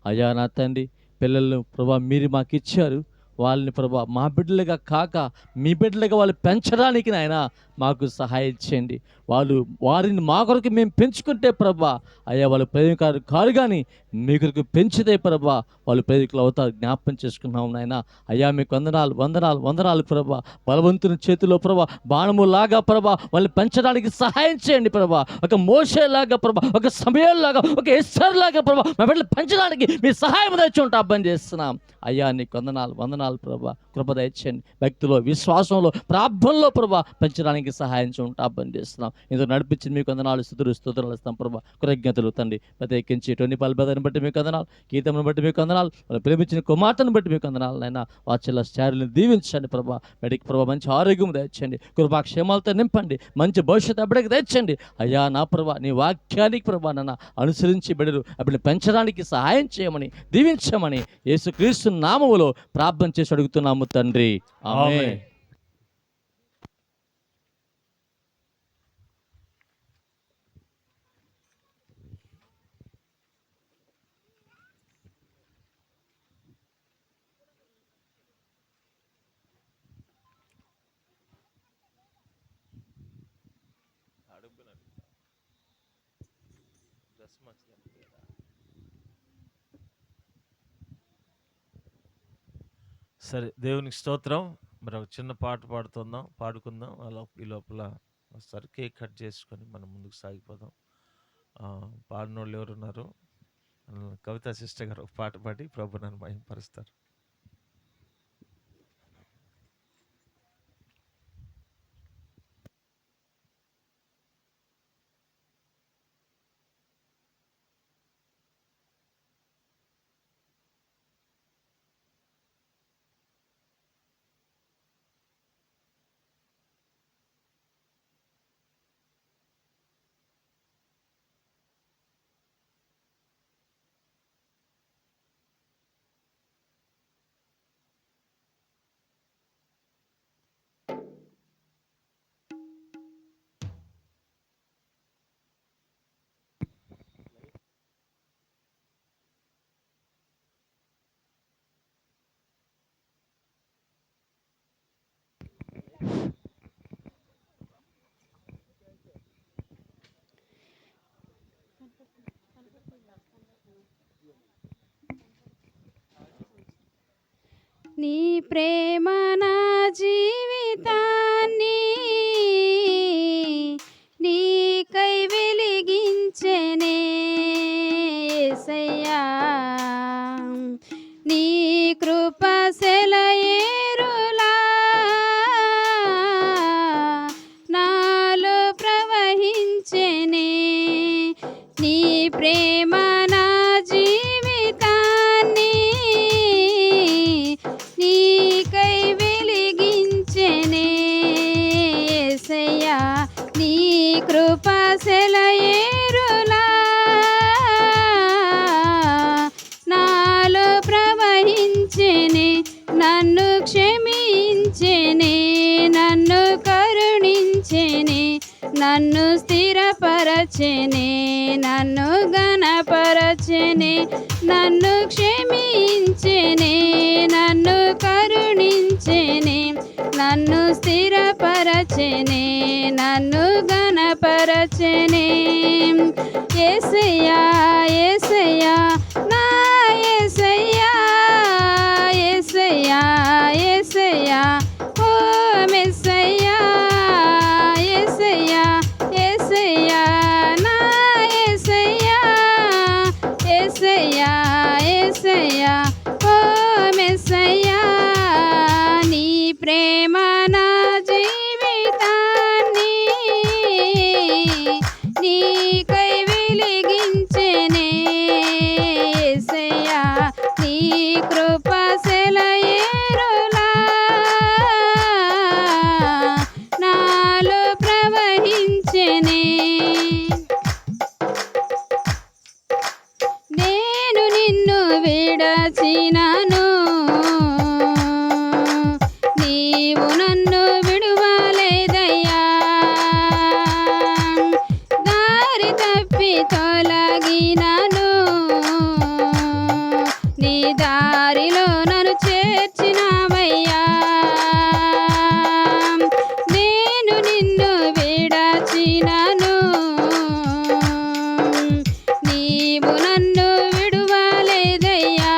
అయ్యా నా తండ్రి, పిల్లలను ప్రభా మీరు మాకు ఇచ్చారు. వాళ్ళని ప్రభా మా బిడ్డలుగా కాక మీ బిడ్డలుగా వాళ్ళు పెంచడానికి నాయన మాకు సహాయం చేయండి. వారిని మా కొరకు మేము పెంచుకుంటే ప్రభా అయ్యా వాళ్ళు ప్రేమికారు కారు కానీ మీ కొరకు పెంచితే ప్రభా వాళ్ళు ప్రేమికులు అవుతారు. జ్ఞాపకం చేసుకున్నాం నాయన. అయ్యా మీకు వందనాలు వందనాలు వందనాలు ప్రభా. బలవంతుని చేతిలో ప్రభా బాణములాగా ప్రభా వాళ్ళని పెంచడానికి సహాయం చేయండి ప్రభా. ఒక మోషేలాగా ప్రభా, ఒక సమయంలాగా, ఒక ఎస్తర్లాగా ప్రభా మా బిడ్డలు పెంచడానికి మీ సహాయం తెచ్చుంటే అర్థం చేస్తున్నాం. అయ్యా నీకు వందనాలు వందనాలు ప్రభా. కృప దయచేయండి. భక్తిలో, విశ్వాసంలో, ప్రార్థనలో ప్రభా పెంచడానికి సహాయం చూంటా అర్థం చేస్తున్నాం. ఇందులో నడిపించింది మీకు వందనాలు, స్తుతులు ఇస్తాం ప్రభా. కృతజ్ఞతలు తండ్రి. ప్రత్యేకించి టోని పాల్బదని బట్టి మీకు వందనాలు, గీతమును బట్టి మీకు వందనాలు, వాళ్ళు ప్రేమించిన కుమార్తెను బట్టి మీకు వందనాలు నాయన. వాత్సల్య స్టారులను దీవించండి ప్రభా. బయటికి ప్రభా మంచి ఆరోగ్యం తెచ్చండి, కృపాక్షేమాలతో నింపండి, మంచి భవిష్యత్తు అప్పటికి తెచ్చండి. అయ్యా నా ప్రభా నీ వాక్యానికి ప్రభా నన్ను అనుసరించి బిడ్డలు అప్పుడు పెంచడానికి సహాయం చేయమని దీవించమని యేసుక్రీస్తు నామములో ప్రార్థన చేసి అడుగుతున్నాము తండ్రి. ఆమేన్. సరే, దేవునికి స్తోత్రం. మరి ఒక చిన్న పాట పాడుకుందాం. అలా ఈ లోపల ఒకసారి కేక్ కట్ చేసుకొని మనం ముందుకు సాగిపోదాం. పాడిన వాళ్ళు ఎవరున్నారు? కవితా సిస్టర్ గారు ఒక పాట పాడి ప్రభు నన్ను మహిమపరుస్తారు. నీ ప్రేమ నా జీవితాన్ని నీకై వెలిగించెనే యేసయ్యా. నీ కృప సెలయేరులా నాలో ప్రవహించెనే. నీ ప్రేమ నా జీవితాన్ని నీకై వెలిగించెనే యేసయ్యా. నీ కృప సెలయేరులా నాలో ప్రవహించెనే. నన్ను క్షమించెనే, నన్ను కరుణించెనే, నన్ను స్థిరపరచెనే, నన్ను ఘనపరచెనే. నన్ను క్షమించెనే, నన్ను కరుణించెనే, నన్ను స్థిరపరచెనే, నన్ను ఘనపరచెనే. యేసయ్యా యేసయ్యా నా యేసయ్యా, యేసయ్యా యేసయ్యా ఓ మెస్సయ్యా, యేసయ్యా యేసయ్యా ఓ మెస్సయ్యా నీ ప్రేమ నా జీవితాన్ని నీకై వెలిగించెనే యేసయ్యా నీ కృప సెలయేరులా నాలో ప్రవహించెనే నేను నిన్ను విడచినను నీవు నన్ను విడువలేదయ్యా దారి తప్పి తొలగినను నీ దారిలో నన్ను చేర్చినావయ్యా నేను నిన్ను విడచినను నీవు నన్ను విడువలేదయ్యా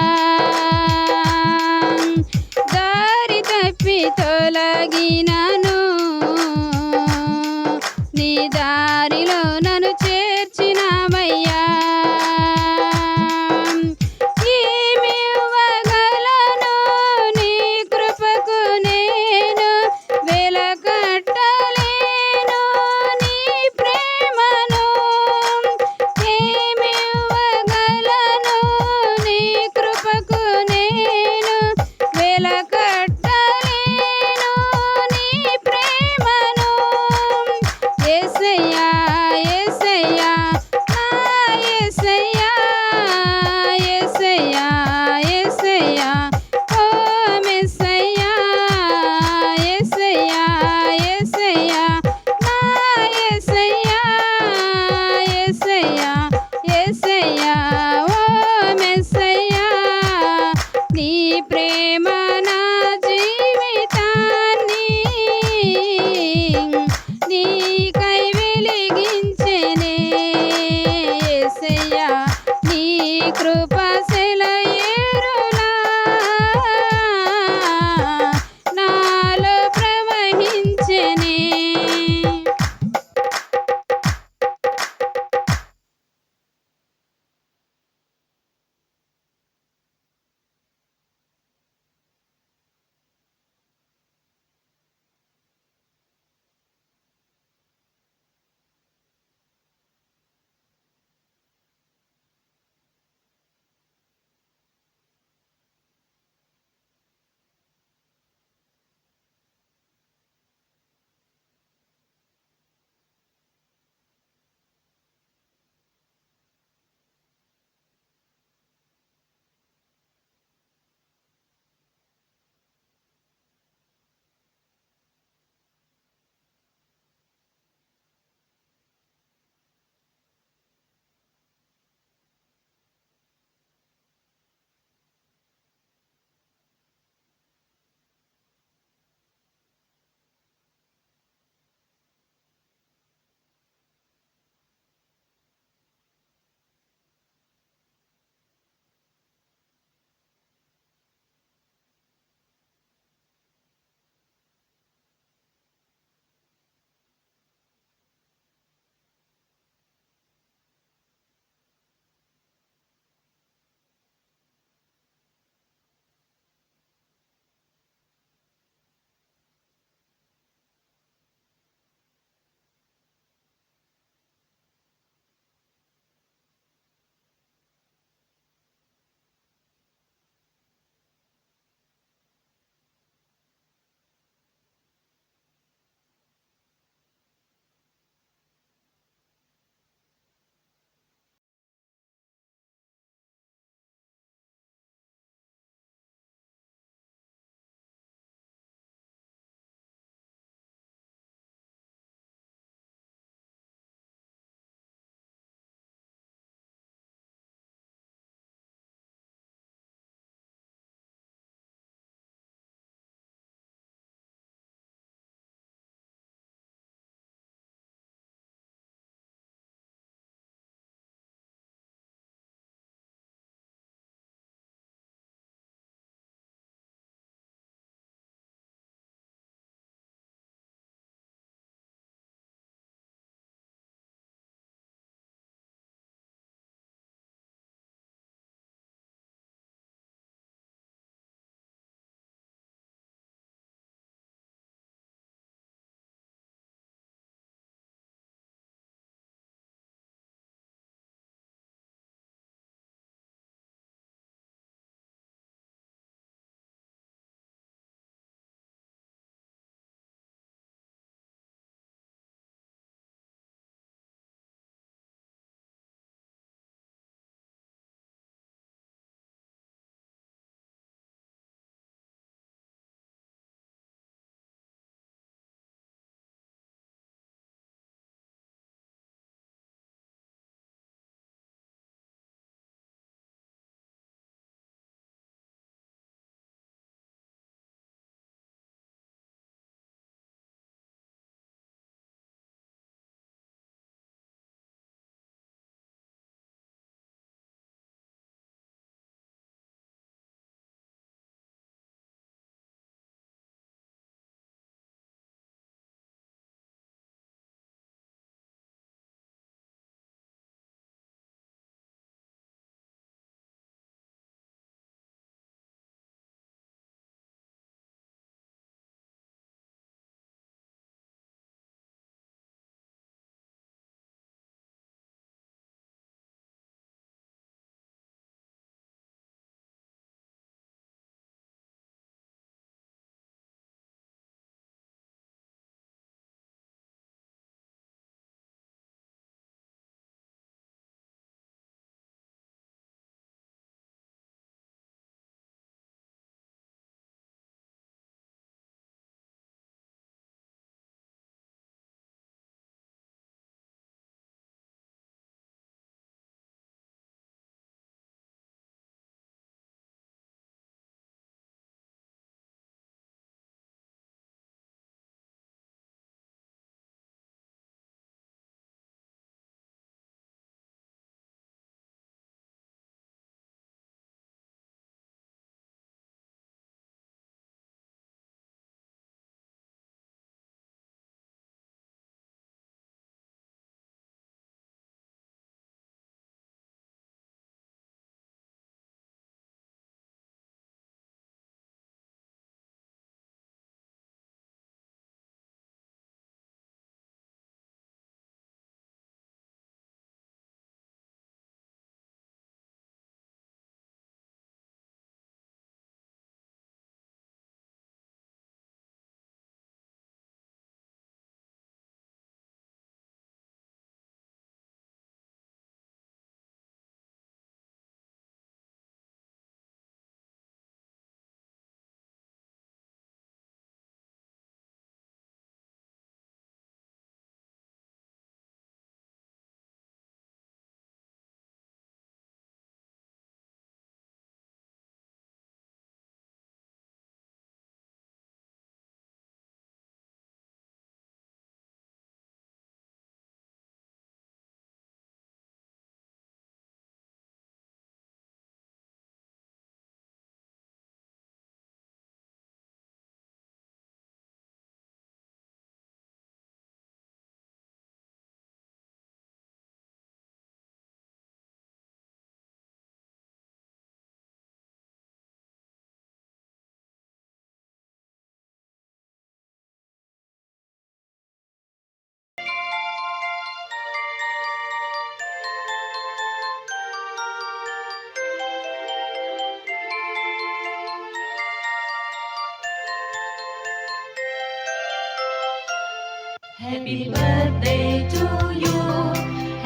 Happy birthday to you.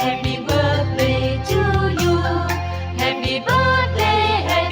Happy birthday to you. Happy birthday.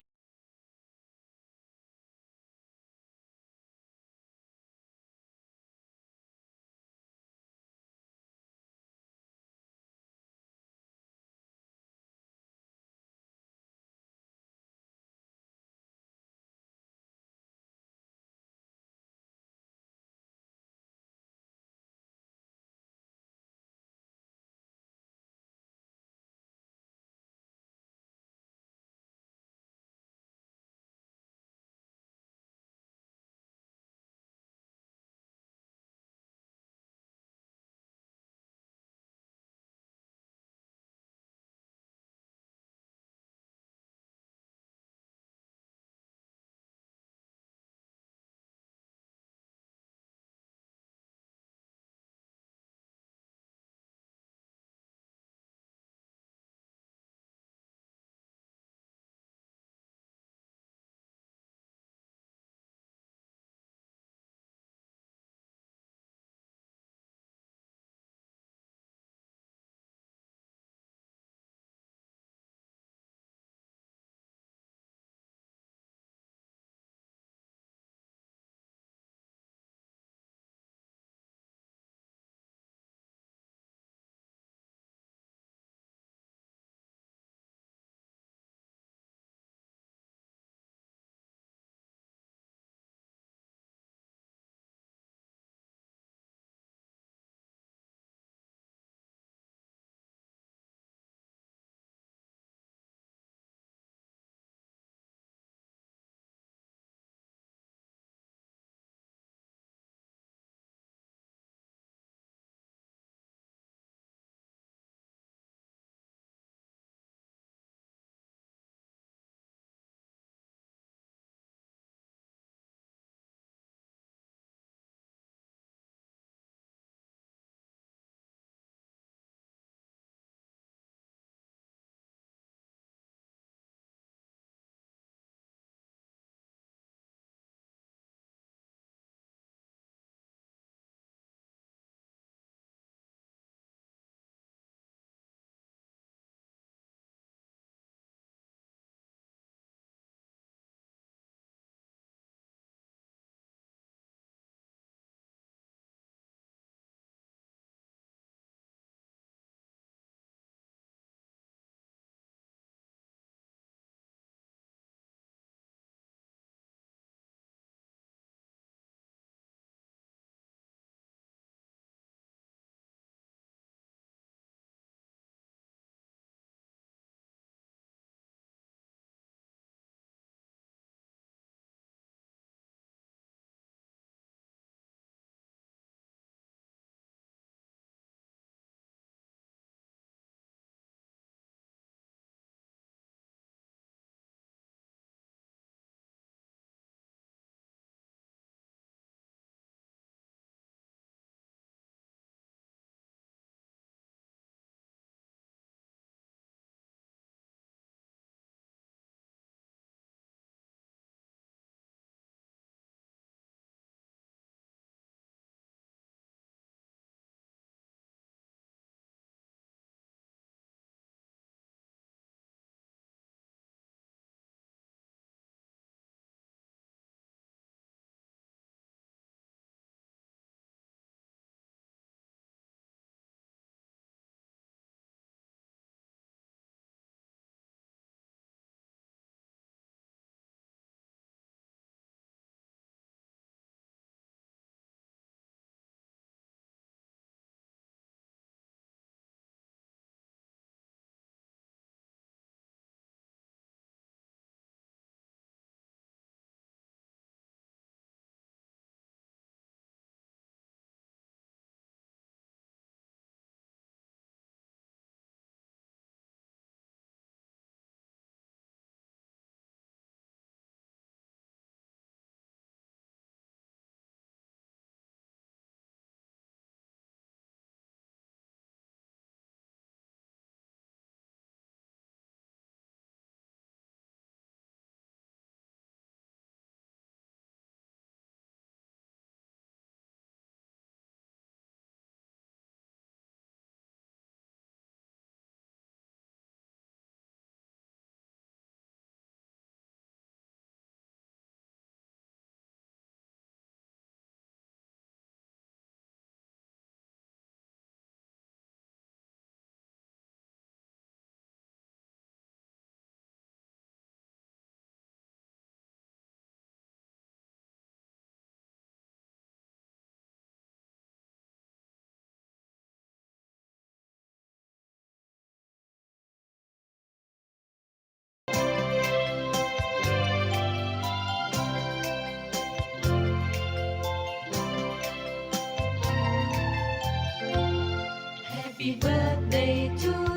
Happy birthday to